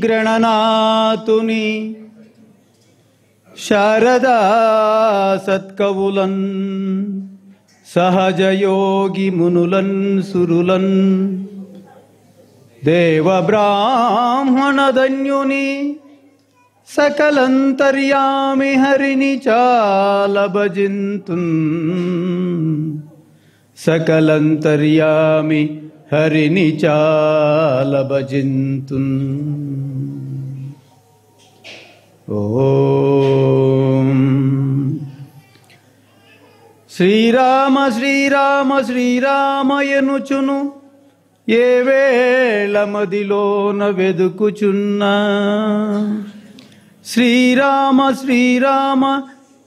గ్రణనాతుని శారదా సత్కవులన్ సహజయోగి మునులన్ సురులన్ దేవ బ్రాహ్మణ ధన్యుని సకలంతర్యామి హరిని చాల భజింతున్ సకలంతర్యామి హరిని చాల భజింతున్. ఓం శ్రీరామ శ్రీరామ శ్రీరామయనుచును ఏ వేళ మదిలోన వెదుకుచున్నా శ్రీరామ శ్రీరామ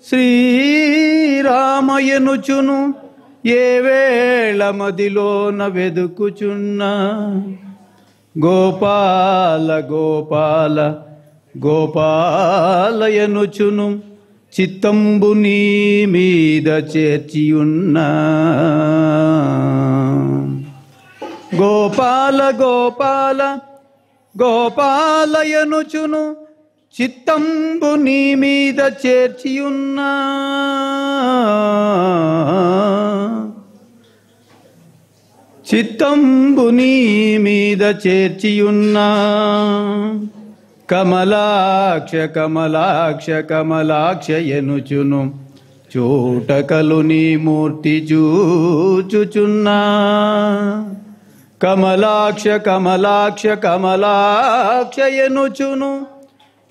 శ్రీరామయనుచును ఏ వేళ మదిలోన వెదుకుచున్నా గోపాల గోపాల గోపాలయనుచును చిత్తంబు నీ మీద చేర్చియున్నా గోపాల గోపాల గోపాలయనుచును చిత్తంబు నీ మీద చేర్చియున్నా చిత్తంబు నీ మీద చేర్చియున్నా కమలాక్ష కమలాక్ష కమలాక్ష ఎనుచును చూటకలు నీ మూర్తి చూచుచున్నా కమలాక్ష కమలాక్ష కమలాక్ష ఎనుచును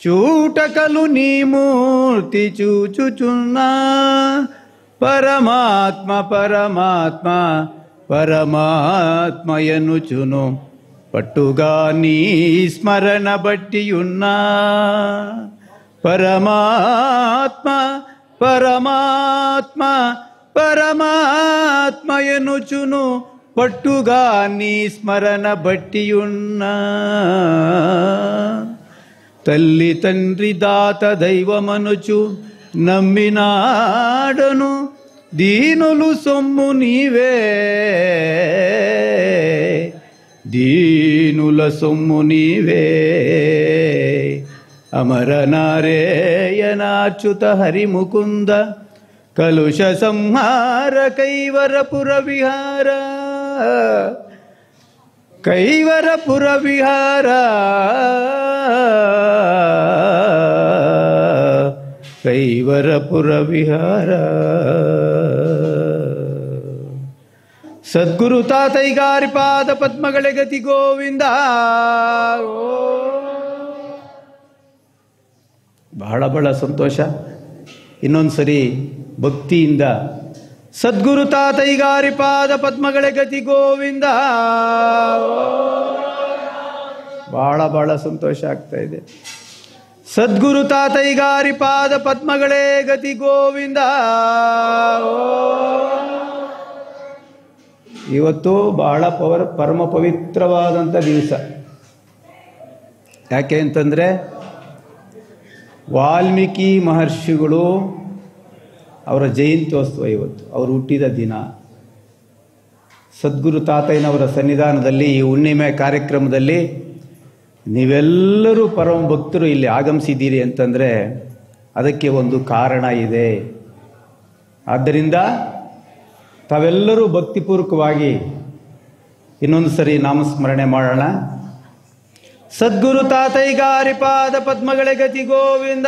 చూటకలు నీ మూర్తి చూచుచున్నా పరమాత్మ పరమాత్మ పరమాత్మ ఎనుచును పట్టుగా నీ స్మరణ బట్టి ఉన్నా పరమాత్మ పరమాత్మ పరమాత్మ ఎనుచును పట్టుగా నీ స్మరణ బట్టి ఉన్నా తల్లి తండ్రి దాత దైవమనుచు నమ్మినాడను దీనులు సొమ్ము నీవే దీనుల సొమ్ము నీవే అమర నారాయణాచ్యుత హరిముకుంద కలుష సంహార కైవరపుర విహార కైవరపుర విహార కైవరపుర విహార ಸದ್ಗುರು ತಾತಯ್ಯಗಾರಿ ಪಾದ ಪದ್ಮಗಳೇ ಗತಿ ಗೋವಿಂದ. ಬಹಳ ಬಹಳ ಸಂತೋಷ. ಇನ್ನೊಂದ್ಸರಿ ಭಕ್ತಿಯಿಂದ ಸದ್ಗುರು ತಾತಯ್ಯಗಾರಿ ಪಾದ ಪದ್ಮಗಳೇ ಗತಿ ಗೋವಿಂದ. ಬಹಳ ಬಹಳ ಸಂತೋಷ ಆಗ್ತಾ ಇದೆ. ಸದ್ಗುರು ತಾತಯ್ಯಗಾರಿ ಪಾದ ಪದ್ಮಗಳೇ ಗತಿ ಗೋವಿಂದ. ಇವತ್ತು ಬಹಳ ಪರಮ ಪವಿತ್ರವಾದಂಥ ದಿವಸ. ಯಾಕೆ ಅಂತಂದರೆ ವಾಲ್ಮೀಕಿ ಮಹರ್ಷಿಗಳು ಅವರ ಜಯಂತ್ಯೋತ್ಸವ ಇವತ್ತು, ಅವರು ಹುಟ್ಟಿದ ದಿನ. ಸದ್ಗುರು ತಾತಯ್ಯನವರ ಸನ್ನಿಧಾನದಲ್ಲಿ ಈ ಹುಣ್ಣಿಮೆ ಕಾರ್ಯಕ್ರಮದಲ್ಲಿ ನೀವೆಲ್ಲರೂ ಪರಮ ಭಕ್ತರು ಇಲ್ಲಿ ಆಗಮಿಸಿದ್ದೀರಿ ಅಂತಂದರೆ ಅದಕ್ಕೆ ಒಂದು ಕಾರಣ ಇದೆ. ಆದ್ದರಿಂದ ತಾವೆಲ್ಲರೂ ಭಕ್ತಿಪೂರ್ವಕವಾಗಿ ಇನ್ನೊಂದು ಸರಿ ನಾಮಸ್ಮರಣೆ ಮಾಡೋಣ. ಸದ್ಗುರು ತಾತಯ್ಯಗಾರಿ ಪಾದ ಪದ್ಮಗಳೇ ಗತಿ ಗೋವಿಂದ.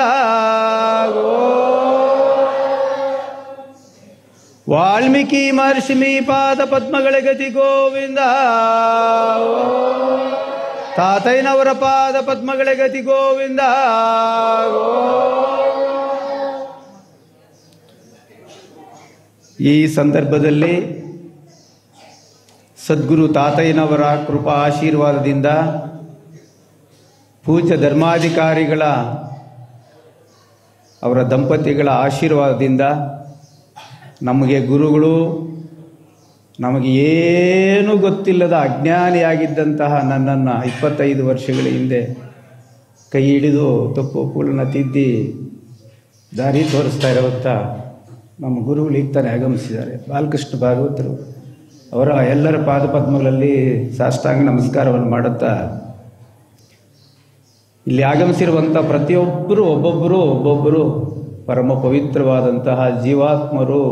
ವಾಲ್ಮೀಕಿ ಮಹರ್ಷಿ ಪಾದ ಪದ್ಮಗಳೇ ಗತಿ ಗೋವಿಂದ. ತಾತಯ್ಯನವರ ಪಾದ ಪದ್ಮಗಳೇ ಗತಿ ಗೋವಿಂದ. ಈ ಸಂದರ್ಭದಲ್ಲಿ ಸದ್ಗುರು ತಾತಯ್ಯನವರ ಕೃಪಾ ಆಶೀರ್ವಾದದಿಂದ, ಪೂಜ್ಯ ಧರ್ಮಾಧಿಕಾರಿಗಳ ಅವರ ದಂಪತಿಗಳ ಆಶೀರ್ವಾದದಿಂದ ನಮಗೆ ಗುರುಗಳು, ನಮಗೆ ಏನೂ ಗೊತ್ತಿಲ್ಲದ ಅಜ್ಞಾನಿಯಾಗಿದ್ದಂತಹ ನನ್ನನ್ನು 25 ವರ್ಷಗಳ ಹಿಂದೆ ಕೈ ಹಿಡಿದು ತಪ್ಪು ಒಪ್ಪುಗಳನ್ನ ತಿದ್ದಿ ದಾರಿ ತೋರಿಸ್ತಾ ಇರುವಂಥ ನಮ್ಮ ಗುರುಗಳು ಈಗ ತಾನೇ ಆಗಮಿಸಿದ್ದಾರೆ. ಬಾಲಕೃಷ್ಣ ಭಾಗವತರು ಅವರ ಎಲ್ಲರ ಪಾದಪದ್ಮಗಳಲ್ಲಿ ಸಾಷ್ಟಾಂಗ ನಮಸ್ಕಾರವನ್ನು ಮಾಡುತ್ತಾ, ಇಲ್ಲಿ ಆಗಮಿಸಿರುವಂಥ ಪ್ರತಿಯೊಬ್ಬರು ಒಬ್ಬೊಬ್ಬರು ಪರಮ ಪವಿತ್ರವಾದಂತಹ ಜೀವಾತ್ಮರು,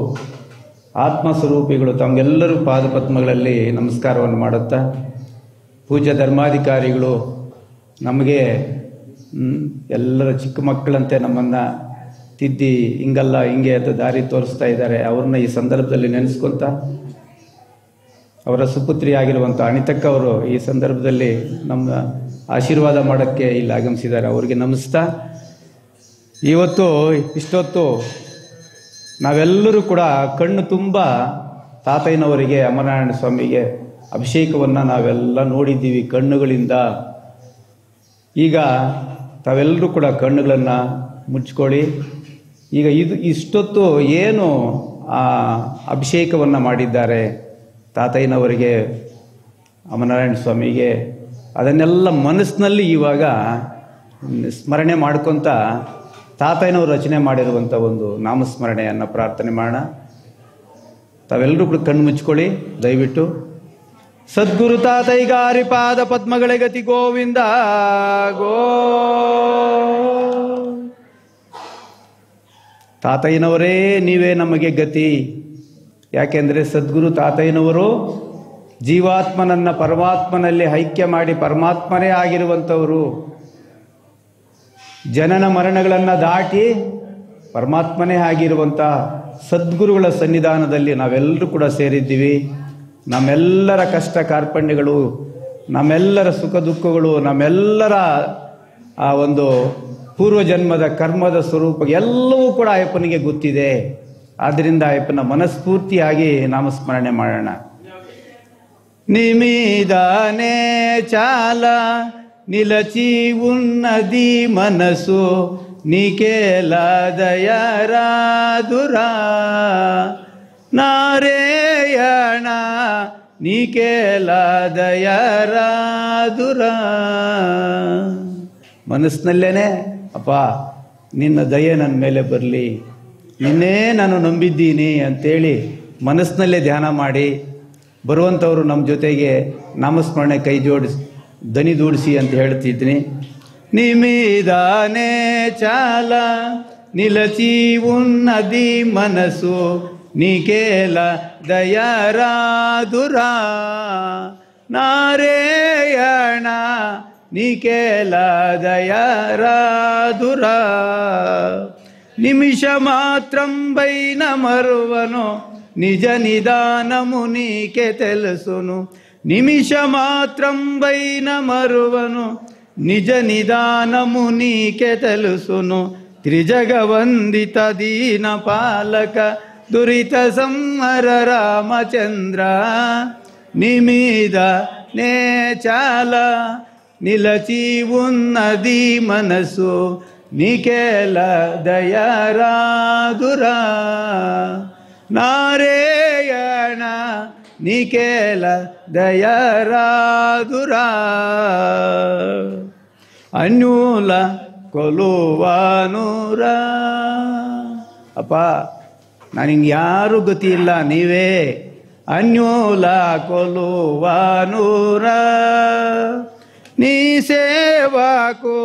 ಆತ್ಮಸ್ವರೂಪಿಗಳು. ತಮಗೆಲ್ಲರೂ ಪಾದಪದ್ಮಗಳಲ್ಲಿ ನಮಸ್ಕಾರವನ್ನು ಮಾಡುತ್ತಾ, ಪೂಜ್ಯ ಧರ್ಮಾಧಿಕಾರಿಗಳು ನಮಗೆ ಎಲ್ಲರ ಚಿಕ್ಕ ಮಕ್ಕಳಂತೆ ನಮ್ಮನ್ನು ತಿದ್ದಿ ಹಿಂಗಲ್ಲ ಹಿಂಗೆ ಅಂತ ದಾರಿ ತೋರಿಸ್ತಾ ಇದ್ದಾರೆ. ಅವ್ರನ್ನ ಈ ಸಂದರ್ಭದಲ್ಲಿ ನೆನೆಸ್ಕೊತ, ಅವರ ಸುಪುತ್ರಿಯಾಗಿರುವಂಥ ಅಣಿತಕ್ಕ ಅವರು ಈ ಸಂದರ್ಭದಲ್ಲಿ ನಮ್ಮ ಆಶೀರ್ವಾದ ಮಾಡೋಕ್ಕೆ ಇಲ್ಲಿ ಆಗಮಿಸಿದ್ದಾರೆ. ಅವರಿಗೆ ನಮಿಸ್ತಾ, ಇವತ್ತು ಇಷ್ಟೊತ್ತು ನಾವೆಲ್ಲರೂ ಕೂಡ ಕಣ್ಣು ತುಂಬ ತಾತಯ್ಯನವರಿಗೆ, ಅಮರನಾರಾಯಣ ಸ್ವಾಮಿಗೆ ಅಭಿಷೇಕವನ್ನು ನಾವೆಲ್ಲ ನೋಡಿದ್ದೀವಿ ಕಣ್ಣುಗಳಿಂದ. ಈಗ ತಾವೆಲ್ಲರೂ ಕೂಡ ಕಣ್ಣುಗಳನ್ನು ಮುಚ್ಕೊಳ್ಳಿ. ಈಗ ಇಷ್ಟೊತ್ತು ಏನು ಆ ಅಭಿಷೇಕವನ್ನು ಮಾಡಿದ್ದಾರೆ ತಾತಯ್ಯನವರಿಗೆ, ಅಮರನಾರಾಯಣ ಸ್ವಾಮಿಗೆ, ಅದನ್ನೆಲ್ಲ ಮನಸ್ಸಿನಲ್ಲಿ ಇವಾಗ ಸ್ಮರಣೆ ಮಾಡ್ಕೊತ ತಾತಯ್ಯನವರು ರಚನೆ ಮಾಡಿರುವಂಥ ಒಂದು ನಾಮಸ್ಮರಣೆಯನ್ನು ಪ್ರಾರ್ಥನೆ ಮಾಡೋಣ. ತಾವೆಲ್ಲರೂ ಕೂಡ ಕಣ್ಣು ಮುಚ್ಕೊಳ್ಳಿ ದಯವಿಟ್ಟು. ಸದ್ಗುರು ತಾತಯ್ಯಗಾರಿ ಪಾದ ಪದ್ಮಗಳ ಗತಿ ಗೋವಿಂದ ಗೋ. ತಾತಯ್ಯನವರೇ ನೀವೇ ನಮಗೆ ಗತಿ. ಯಾಕೆಂದರೆ ಸದ್ಗುರು ತಾತಯ್ಯನವರು ಜೀವಾತ್ಮನನ್ನು ಪರಮಾತ್ಮನಲ್ಲಿ ಐಕ್ಯ ಮಾಡಿ ಪರಮಾತ್ಮನೇ ಆಗಿರುವಂಥವರು. ಜನನ ಮರಣಗಳನ್ನು ದಾಟಿ ಪರಮಾತ್ಮನೇ ಆಗಿರುವಂಥ ಸದ್ಗುರುಗಳ ಸನ್ನಿಧಾನದಲ್ಲಿ ನಾವೆಲ್ಲರೂ ಕೂಡ ಸೇರಿದ್ದೀವಿ. ನಮ್ಮೆಲ್ಲರ ಕಷ್ಟ ಕಾರ್ಪಣ್ಯಗಳು, ನಮ್ಮೆಲ್ಲರ ಸುಖ ದುಃಖಗಳು, ನಮ್ಮೆಲ್ಲರ ಆ ಒಂದು ಪೂರ್ವಜನ್ಮದ ಕರ್ಮದ ಸ್ವರೂಪ ಎಲ್ಲವೂ ಕೂಡ ಅಯ್ಯಪ್ಪನಿಗೆ ಗೊತ್ತಿದೆ. ಆದ್ದರಿಂದ ಅಯ್ಯಪ್ಪನ ಮನಸ್ಫೂರ್ತಿಯಾಗಿ ನಾಮಸ್ಮರಣೆ ಮಾಡೋಣ. నిమిదానే చాలా నిలచి ఉన్నది మనసు నీకేలా దయరాదురా నారాయణ నీకేలా ದಯರಾದುರಾ. ಮನಸ್ಸಿನಲ್ಲೇನೆ ಅಪ್ಪ ನಿನ್ನ ದಯೆ ನನ್ನ ಮೇಲೆ ಬರಲಿ, ನಿನ್ನೇ ನಾನು ನಂಬಿದ್ದೀನಿ ಅಂತೇಳಿ ಮನಸ್ಸಿನಲ್ಲೇ ಧ್ಯಾನ ಮಾಡಿ ಬರುವಂಥವ್ರು ನಮ್ಮ ಜೊತೆಗೆ ನಾಮಸ್ಮರಣೆ ಕೈ ಜೋಡಿಸಿ ದನಿ ದೂಡಿಸಿ ಅಂತ ಹೇಳ್ತಿದ್ದೀನಿ. ನಿಮಿದಾನೆ ಚಾಲ ನಿಲಚಿ ಉನ್ನದಿ ಮನಸ್ಸು ನೀಕೇಲ ದಯರಾದುರಾ ನಾರಾಯಣ ನೀಕೇಲ ದಯರಾದುರಾ. నిమిష మాత్రం పైన మరువను నిజ నిదానము నీకే తెలుసును. నిమిష మాత్రం పైన మరువను నిజ నిదానము నీకే తెలుసును. త్రిజగవందిత దీన పాలక దురిత సంహర రామచంద్ర నిమీద నే చాలా నిలచి ఉన్నది మనసు నీకేల దయరాదురా నారాయణ నీకేల దయరాదురా. ಅನ್ಯೂಲ ಕೊಲುವಾನೂರಾ. ಅಪ್ಪ ನಾನು ಹಿಂಗೆ ಯಾರೂ ಗತಿ ಇಲ್ಲ, ನೀವೇ ಅನ್ಯೂಲ ಕೊಲುವಾನೂರಾ. నీ సేవకు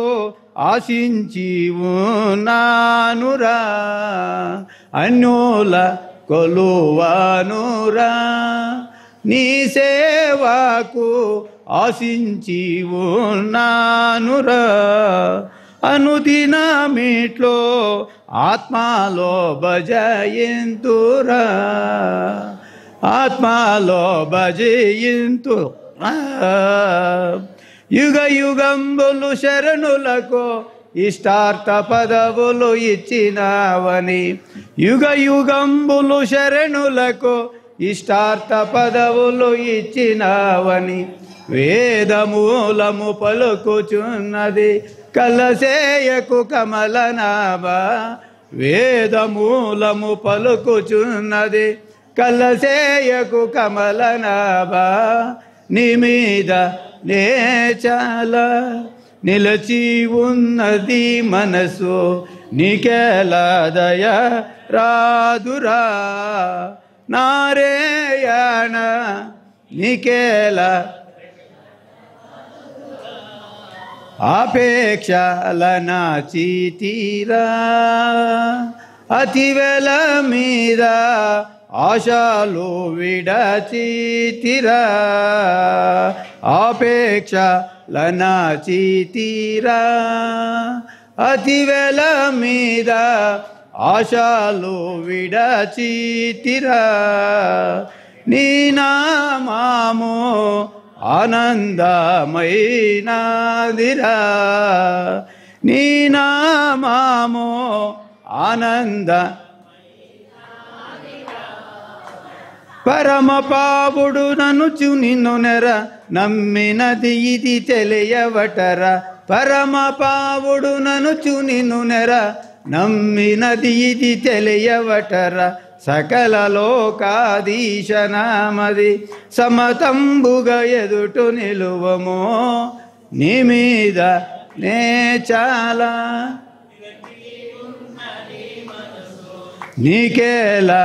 ఆశించి ఉన్నానురా అన్యుల కొలువానురా. నీ సేవకు ఆశించి ఉన్నానురా. అనుదినమిట్లో ఆత్మలో భజయింతురా ఆత్మలో భజయింతు. యుగ యుగంబులు శరణులకు ఇష్టార్థ పదవులు ఇచ్చినావని. యుగ యుగంబులు శరణులకు ఇష్టార్థ పదవులు ఇచ్చినావని. వేదమూలము పలుకుచున్నది కలసేయకు కమలనాభా. వేదమూలము పలుకుచున్నది కలసేయకు కమలనాభా. నీ మీద నే చాలా నిలచి ఉన్నది మనసు నీకేల దయరాదురా నారాయణ నీకేల. ఆపేక్షలనాచి తీరా అతివెల మీద ఆశలు విడచి తీరా ఆపేక్షలనాచి తీరా అతివెల మీద ఆశలు విడచి తీరా నీ నామము ఆనందమైనదిరా నీ నామము ఆనంద పరమ పావుడు ననుచు నిన్ను నెర నమ్మినది ఇది తెలియవటర పరమ పావుడు ననుచు నిన్ను నెర నమ్మినది ఇది తెలియవటర సకల లోకాధీశనామది సమతంబుగా ఎదుటు నిలువము నీ మీద నే చాలా నీకేలా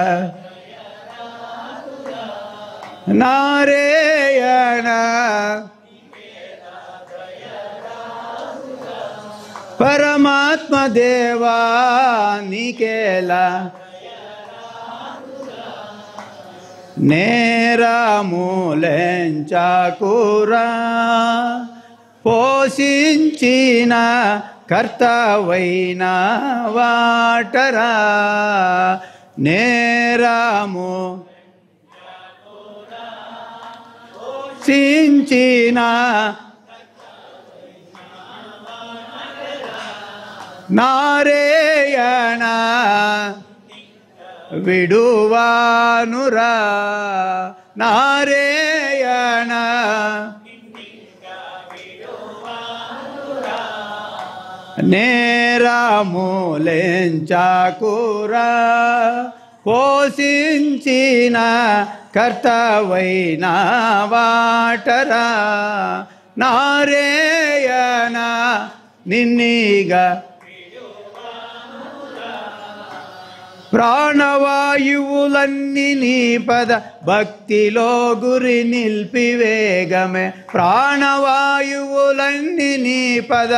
నారాయణ పరమాత్మ దేవా నీకేలా నేరములెంచకురా పోషించిన కర్తవైన వాటరా నేరము చించిన నారాయణ విడువానురా నారాయణ నేరములెంచకురా పోషించిన కర్తవైన వాటరా నారాయణ నిన్నీగా ప్రాణవాయువులన్నీ నీ పద భక్తిలో గురి నిల్పివేగమే ప్రాణవాయువులన్నీ నీ పద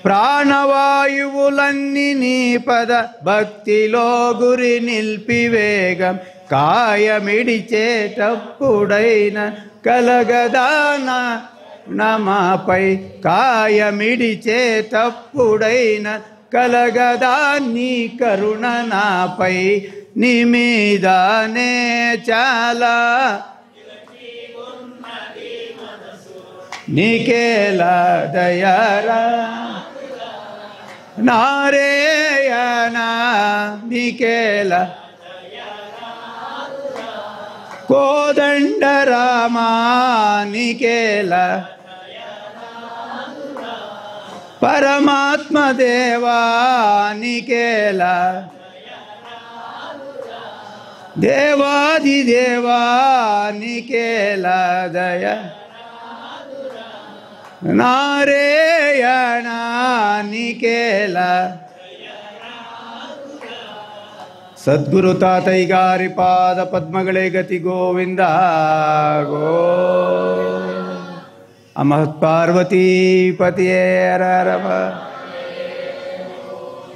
ప్రాణవాయువులన్నీ నీ పద భక్తిలో గురి నిల్పివేగం కాయమిడిచేటప్పుడైన కలగదాన నమాపై కాయమిడిచేటప్పుడైన కలగదా నీ కరుణ నాపై నీ మీదనే చాలా నీకేలా దయరా నారాయణ నీకేలా కోదండరామా నీకేలా పరమాత్మ దేవా నీకేలా దేవాది దేవా నీకేలా దయ నారాయణ నీకేలా సద్గురు తాతయ్య గారి పాద పద్మಗಳೇ గతి గోవింద గో ಪಾರ್ವತೀಪತಿಯೇ ಹರರವ.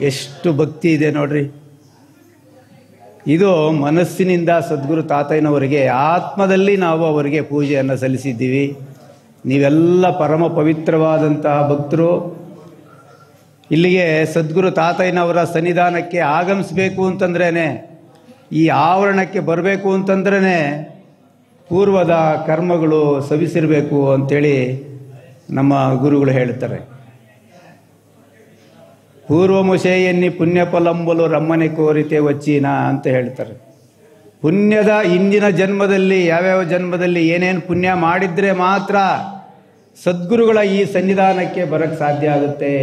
ಎಷ್ಟು ಭಕ್ತಿ ಇದೆ ನೋಡ್ರಿ. ಇದು ಮನಸ್ಸಿನಿಂದ ಸದ್ಗುರು ತಾತಯ್ಯನವರಿಗೆ ಆತ್ಮದಲ್ಲಿ ನಾವು ಅವರಿಗೆ ಪೂಜೆಯನ್ನು ಸಲ್ಲಿಸಿದ್ದೀವಿ. ನೀವೆಲ್ಲ ಪರಮ ಪವಿತ್ರವಾದಂತಹ ಭಕ್ತರು. ಇಲ್ಲಿಗೆ ಸದ್ಗುರು ತಾತಯ್ಯನವರ ಸನ್ನಿಧಾನಕ್ಕೆ ಆಗಮಿಸಬೇಕು ಅಂತಂದ್ರೇ, ಈ ಆವರಣಕ್ಕೆ ಬರಬೇಕು ಅಂತಂದ್ರೇ ಪೂರ್ವದ ಕರ್ಮಗಳು ಸವಿಸಿರಬೇಕು ಅಂಥೇಳಿ ನಮ್ಮ ಗುರುಗಳು ಹೇಳ್ತಾರೆ. ಪೂರ್ವಮುಷೆಯನ್ನಿ ಪುಣ್ಯಫಲಂಬಲು ರಮ್ಮನೆ ಕೋರಿತೆ ವಚ್ಚಿನ ಅಂತ ಹೇಳ್ತಾರೆ. ಪುಣ್ಯದ ಹಿಂದಿನ ಜನ್ಮದಲ್ಲಿ ಯಾವ್ಯಾವ ಜನ್ಮದಲ್ಲಿ ಏನೇನು ಪುಣ್ಯ ಮಾಡಿದರೆ ಮಾತ್ರ ಸದ್ಗುರುಗಳ ಈ ಸನ್ನಿಧಾನಕ್ಕೆ ಬರೋಕ್ಕೆ ಸಾಧ್ಯ ಆಗುತ್ತೆ.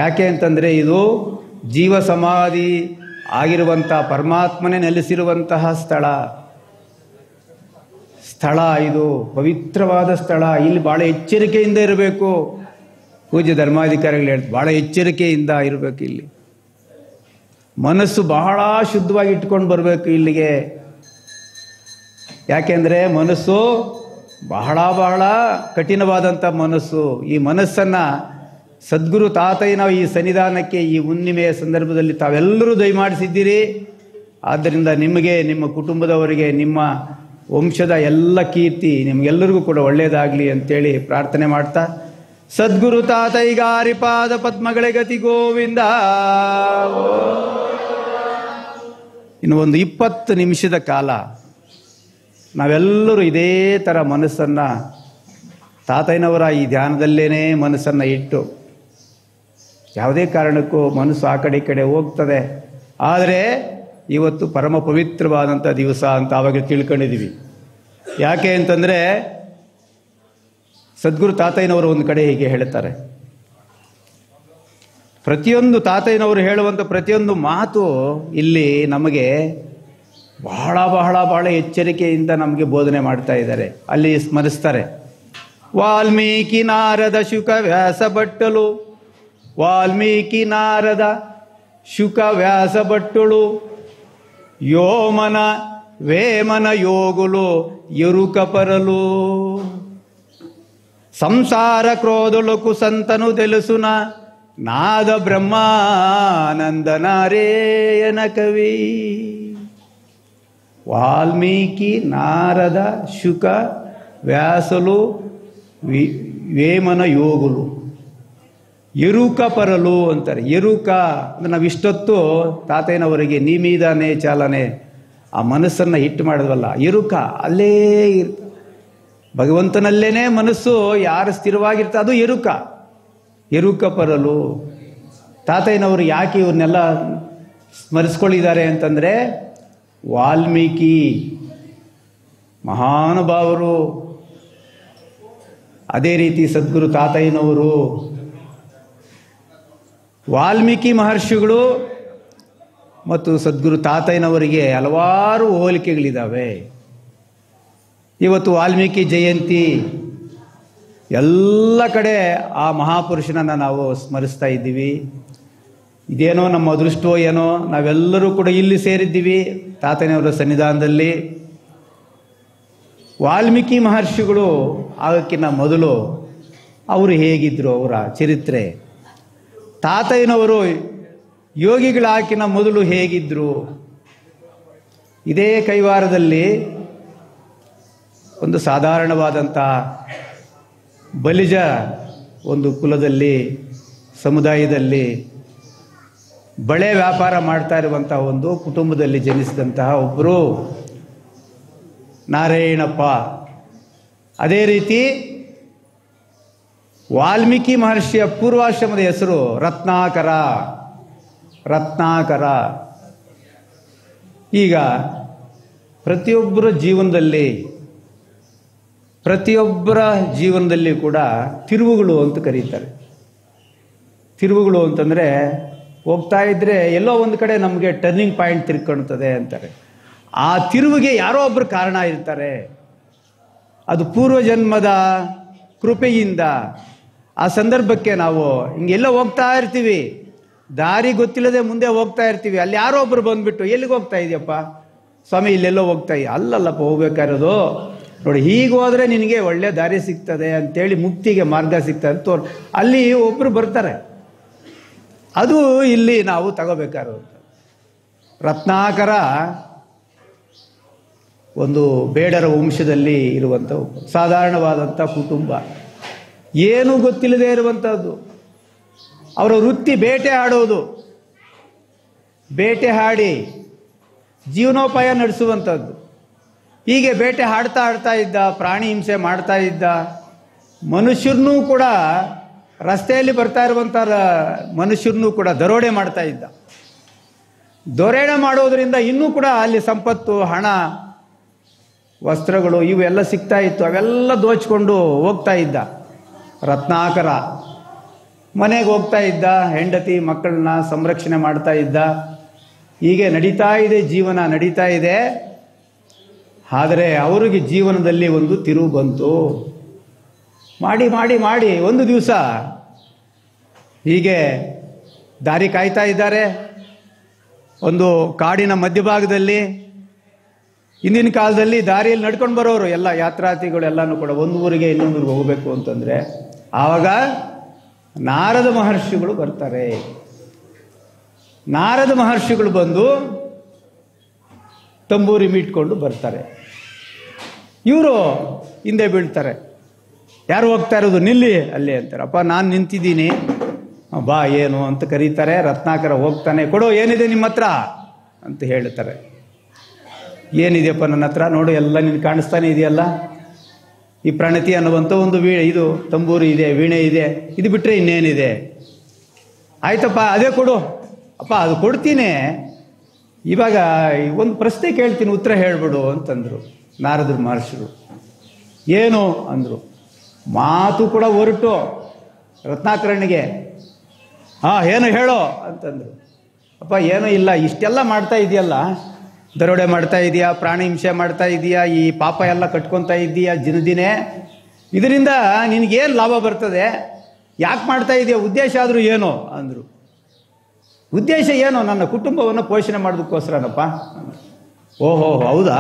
ಯಾಕೆ ಅಂತಂದರೆ ಇದು ಜೀವ ಸಮಾಧಿ ಆಗಿರುವಂಥ ಪರಮಾತ್ಮನೇ ನೆಲೆಸಿರುವಂತಹ ಸ್ಥಳ ಇದು ಪವಿತ್ರವಾದ ಸ್ಥಳ. ಇಲ್ಲಿ ಭಾಳ ಎಚ್ಚರಿಕೆಯಿಂದ ಇರಬೇಕು. ಪೂಜ್ಯ ಧರ್ಮಾಧಿಕಾರಿಗಳು ಹೇಳ್ತಾರೆ, ಭಾಳ ಎಚ್ಚರಿಕೆಯಿಂದ ಇರಬೇಕು. ಇಲ್ಲಿ ಮನಸ್ಸು ಬಹಳ ಶುದ್ಧವಾಗಿ ಇಟ್ಕೊಂಡು ಬರಬೇಕು ಇಲ್ಲಿಗೆ. ಯಾಕೆಂದರೆ ಮನಸ್ಸು ಬಹಳ ಬಹಳ ಕಠಿಣವಾದಂಥ ಮನಸ್ಸು. ಈ ಮನಸ್ಸನ್ನು ಸದ್ಗುರು ತಾತಯ್ಯನ ಈ ಸನ್ನಿಧಾನಕ್ಕೆ ಈ ಹುಣ್ಣಿಮೆಯ ಸಂದರ್ಭದಲ್ಲಿ ತಾವೆಲ್ಲರೂ ದಯಮಾಡಿಸಿದ್ದೀರಿ. ಆದ್ದರಿಂದ ನಿಮಗೆ, ನಿಮ್ಮ ಕುಟುಂಬದವರಿಗೆ, ನಿಮ್ಮ ವಂಶದ ಎಲ್ಲ ಕೀರ್ತಿ ನಿಮಗೆಲ್ಲರಿಗೂ ಕೂಡ ಒಳ್ಳೆಯದಾಗಲಿ ಅಂತೇಳಿ ಪ್ರಾರ್ಥನೆ ಮಾಡ್ತಾ, ಸದ್ಗುರು ತಾತಯ್ಯಗಾರಿಪಾದ ಪದ್ಮಗಳ ಗತಿ ಗೋವಿಂದ. ಇನ್ನು ಒಂದು 20 ನಿಮಿಷದ ಕಾಲ ನಾವೆಲ್ಲರೂ ಇದೇ ಥರ ಮನಸ್ಸನ್ನು ತಾತಯ್ಯನವರ ಈ ಧ್ಯಾನದಲ್ಲೇ ಮನಸ್ಸನ್ನು ಇಟ್ಟು, ಯಾವುದೇ ಕಾರಣಕ್ಕೂ ಮನಸ್ಸು ಆ ಕಡೆ ಈ ಕಡೆ ಹೋಗ್ತದೆ. ಆದರೆ ಇವತ್ತು ಪರಮ ಪವಿತ್ರವಾದಂಥ ದಿವಸ ಅಂತ ಆವಾಗ ತಿಳ್ಕೊಂಡಿದ್ದೀವಿ. ಯಾಕೆ ಅಂತಂದರೆ ಸದ್ಗುರು ತಾತಯ್ಯನವರು ಒಂದು ಕಡೆ ಹೀಗೆ ಹೇಳ್ತಾರೆ, ಪ್ರತಿಯೊಂದು ತಾತಯ್ಯನವರು ಹೇಳುವಂಥ ಪ್ರತಿಯೊಂದು ಮಾತು ಇಲ್ಲಿ ನಮಗೆ ಬಹಳ ಬಹಳ ಬಹಳ ಎಚ್ಚರಿಕೆಯಿಂದ ನಮಗೆ ಬೋಧನೆ ಮಾಡ್ತಾ ಇದ್ದಾರೆ. ಅಲ್ಲಿ ಸ್ಮರಿಸ್ತಾರೆ, ವಾಲ್ಮೀಕಿ ನಾರದ ಶುಕ ವ್ಯಾಸ ಭಟ್ಟಲು, ವಾಲ್ಮೀಕಿ ನಾರದ ಶುಕ ವ್ಯಾಸ ಭಟ್ಟುಳು, ಯೋಮನ ವೇಮನ ಯೋಗುಲು ಎರುಕ ಪರಲು, ಸಂಸಾರ ಕ್ರೋಧುಲಕು ಸಂತನು తెలుసుನ ನಾದ ಬ್ರಹ್ಮಾನಂದ ನಾರೇಯನ ಕವಿ. ವಾಲ್ಮೀಕಿ ನಾರದ ಶುಕ ವ್ಯಾಸಲು ವೇಮನ ಯೋಗುಲು ಎರುಕ ಪರಲು ಅಂತಾರೆ. ಎರುಕ ಅಂದರೆ ನಾವು ಇಷ್ಟೊತ್ತು ತಾತಯ್ಯನವರಿಗೆ ನೀಮೀದಾನೆ ಚಾಲನೆ ಆ ಮನಸ್ಸನ್ನು ಹಿಟ್ಟು ಮಾಡಿದ್ವಲ್ಲ, ಎರುಕ ಅಲ್ಲೇ ಭಗವಂತನಲ್ಲೇನೆ ಮನಸ್ಸು ಯಾರು ಸ್ಥಿರವಾಗಿರ್ತ ಅದು ಎರುಕ. ಎರುಕ ಪರಲು. ತಾತಯ್ಯನವರು ಯಾಕೆ ಇವ್ರನ್ನೆಲ್ಲ ಸ್ಮರಿಸ್ಕೊಳ್ಳಿದ್ದಾರೆ ಅಂತಂದರೆ, ವಾಲ್ಮೀಕಿ ಮಹಾನುಭಾವರು, ಅದೇ ರೀತಿ ಸದ್ಗುರು ತಾತಯ್ಯನವರು, ವಾಲ್ಮೀಕಿ ಮಹರ್ಷಿಗಳು ಮತ್ತು ಸದ್ಗುರು ತಾತಯ್ಯನವರಿಗೆ ಹಲವಾರು ಹೋಲಿಕೆಗಳಿದ್ದಾವೆ. ಇವತ್ತು ವಾಲ್ಮೀಕಿ ಜಯಂತಿ, ಎಲ್ಲ ಕಡೆ ಆ ಮಹಾಪುರುಷನನ್ನು ನಾವು ಸ್ಮರಿಸ್ತಾ ಇದ್ದೀವಿ. ಇದೇನೋ ನಮ್ಮ ಅದೃಷ್ಟವೋ ಏನೋ, ನಾವೆಲ್ಲರೂ ಕೂಡ ಇಲ್ಲಿ ಸೇರಿದ್ದೀವಿ ತಾತಯ್ಯನವರ ಸನ್ನಿಧಾನದಲ್ಲಿ. ವಾಲ್ಮೀಕಿ ಮಹರ್ಷಿಗಳು ಆಗಕ್ಕಿಂತ ಮೊದಲು ಅವರು ಹೇಗಿದ್ದರು, ಅವರ ಚರಿತ್ರೆ, ತಾತಯ್ಯನವರು ಯೋಗಿಗಳಾಕಿನ ಮೊದಲು ಹೇಗಿದ್ದರು. ಇದೇ ಕೈವಾರದಲ್ಲಿ ಒಂದು ಸಾಧಾರಣವಾದಂಥ ಬಲಿಜ ಒಂದು ಕುಲದಲ್ಲಿ, ಸಮುದಾಯದಲ್ಲಿ ಬಳೆ ವ್ಯಾಪಾರ ಮಾಡ್ತಾ ಇರುವಂಥ ಒಂದು ಕುಟುಂಬದಲ್ಲಿ ಜನಿಸಿದಂತಹ ಒಬ್ಬರು ನಾರಾಯಣಪ್ಪ. ಅದೇ ರೀತಿ ವಾಲ್ಮೀಕಿ ಮಹರ್ಷಿಯ ಪೂರ್ವಾಶ್ರಮದ ಹೆಸರು ರತ್ನಾಕರ. ರತ್ನಾಕರ. ಈಗ ಪ್ರತಿಯೊಬ್ಬರ ಜೀವನದಲ್ಲಿ ಕೂಡ ತಿರುವುಗಳು ಅಂತ ಕರೀತಾರೆ. ತಿರುವುಗಳು ಅಂತಂದರೆ ಹೋಗ್ತಾ ಇದ್ದರೆ ಎಲ್ಲೋ ಒಂದು ಕಡೆ ನಮಗೆ ಟರ್ನಿಂಗ್ ಪಾಯಿಂಟ್ ತಿರ್ಕೊಳ್ತದೆ ಅಂತಾರೆ. ಆ ತಿರುವಿಗೆ ಯಾರೋ ಒಬ್ಬರು ಕಾರಣ ಇರ್ತಾರೆ. ಅದು ಪೂರ್ವಜನ್ಮದ ಕೃಪೆಯಿಂದ ಆ ಸಂದರ್ಭಕ್ಕೆ ನಾವು ಹಿಂಗೆಲ್ಲ ಹೋಗ್ತಾ ಇರ್ತೀವಿ, ದಾರಿ ಗೊತ್ತಿಲ್ಲದೆ ಮುಂದೆ ಹೋಗ್ತಾ ಇರ್ತೀವಿ. ಅಲ್ಲಿ ಯಾರೋ ಒಬ್ಬರು ಬಂದುಬಿಟ್ಟು, ಎಲ್ಲಿಗೆ ಹೋಗ್ತಾ ಇದೆಯಪ್ಪ ಸ್ವಾಮಿ, ಇಲ್ಲೆಲ್ಲೋ ಹೋಗ್ತಾ ಇದೆಯಾ, ಅಲ್ಲಲ್ಲಪ್ಪ ಹೋಗ್ಬೇಕಾಗಿರೋದು ನೋಡಿ, ಹೀಗೆ ಹೋದರೆ ನಿನಗೆ ಒಳ್ಳೆ ದಾರಿ ಸಿಗ್ತದೆ ಅಂತೇಳಿ, ಮುಕ್ತಿಗೆ ಮಾರ್ಗ ಸಿಗ್ತದೆ ಅಂತ ಅಲ್ಲಿ ಒಬ್ಬರು ಬರ್ತಾರೆ. ಅದು ಇಲ್ಲಿ ನಾವು ತಗೋಬೇಕಾಗಿರೋದು. ರತ್ನಾಕರ ಒಂದು ಬೇಡರ ವಂಶದಲ್ಲಿ ಇರುವಂಥ ಸಾಧಾರಣವಾದಂಥ ಕುಟುಂಬ, ಏನೂ ಗೊತ್ತಿಲ್ಲದೆ ಇರುವಂಥದ್ದು. ಅವರ ವೃತ್ತಿ ಬೇಟೆ ಆಡೋದು, ಬೇಟೆ ಆಡಿ ಜೀವನೋಪಾಯ ನಡೆಸುವಂಥದ್ದು. ಹೀಗೆ ಬೇಟೆ ಆಡ್ತಾ ಇದ್ದ, ಪ್ರಾಣಿ ಹಿಂಸೆ ಮಾಡ್ತಾ ಇದ್ದ, ಮನುಷ್ಯರನ್ನೂ ಕೂಡ ರಸ್ತೆಯಲ್ಲಿ ಬರ್ತಾ ಇರುವಂಥ ಮನುಷ್ಯರನ್ನೂ ಕೂಡ ದರೋಡೆ ಮಾಡ್ತಾ ಇದ್ದ. ದರೋಡೆ ಮಾಡೋದರಿಂದ ಇನ್ನೂ ಕೂಡ ಅಲ್ಲಿ ಸಂಪತ್ತು, ಹಣ, ವಸ್ತ್ರಗಳು ಇವೆಲ್ಲ ಸಿಗ್ತಾ ಇತ್ತು. ಅವೆಲ್ಲ ದೋಚ್ಕೊಂಡು ಹೋಗ್ತಾ ಇದ್ದ ರತ್ನಾಕರ. ಮನೆಗೆ ಹೋಗ್ತಾ ಇದ್ದ, ಹೆಂಡತಿ ಮಕ್ಕಳನ್ನ ಸಂರಕ್ಷಣೆ ಮಾಡ್ತಾ ಇದ್ದ. ಹೀಗೆ ನಡೀತಾ ಇದೆ, ಜೀವನ ನಡೀತಾ ಇದೆ. ಆದರೆ ಅವರಿಗೆ ಜೀವನದಲ್ಲಿ ಒಂದು ತಿರುವು ಬಂತು. ಮಾಡಿ ಮಾಡಿ ಮಾಡಿ ಒಂದು ದಿವಸ ಹೀಗೆ ದಾರಿ ಕಾಯ್ತಾ ಇದ್ದಾರೆ ಒಂದು ಕಾಡಿನ ಮಧ್ಯಭಾಗದಲ್ಲಿ. ಹಿಂದಿನ ಕಾಲದಲ್ಲಿ ದಾರಿಯಲ್ಲಿ ನಡ್ಕೊಂಡು ಬರೋರು ಎಲ್ಲ ಯಾತ್ರಾರ್ಥಿಗಳೆಲ್ಲನೂ ಕೂಡ ಒಂದು ಊರಿಗೆ ಇನ್ನೊಂದು ಊರಿಗೆ ಹೋಗಬೇಕು ಅಂತಂದರೆ ಆವಾಗ ನಾರದ ಮಹರ್ಷಿಗಳು ಬರ್ತಾರೆ. ನಾರದ ಮಹರ್ಷಿಗಳು ಬಂದು ತಂಬೂರಿ ಮೀಟ್ಕೊಂಡು ಬರ್ತಾರೆ. ಇವರು ಹಿಂದೆ ಬೀಳ್ತಾರೆ. ಯಾರು ಹೋಗ್ತಾ ಇರೋದು? ನಿಲ್ಲಿ ಅಲ್ಲಿ ಅಂತಾರೆ. ಅಪ್ಪ ನಾನು ನಿಂತಿದ್ದೀನಿ, ಬಾ ಏನು ಅಂತ ಕರೀತಾರೆ. ರತ್ನಾಕರ ಹೋಗ್ತಾನೆ. ಕೊಡು, ಏನಿದೆ ನಿಮ್ಮ ಹತ್ರ ಅಂತ ಹೇಳ್ತಾರೆ. ಏನಿದೆಯಪ್ಪ ನನ್ನ ಹತ್ರ? ನೋಡು, ಎಲ್ಲ ನಿನ್ನ ಕಾಣಿಸ್ತಾನೆ ಇದೆಯಲ್ಲ, ಈ ಪ್ರಣತಿ ಅನ್ನುವಂಥ ಒಂದು ಇದು ತಂಬೂರಿ ಇದೆ, ವೀಣೆ ಇದೆ, ಇದು ಬಿಟ್ಟರೆ ಇನ್ನೇನಿದೆ? ಆಯ್ತಪ್ಪ, ಅದೇ ಕೊಡು. ಅಪ್ಪ ಅದು ಕೊಡ್ತೀನಿ, ಇವಾಗ ಒಂದು ಪ್ರಶ್ನೆ ಕೇಳ್ತೀನಿ, ಉತ್ತರ ಹೇಳ್ಬಿಡು ಅಂತಂದರು ನಾರದರು ಮಹರ್ಷಿಗಳು. ಏನು ಅಂದರು. ಮಾತು ಕೂಡ ಹೊರಟು ರತ್ನಾಕರನಿಗೆ. ಏನು ಹೇಳೋ ಅಂತಂದರು. ಅಪ್ಪ ಏನೂ ಇಲ್ಲ, ಇಷ್ಟೆಲ್ಲ ಮಾಡ್ತಾ ಇದೆಯಲ್ಲ, ದರೋಡೆ ಮಾಡ್ತಾ ಇದೆಯಾ, ಪ್ರಾಣಿ ಹಿಂಸೆ ಮಾಡ್ತಾ ಇದೆಯಾ, ಈ ಪಾಪ ಎಲ್ಲ ಕಟ್ಕೊತಾ ಇದೆಯಾ ದಿನೇ, ಇದರಿಂದ ನಿನಗೇನು ಲಾಭ ಬರ್ತದೆ? ಯಾಕೆ ಮಾಡ್ತಾ ಇದೆಯಾ? ಉದ್ದೇಶ ಆದರೂ ಏನು ಅಂದರು. ಉದ್ದೇಶ ಏನು? ನನ್ನ ಕುಟುಂಬವನ್ನು ಪೋಷಣೆ ಮಾಡೋದಕ್ಕೋಸ್ಕರನಪ್ಪ. ಓಹೋ ಹೌದಾ?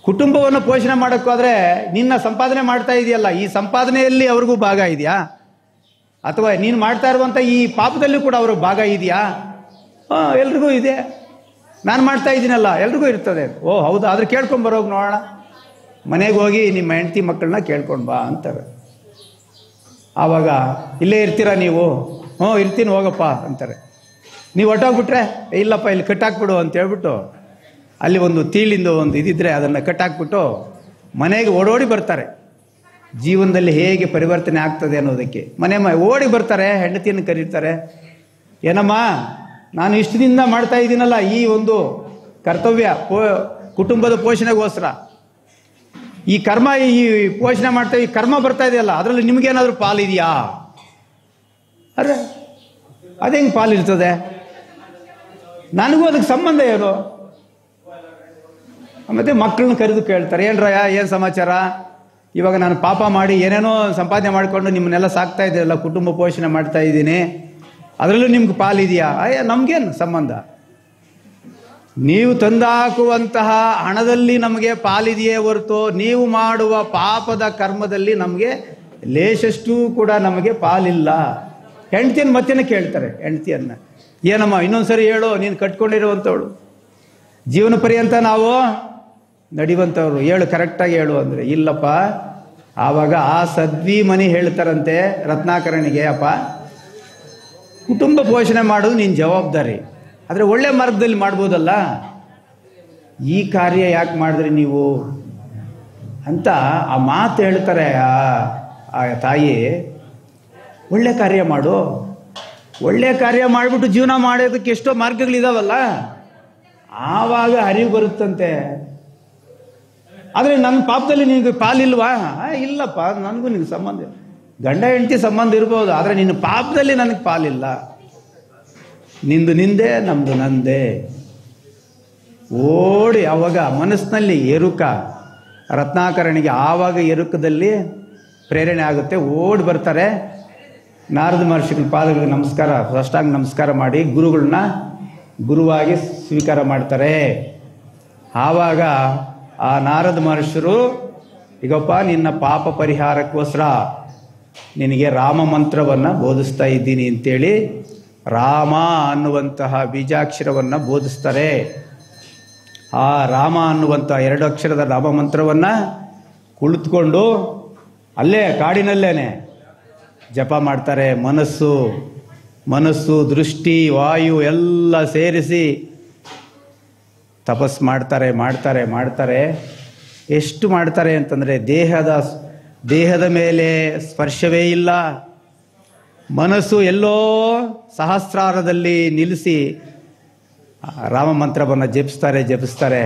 ಕುಟುಂಬವನ್ನು ಪೋಷಣೆ ಮಾಡೋಕ್ಕೋದ್ರೆ ನಿನ್ನ ಸಂಪಾದನೆ ಮಾಡ್ತಾ ಇದೆಯಲ್ಲ, ಈ ಸಂಪಾದನೆಯಲ್ಲಿ ಅವ್ರಿಗೂ ಭಾಗ ಇದೆಯಾ? ಅಥವಾ ನೀನು ಮಾಡ್ತಾ ಇರುವಂಥ ಈ ಪಾಪದಲ್ಲೂ ಕೂಡ ಅವ್ರಿಗೆ ಭಾಗ ಇದೆಯಾ? ಎಲ್ರಿಗೂ ಇದೆ. ನಾನು ಮಾಡ್ತಾ ಇದ್ದೀನಲ್ಲ, ಎಲ್ರಿಗೂ ಇರ್ತದೆ. ಓ ಹೌದಾ? ಆದ್ರೆ ಕೇಳ್ಕೊಂಬರೋಗಿ ನೋಡೋಣ, ಮನೆಗೆ ಹೋಗಿ ನಿಮ್ಮ ಹೆಂಡತಿ ಮಕ್ಕಳನ್ನ ಕೇಳ್ಕೊಂಡು ಬಾ ಅಂತಾರೆ. ಆವಾಗ ಇಲ್ಲೇ ಇರ್ತೀರಾ ನೀವು? ಇರ್ತೀನಿ ಹೋಗಪ್ಪ ಅಂತಾರೆ. ನೀವು ಹೊಟ್ಟೋಗ್ಬಿಟ್ರೆ, ಇಲ್ಲಪ್ಪ ಇಲ್ಲಿ ಕಟ್ಟಾಕ್ಬಿಡು ಅಂತ ಹೇಳ್ಬಿಟ್ಟು ಅಲ್ಲಿ ಒಂದು ತೀಳಿಂದ ಒಂದು ಇದಿದ್ರೆ ಅದನ್ನು ಕಟ್ಟಾಕ್ಬಿಟ್ಟು ಮನೆಗೆ ಓಡೋಡಿ ಬರ್ತಾರೆ. ಜೀವನದಲ್ಲಿ ಹೇಗೆ ಪರಿವರ್ತನೆ ಆಗ್ತದೆ ಅನ್ನೋದಕ್ಕೆ ಓಡಿ ಬರ್ತಾರೆ. ಹೆಂಡತಿಯನ್ನು ಕರೀತಾರೆ. ಏನಮ್ಮ, ನಾನು ಇಷ್ಟು ದಿನ ಮಾಡ್ತಾ ಇದ್ದೀನಲ್ಲ ಈ ಒಂದು ಕರ್ತವ್ಯ, ಕುಟುಂಬದ ಪೋಷಣೆಗೋಸ್ಕರ, ಈ ಕರ್ಮ, ಈ ಪೋಷಣೆ ಮಾಡ್ತಾ ಈ ಕರ್ಮ ಬರ್ತಾ ಇದೆಯಲ್ಲ, ಅದರಲ್ಲಿ ನಿಮಗೇನಾದರೂ ಪಾಲಿದೆಯಾ? ಅರೆ ಅದು ಹೆಂಗೆ ಪಾಲಿರ್ತದೆ? ನನಗೂ ಅದಕ್ಕೆ ಸಂಬಂಧ ಏನು? ಮತ್ತು ಮಕ್ಕಳನ್ನ ಕರೆದು ಕೇಳ್ತಾರೆ. ಏನ್ರಯ್ಯ, ಏನು ಸಮಾಚಾರ? ಇವಾಗ ನಾನು ಪಾಪ ಮಾಡಿ ಏನೇನೋ ಸಂಪಾದನೆ ಮಾಡಿಕೊಂಡು ನಿಮ್ಮನ್ನೆಲ್ಲ ಸಾಕ್ತಾ ಇದ್ದೀರಲ್ಲ, ಕುಟುಂಬ ಪೋಷಣೆ ಮಾಡ್ತಾ ಇದ್ದೀನಿ, ಅದರಲ್ಲೂ ನಿಮ್ಗೆ ಪಾಲಿದೆಯಾ? ನಮಗೇನು ಸಂಬಂಧ? ನೀವು ತಂದಾಕುವಂತಹ ಹಣದಲ್ಲಿ ನಮಗೆ ಪಾಲಿದೆಯೇ ಹೊರತು ನೀವು ಮಾಡುವ ಪಾಪದ ಕರ್ಮದಲ್ಲಿ ನಮಗೆ ಲೇಷಷ್ಟು ಕೂಡ ನಮಗೆ ಪಾಲಿಲ್ಲ. ಹೆಂಡ್ತಿಯನ್ನು ಮತ್ತೇನೆ ಕೇಳ್ತಾರೆ. ಹೆಂಡ್ತಿಯನ್ನು, ಏನಮ್ಮ ಇನ್ನೊಂದ್ಸರಿ ಹೇಳು, ನೀನು ಕಟ್ಕೊಂಡಿರುವಂಥವಳು, ಜೀವನ ಪರ್ಯಂತ ನಾವು ನಡಿವಂಥವ್ರು, ಹೇಳು, ಕರೆಕ್ಟಾಗಿ ಹೇಳು ಅಂದರೆ, ಇಲ್ಲಪ್ಪ. ಆವಾಗ ಆ ಸದ್ವಿ ಮನಿ ಹೇಳ್ತಾರಂತೆ ರತ್ನಾಕರನಿಗೆ, ಅಪ್ಪ ಕುಟುಂಬ ಪೋಷಣೆ ಮಾಡೋದು ನಿನ್ನ ಜವಾಬ್ದಾರಿ, ಆದರೆ ಒಳ್ಳೆ ಮಾರ್ಗದಲ್ಲಿ ಮಾಡ್ಬೋದಲ್ಲ, ಈ ಕಾರ್ಯ ಯಾಕೆ ಮಾಡಿದ್ರಿ ನೀವು ಅಂತ ಆ ಮಾತು ಹೇಳ್ತಾರೆ. ಆ ತಾಯಿ, ಒಳ್ಳೆ ಕಾರ್ಯ ಮಾಡು, ಒಳ್ಳೆ ಕಾರ್ಯ ಮಾಡಿಬಿಟ್ಟು ಜೀವನ ಮಾಡೋದಕ್ಕೆ ಎಷ್ಟೋ ಮಾರ್ಗಗಳಿದಾವಲ್ಲ, ಆವಾಗ ಅರಿವು ಬರುತ್ತಂತೆ. ಆದರೆ ನನ್ನ ಪಾಪದಲ್ಲಿ ನಿನಗೆ ಪಾಲಿಲ್ವಾ? ಇಲ್ಲಪ್ಪ, ನನಗೂ ನಿನಗೆ ಸಂಬಂಧ, ಗಂಡ ಹೆಂಡತಿ ಸಂಬಂಧ ಇರ್ಬೋದು, ಆದರೆ ನಿನ್ನ ಪಾಪದಲ್ಲಿ ನನಗೆ ಪಾಲಿಲ್ಲ. ನಿಂದು ನಿಂದೆ, ನಮ್ದು ನಂದೇ. ಓಡಿ ಅವಾಗ ಮನಸ್ಸಿನಲ್ಲಿ ಎರುಕ, ರತ್ನಾಕರನಿಗೆ ಆವಾಗ ಎರುಕದಲ್ಲಿ ಪ್ರೇರಣೆ ಆಗುತ್ತೆ. ಓಡಿ ಬರ್ತಾರೆ. ನಾರದ ಮಹರ್ಷಿಗಳ ಪಾದಗಳಿಗೆ ನಮಸ್ಕಾರ, ಸಾಷ್ಟಾಂಗ ನಮಸ್ಕಾರ ಮಾಡಿ ಗುರುಗಳನ್ನ ಗುರುವಾಗಿ ಸ್ವೀಕಾರ ಮಾಡ್ತಾರೆ. ಆವಾಗ ಆ ನಾರದ ಮಹರ್ಷಿರು, ಈಗಪ್ಪ ನಿನ್ನ ಪಾಪ ಪರಿಹಾರಕ್ಕೋಸ್ಕರ ನಿನಗೆ ರಾಮ ಮಂತ್ರವನ್ನು ಬೋಧಿಸ್ತಾ ಇದ್ದೀನಿ ಅಂತೇಳಿ ರಾಮ ಅನ್ನುವಂತಹ ಬೀಜಾಕ್ಷರವನ್ನು ಬೋಧಿಸ್ತಾರೆ. ಆ ರಾಮ ಅನ್ನುವಂಥ 2 ಅಕ್ಷರದ ರಾಮ ಮಂತ್ರವನ್ನು ಕುಳಿತುಕೊಂಡು ಅಲ್ಲೇ ಕಾಡಿನಲ್ಲೇನೆ ಜಪ ಮಾಡ್ತಾರೆ. ಮನಸ್ಸು ದೃಷ್ಟಿ ವಾಯು ಎಲ್ಲ ಸೇರಿಸಿ ತಪಸ್ ಮಾಡ್ತಾರೆ. ಎಷ್ಟು ಮಾಡ್ತಾರೆ ಅಂತಂದರೆ, ದೇಹದ ಮೇಲೆ ಸ್ಪರ್ಶವೇ ಇಲ್ಲ. ಮನಸ್ಸು ಎಲ್ಲೋ ಸಹಸ್ರಾರದಲ್ಲಿ ನಿಲ್ಲಿಸಿ ರಾಮ ಮಂತ್ರವನ್ನು ಜಪಿಸ್ತಾರೆ.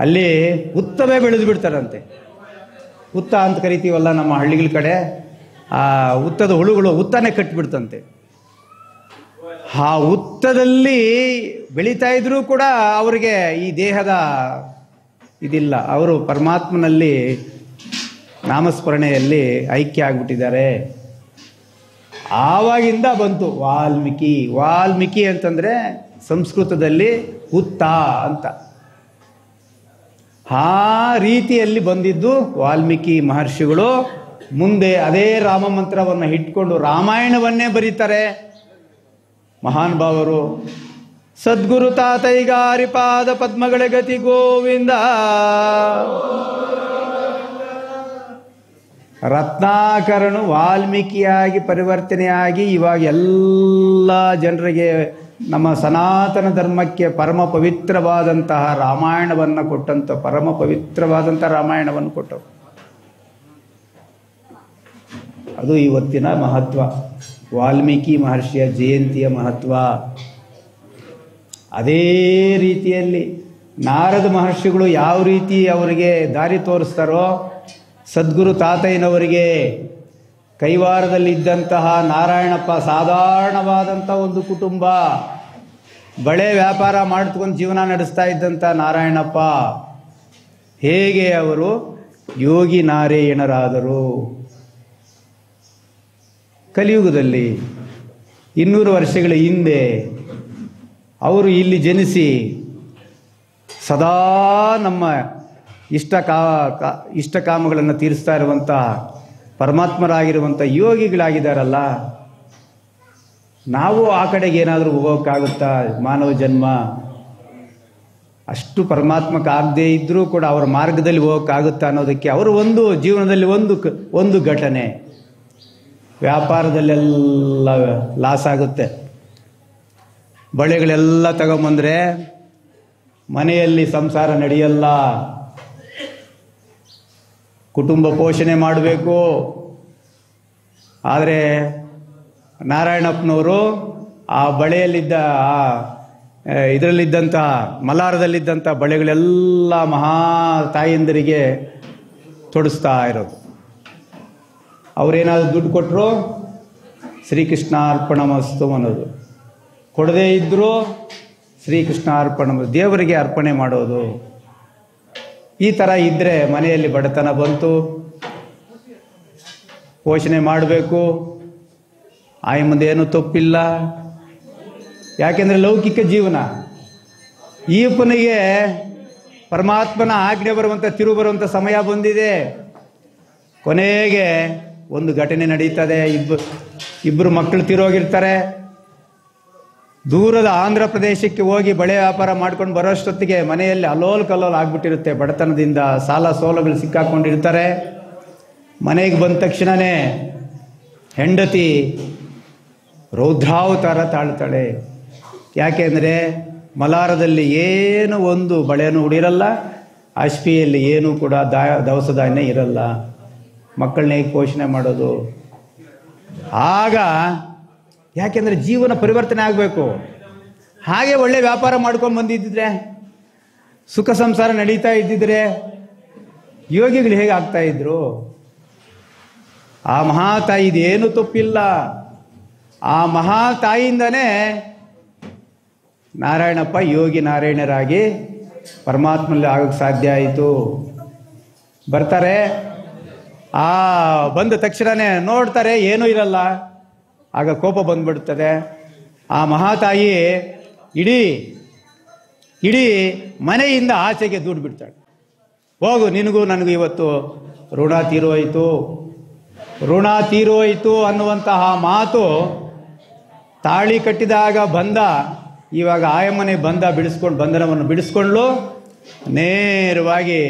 ಅಲ್ಲಿ ಉತ್ತವೇ ಬೆಳೆದು ಬಿಡ್ತಾರಂತೆ. ಉತ್ತ ಅಂತ ಕರಿತೀವಲ್ಲ ನಮ್ಮ ಹಳ್ಳಿಗಳ ಕಡೆ, ಆ ಉತ್ತದ ಹುಳುಗಳು ಉತ್ತನೇ ಕಟ್ಟಿಬಿಡ್ತಂತೆ. ಆ ಉತ್ತದಲ್ಲಿ ಬೆಳೀತಾ ಇದ್ರೂ ಕೂಡ ಅವರಿಗೆ ಈ ದೇಹದ ಇದಿಲ್ಲ. ಅವರು ಪರಮಾತ್ಮನಲ್ಲಿ ನಾಮಸ್ಮರಣೆಯಲ್ಲಿ ಐಕ್ಯ ಆಗಿಬಿಟ್ಟಿದ್ದಾರೆ. ಆವಾಗಿಂದ ಬಂತು ವಾಲ್ಮೀಕಿ ಅಂತಂದರೆ ಸಂಸ್ಕೃತದಲ್ಲಿ ಉತ್ತ ಅಂತ. ಆ ರೀತಿಯಲ್ಲಿ ಬಂದಿದ್ದು ವಾಲ್ಮೀಕಿ ಮಹರ್ಷಿಗಳು. ಮುಂದೆ ಅದೇ ರಾಮ ಮಂತ್ರವನ್ನು ಇಟ್ಕೊಂಡು ರಾಮಾಯಣವನ್ನೇ ಬರೀತಾರೆ ಮಹಾನುಭಾವರು. ಸದ್ಗುರು ತಾತೈಗಾರಿಪಾದ ಪದ್ಮಗಳ ಗತಿ ಗೋವಿಂದ. ರತ್ನಾಕರನು ವಾಲ್ಮೀಕಿಯಾಗಿ ಪರಿವರ್ತನೆಯಾಗಿ ಇವಾಗ ಎಲ್ಲ ಜನರಿಗೆ ನಮ್ಮ ಸನಾತನ ಧರ್ಮಕ್ಕೆ ಪರಮ ಪವಿತ್ರವಾದಂತಹ ರಾಮಾಯಣವನ್ನು ಕೊಟ್ಟಂತ, ಪರಮ ಪವಿತ್ರವಾದಂತಹ ರಾಮಾಯಣವನ್ನು ಕೊಟ್ಟರು. ಅದು ಇವತ್ತಿನ ಮಹತ್ವ, ವಾಲ್ಮೀಕಿ ಮಹರ್ಷಿಯ ಜಯಂತಿಯ ಮಹತ್ವ. ಅದೇ ರೀತಿಯಲ್ಲಿ ನಾರದ ಮಹರ್ಷಿಗಳು ಯಾವ ರೀತಿ ಅವರಿಗೆ ದಾರಿ ತೋರಿಸ್ತಾರೋ, ಸದ್ಗುರು ತಾತಯ್ಯನವರಿಗೆ ಕೈವಾರದಲ್ಲಿದ್ದಂತಹ ನಾರಾಯಣಪ್ಪ ಸಾಧಾರಣವಾದಂಥ ಒಂದು ಕುಟುಂಬ, ಬಳೆ ವ್ಯಾಪಾರ ಮಾಡ್ಕೊಂಡು ಜೀವನ ನಡೆಸ್ತಾ ಇದ್ದಂಥ ನಾರಾಯಣಪ್ಪ ಹೇಗೆ ಅವರು ಯೋಗಿ ನಾರಾಯಣರಾದರು. ಕಲಿಯುಗದಲ್ಲಿ 200 ವರ್ಷಗಳ ಹಿಂದೆ ಅವರು ಇಲ್ಲಿ ಜನಿಸಿ ಸದಾ ನಮ್ಮ ಇಷ್ಟಕಾಮಗಳನ್ನು ತೀರಿಸ್ತಾ ಇರುವಂಥ ಪರಮಾತ್ಮರಾಗಿರುವಂಥ ಯೋಗಿಗಳಾಗಿದ್ದಾರಲ್ಲ. ನಾವು ಆ ಕಡೆಗೆ ಏನಾದರೂ ಹೋಗೋಕ್ಕಾಗುತ್ತಾ? ಮಾನವ ಜನ್ಮ ಅಷ್ಟು ಪರಮಾತ್ಮಕ್ಕಾಗದೇ ಇದ್ದರೂ ಕೂಡ ಅವರ ಮಾರ್ಗದಲ್ಲಿ ಹೋಗೋಕ್ಕಾಗುತ್ತಾ ಅನ್ನೋದಕ್ಕೆ ಅವರು ಒಂದು ಜೀವನದಲ್ಲಿ ಒಂದು ಘಟನೆ. ವ್ಯಾಪಾರದಲ್ಲೆಲ್ಲ ಲಾಸ್ ಆಗುತ್ತೆ, ಬಳೆಗಳೆಲ್ಲ ತಗೊಂಬಂದರೆ ಮನೆಯಲ್ಲಿ ಸಂಸಾರ ನಡೆಯಲ್ಲ, ಕುಟುಂಬ ಪೋಷಣೆ ಮಾಡಬೇಕು. ಆದರೆ ನಾರಾಯಣಪ್ಪನವರು ಆ ಬಳೆಯಲ್ಲಿದ್ದ ಇದರಲ್ಲಿದ್ದಂಥ ಮಲಾರದಲ್ಲಿದ್ದಂಥ ಬಳೆಗಳೆಲ್ಲ ಮಹಾ ತಾಯಂದಿರಿಗೆ ತೊಡಿಸ್ತಾ ಇರೋದು. ಅವರೇನಾದ್ರು ದುಡ್ಡು ಕೊಟ್ಟರು ಶ್ರೀಕೃಷ್ಣ ಅರ್ಪಣಮಸ್ತು ಅನ್ನೋದು, ಕೊಡದೇ ಇದ್ದರೂ ಶ್ರೀಕೃಷ್ಣ ಅರ್ಪಣ ದೇವರಿಗೆ ಅರ್ಪಣೆ ಮಾಡೋದು. ಈ ಥರ ಇದ್ದರೆ ಮನೆಯಲ್ಲಿ ಬಡತನ ಬಂತು, ಪೋಷಣೆ ಮಾಡಬೇಕು. ಆಯ ಮುಂದೆ ಏನೂ ತಪ್ಪಿಲ್ಲ, ಯಾಕೆಂದರೆ ಲೌಕಿಕ ಜೀವನ. ಈ ಪುನಿಗೆ ಪರಮಾತ್ಮನ ಆಜ್ಞೆ ಬರುವಂಥ ಬರುವಂಥ ಸಮಯ ಬಂದಿದೆ. ಕೊನೆಗೆ ಒಂದು ಘಟನೆ ನಡೀತದೆ. ಇಬ್ಬರು ಮಕ್ಕಳು ತೀರೋಗಿರ್ತಾರೆ. ದೂರದ ಆಂಧ್ರ ಪ್ರದೇಶಕ್ಕೆ ಹೋಗಿ ಬಳೆ ವ್ಯಾಪಾರ ಮಾಡ್ಕೊಂಡು ಬರೋಷ್ಟೊತ್ತಿಗೆ ಮನೆಯಲ್ಲಿ ಅಲ್ಲೋಲ್ ಕಲ್ಲೋಲ್ ಆಗ್ಬಿಟ್ಟಿರುತ್ತೆ. ಬಡತನದಿಂದ ಸಾಲ ಸೋಲಗಳು ಸಿಕ್ಕಾಕೊಂಡಿರ್ತಾರೆ. ಮನೆಗೆ ಬಂದ ತಕ್ಷಣವೇ ಹೆಂಡತಿ ರೌದ್ರಾವತಾರ ತಾಳ್ತಾಳೆ. ಯಾಕೆಂದರೆ ಮಲಾರದಲ್ಲಿ ಏನು ಒಂದು ಬಳೆಯನ್ನು ಉಡಿರಲ್ಲ, ಅಶ್ಪಿಯಲ್ಲಿ ಏನೂ ಕೂಡ ದವಸ ಧಾನ್ಯ ಇರಲ್ಲ. ಮಕ್ಕಳನ್ನ ಹೇಗೆ ಪೋಷಣೆ ಮಾಡೋದು? ಆಗ ಯಾಕೆಂದರೆ ಜೀವನ ಪರಿವರ್ತನೆ ಆಗಬೇಕು. ಹಾಗೆ ಒಳ್ಳೆ ವ್ಯಾಪಾರ ಮಾಡ್ಕೊಂಡು ಬಂದಿದ್ದರೆ, ಸುಖ ಸಂಸಾರ ನಡೀತಾ ಇದ್ದಿದ್ರೆ ಯೋಗಿಗಳು ಹೇಗೆ ಆಗ್ತಾ ಇದ್ರು? ಆ ಮಹಾತಾಯಿದೇನು ತಪ್ಪಿಲ್ಲ. ಆ ಮಹಾತಾಯಿಯಿಂದನೇ ನಾರಾಯಣಪ್ಪ ಯೋಗಿ ನಾರಾಯಣರಾಗಿ ಪರಮಾತ್ಮನಲ್ಲಿ ಆಗೋಕ್ಕೆ ಸಾಧ್ಯ ಆಯಿತು. ಬರ್ತಾರೆ, ಬಂದ ತಕ್ಷಣವೇ ನೋಡ್ತಾರೆ ಏನೂ ಇರಲ್ಲ. ಆಗ ಕೋಪ ಬಂದ್ಬಿಡ್ತದೆ. ಆ ಮಹಾತಾಯಿ ಇಡೀ ಮನೆಯಿಂದ ಆಚೆಗೆ ದುಡ್ಡು ಬಿಡ್ತಾಳೆ. ಹೋಗು, ನಿನಗೂ ನನಗೂ ಇವತ್ತು ಋಣ ತೀರೋಯಿತು ಅನ್ನುವಂತಹ ಮಾತು ತಾಳಿ ಕಟ್ಟಿದಾಗ ಬಂದ. ಇವಾಗ ಆಯಮ್ಮನೆ ಬಂಧನವನ್ನು ಬಿಡಿಸ್ಕೊಂಡು ನೇರವಾಗಿ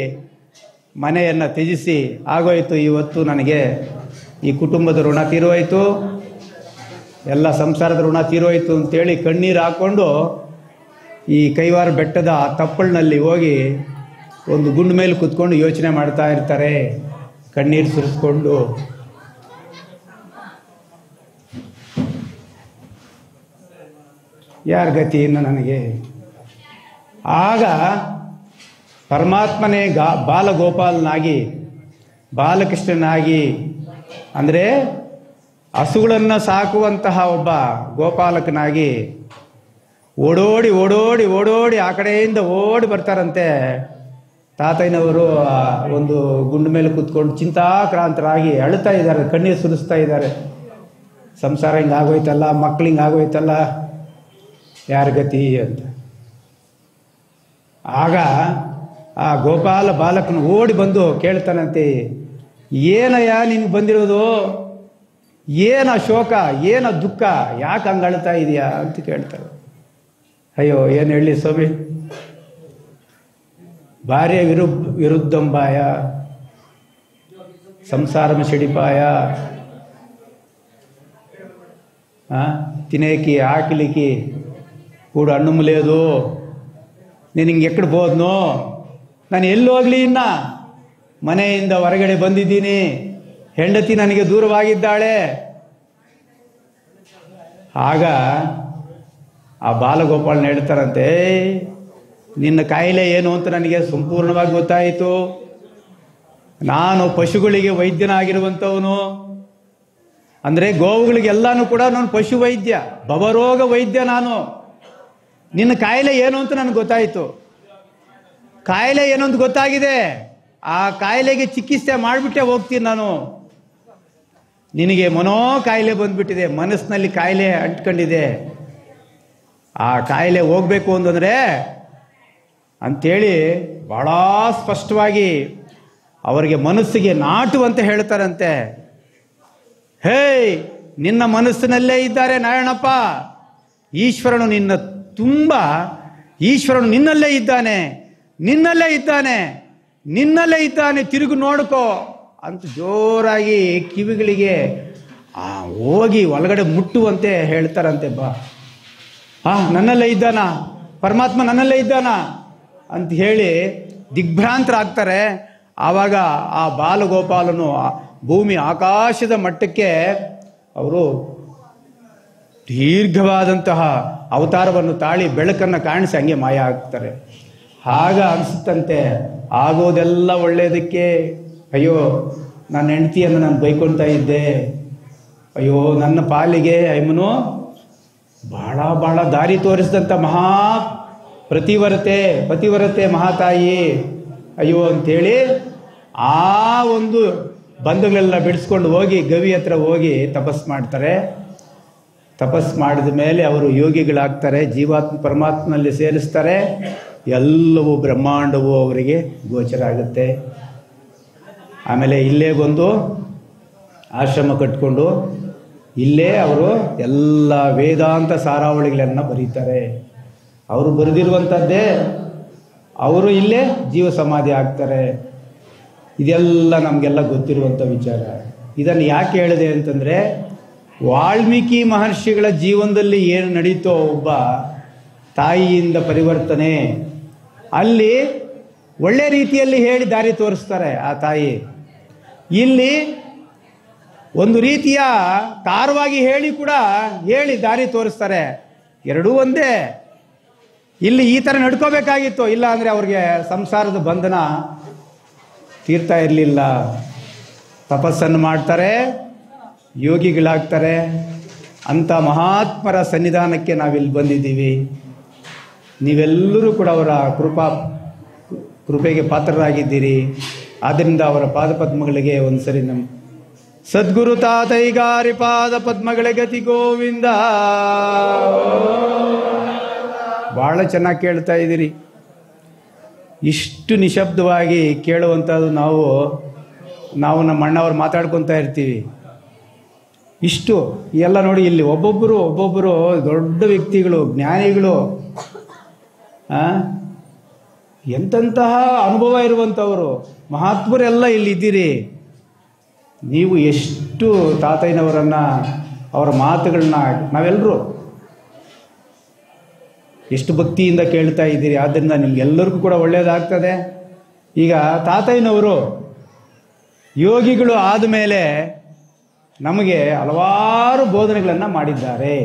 ಮನೆಯನ್ನು ತ್ಯಜಿಸಿ, ಆಗೋಯ್ತು ಇವತ್ತು ನನಗೆ ಈ ಕುಟುಂಬದ ಋಣ ತೀರೋಯ್ತು, ಎಲ್ಲ ಸಂಸಾರದ ಋಣ ತೀರೋಯ್ತು ಅಂತೇಳಿ ಕಣ್ಣೀರು ಹಾಕ್ಕೊಂಡು ಈ ಕೈವಾರ ಬೆಟ್ಟದ ತಪ್ಪಲಿನಲ್ಲಿ ಹೋಗಿ ಒಂದು ಗುಂಡು ಮೇಲೆ ಕೂತ್ಕೊಂಡು ಯೋಚನೆ ಮಾಡ್ತಾ ಇರ್ತಾರೆ, ಕಣ್ಣೀರು ಸುರಿಸ್ಕೊಂಡು. ಯಾರ ಗತಿ ಇನ್ನು ನನಗೆ? ಆಗ ಪರಮಾತ್ಮನೇ ಬಾಲಗೋಪಾಲನಾಗಿ, ಬಾಲಕೃಷ್ಣನಾಗಿ, ಅಂದರೆ ಹಸುಗಳನ್ನು ಸಾಕುವಂತಹ ಒಬ್ಬ ಗೋಪಾಲಕನಾಗಿ ಓಡೋಡಿ ಆ ಕಡೆಯಿಂದ ಓಡಿ ಬರ್ತಾರಂತೆ. ತಾತಯ್ಯನವರು ಒಂದು ಗುಂಡು ಮೇಲೆ ಕೂತ್ಕೊಂಡು ಚಿಂತಾಕ್ರಾಂತರಾಗಿ ಅಳುತ್ತಾ ಇದ್ದಾರೆ, ಕಣ್ಣೀರು ಸುರಿಸ್ತಾ ಇದ್ದಾರೆ. ಸಂಸಾರ ಹಿಂಗಾಗೋಯ್ತಲ್ಲ, ಮಕ್ಳು ಹಿಂಗಾಗೋಯ್ತಲ್ಲ, ಯಾರ ಗತಿ ಅಂತ. ಆಗ ಆ ಗೋಪಾಲ ಬಾಲಕನು ಓಡಿ ಬಂದು ಕೇಳ್ತಾನಂತೆ, ಏನಯ್ಯ ನಿನ್ಗೆ ಬಂದಿರೋದು, ಏನ ಶೋಕ, ಏನ ದುಃಖ, ಯಾಕೆ ಹಂಗೆ ಅಳ್ತಾ ಇದೆಯಾ ಅಂತ ಕೇಳ್ತಾರೆ. ಅಯ್ಯೋ ಏನು ಹೇಳಿ ಸ್ವಾಮಿ, ಭಾರ್ಯ ವಿರುದ್ಧಂಬಾಯ ಸಂಸಾರಮ చెడిపాయ, తినేకి ఆకలికి కూడా అన్నం లేదు, నేను ఇంకెక్కడ పోದ್ನೋ, ನಾನು ಎಲ್ಲಿ ಹೋಗ್ಲಿ, ಇನ್ನ ಮನೆಯಿಂದ ಹೊರಗಡೆ ಬಂದಿದ್ದೀನಿ, ಹೆಂಡತಿ ನನಗೆ ದೂರವಾಗಿದ್ದಾಳೆ. ಆಗ ಆ ಬಾಲಗೋಪಾಲನ ಹೇಳ್ತಾರಂತೆ, ನಿನ್ನ ಕಾಯಿಲೆ ಏನು ಅಂತ ನನಗೆ ಸಂಪೂರ್ಣವಾಗಿ ಗೊತ್ತಾಯಿತು. ನಾನು ಪಶುಗಳಿಗೆ ವೈದ್ಯನಾಗಿರುವಂಥವನು, ಅಂದರೆ ಗೋವುಗಳಿಗೆಲ್ಲಾನು ಕೂಡ ನಾನು ಪಶು ವೈದ್ಯ, ಭವರೋಗ ವೈದ್ಯ ನಾನು. ನಿನ್ನ ಕಾಯಿಲೆ ಏನು ಅಂತ ನನಗೆ ಗೊತ್ತಾಯಿತು. ಕಾಯಿಲೆ ಏನು ಅಂತ ಗೊತ್ತಾಗಿದೆ, ಆ ಕಾಯಿಲೆಗೆ ಚಿಕಿತ್ಸೆ ಮಾಡಿಬಿಟ್ಟೆ ಹೋಗ್ತೀನಿ ನಾನು. ನಿನಗೆ ಮನೋ ಕಾಯಿಲೆ ಬಂದ್ಬಿಟ್ಟಿದೆ, ಮನಸ್ಸಿನಲ್ಲಿ ಕಾಯಿಲೆ ಅಂಟ್ಕೊಂಡಿದೆ, ಆ ಕಾಯಿಲೆ ಹೋಗ್ಬೇಕು ಅಂತಂದರೆ ಅಂಥೇಳಿ ಭಾಳ ಸ್ಪಷ್ಟವಾಗಿ ಅವರಿಗೆ ಮನಸ್ಸಿಗೆ ನಾಟುವಂತೆ ಹೇಳ್ತಾರಂತೆ. ಹೇಯ್, ನಿನ್ನ ಮನಸ್ಸಿನಲ್ಲೇ ಇದ್ದಾರೆ ನಾರಾಯಣಪ್ಪ, ಈಶ್ವರನು ಈಶ್ವರನು ನಿನ್ನಲ್ಲೇ ಇದ್ದಾನೆ, ನಿನ್ನಲ್ಲೇ ಇದ್ದಾನೆ, ನಿನ್ನಲ್ಲೇ ಇದ್ದಾನೆ, ತಿರುಗು ನೋಡ್ಕೋ ಅಂತ ಜೋರಾಗಿ ಕಿವಿಗಳಿಗೆ ಹೋಗಿ ಒಳಗಡೆ ಮುಟ್ಟುವಂತೆ ಹೇಳ್ತಾರಂತೆ. ನನ್ನಲ್ಲೇ ಇದ್ದಾನ ಪರಮಾತ್ಮ, ನನ್ನಲ್ಲೇ ಇದ್ದಾನ ಅಂತ ಹೇಳಿ ದಿಗ್ಭ್ರಾಂತರಾಗ್ತಾರೆ. ಆವಾಗ ಆ ಬಾಲಗೋಪಾಲನು ಭೂಮಿ ಆಕಾಶದ ಮಟ್ಟಕ್ಕೆ ಅವರು ದೀರ್ಘವಾದಂತಹ ಅವತಾರವನ್ನು ತಾಳಿ ಬೆಳಕನ್ನು ಕಾಣಿಸಿ ಹಂಗೆ ಮಾಯ ಆಗ್ತಾರೆ. ಆಗ ಅನಿಸುತ್ತಂತೆ, ಆಗೋದೆಲ್ಲ ಒಳ್ಳೆಯದಕ್ಕೆ. ಅಯ್ಯೋ, ನನ್ನ ಹೆಂಡತಿಯನ್ನು ನಾನು ಬೈಕೊಳ್ತಾ ಇದ್ದೆ, ಅಯ್ಯೋ ನನ್ನ ಪಾಲಿಗೆ ಅಯ್ಯಮ್ಮನು ಬಹಳ ಬಹಳ ದಾರಿ ತೋರಿಸಿದಂಥ ಪತಿವರತೆ ಮಹಾತಾಯಿ, ಅಯ್ಯೋ ಅಂಥೇಳಿ ಆ ಒಂದು ಬಂಧುಗಳೆಲ್ಲ ಬಿಡಿಸ್ಕೊಂಡು ಹೋಗಿ ಗವಿ ಹತ್ರ ಹೋಗಿ ತಪಸ್ ಮಾಡ್ತಾರೆ. ತಪಸ್ ಮಾಡಿದ ಮೇಲೆ ಅವರು ಯೋಗಿಗಳಾಗ್ತಾರೆ, ಜೀವಾತ್ಮ ಪರಮಾತ್ಮನಲ್ಲಿ ಸೇರಿಸ್ತಾರೆ. ಎಲ್ಲವೂ ಬ್ರಹ್ಮಾಂಡವೂ ಅವರಿಗೆ ಗೋಚರ ಆಗುತ್ತೆ. ಆಮೇಲೆ ಇಲ್ಲೇ ಬಂದು ಆಶ್ರಮ ಕಟ್ಕೊಂಡು ಇಲ್ಲೇ ಅವರು ಎಲ್ಲ ವೇದಾಂತ ಸಾರಾವಳಿಗಳನ್ನು ಬರೀತಾರೆ. ಅವರು ಬರೆದಿರುವಂಥದ್ದೇ ಅವರು ಇಲ್ಲೇ ಜೀವ ಸಮಾಧಿ ಆಗ್ತಾರೆ. ಇದೆಲ್ಲ ನಮಗೆಲ್ಲ ಗೊತ್ತಿರುವಂಥ ವಿಚಾರ. ಇದನ್ನು ಯಾಕೆ ಹೇಳಿದೆ ಅಂತಂದರೆ, ವಾಲ್ಮೀಕಿ ಮಹರ್ಷಿಗಳ ಜೀವನದಲ್ಲಿ ಏನು ನಡೀತೋ, ಒಬ್ಬ ತಾಯಿಯಿಂದ ಪರಿವರ್ತನೆ, ಅಲ್ಲಿ ಒಳ್ಳೆ ರೀತಿಯಲ್ಲಿ ಹೇಳಿ ದಾರಿ ತೋರಿಸ್ತಾರೆ ಆ ತಾಯಿ. ಇಲ್ಲಿ ಒಂದು ರೀತಿಯ ಕಾರವಾಗಿ ಹೇಳಿ ದಾರಿ ತೋರಿಸ್ತಾರೆ. ಎರಡೂ ಒಂದೇ. ಇಲ್ಲಿ ಈ ಥರ ನಡ್ಕೋಬೇಕಾಗಿತ್ತು, ಇಲ್ಲ ಅಂದರೆ ಅವ್ರಿಗೆ ಸಂಸಾರದ ಬಂಧನ ತೀರ್ತಾ ಇರಲಿಲ್ಲ. ತಪಸ್ಸನ್ನು ಮಾಡ್ತಾರೆ, ಯೋಗಿಗಳಾಗ್ತಾರೆ. ಅಂಥ ಮಹಾತ್ಮರ ಸನ್ನಿಧಾನಕ್ಕೆ ನಾವಿಲ್ಲಿ ಬಂದಿದ್ದೀವಿ. ನೀವೆಲ್ಲರೂ ಕೂಡ ಅವರ ಕೃಪೆಗೆ ಪಾತ್ರರಾಗಿದ್ದೀರಿ. ಆದ್ದರಿಂದ ಅವರ ಪಾದಪದ್ಮಗಳಿಗೆ ಒಂದು ಸರಿ ನಮ್ಮ ಸದ್ಗುರು ತಾತೈಗಾರಿ ಪಾದ ಪದ್ಮಗಳ ಗತಿ ಗೋವಿಂದ. ಭಾಳ ಚೆನ್ನಾಗಿ ಕೇಳ್ತಾ ಇದ್ದೀರಿ. ಇಷ್ಟು ನಿಶಬ್ದವಾಗಿ ಕೇಳುವಂಥದ್ದು ನಾವು ನಮ್ಮ ಅಣ್ಣವ್ರು ಮಾತಾಡ್ಕೊತಾ ಇರ್ತೀವಿ. ಇಷ್ಟು ಎಲ್ಲ ನೋಡಿ, ಇಲ್ಲಿ ಒಬ್ಬೊಬ್ಬರು ದೊಡ್ಡ ವ್ಯಕ್ತಿಗಳು, ಜ್ಞಾನಿಗಳು, ಎಂತಹ ಅನುಭವ ಇರುವಂಥವರು ಮಹಾತ್ಮರೆಲ್ಲ ಇಲ್ಲಿದ್ದೀರಿ. ನೀವು ಎಷ್ಟು ತಾತಯ್ಯನವರನ್ನು, ಅವರ ಮಾತುಗಳನ್ನ ನಾವೆಲ್ಲರೂ ಎಷ್ಟು ಭಕ್ತಿಯಿಂದ ಕೇಳ್ತಾ ಇದ್ದೀರಿ. ಆದ್ದರಿಂದ ನಿಮಗೆಲ್ಲರಿಗೂ ಕೂಡ ಒಳ್ಳೆಯದಾಗ್ತದೆ. ಈಗ ತಾತಯ್ಯನವರು ಯೋಗಿಗಳು ಆದಮೇಲೆ ನಮಗೆ ಹಲವಾರು ಬೋಧನೆಗಳನ್ನು ಮಾಡಿದ್ದಾರೆ.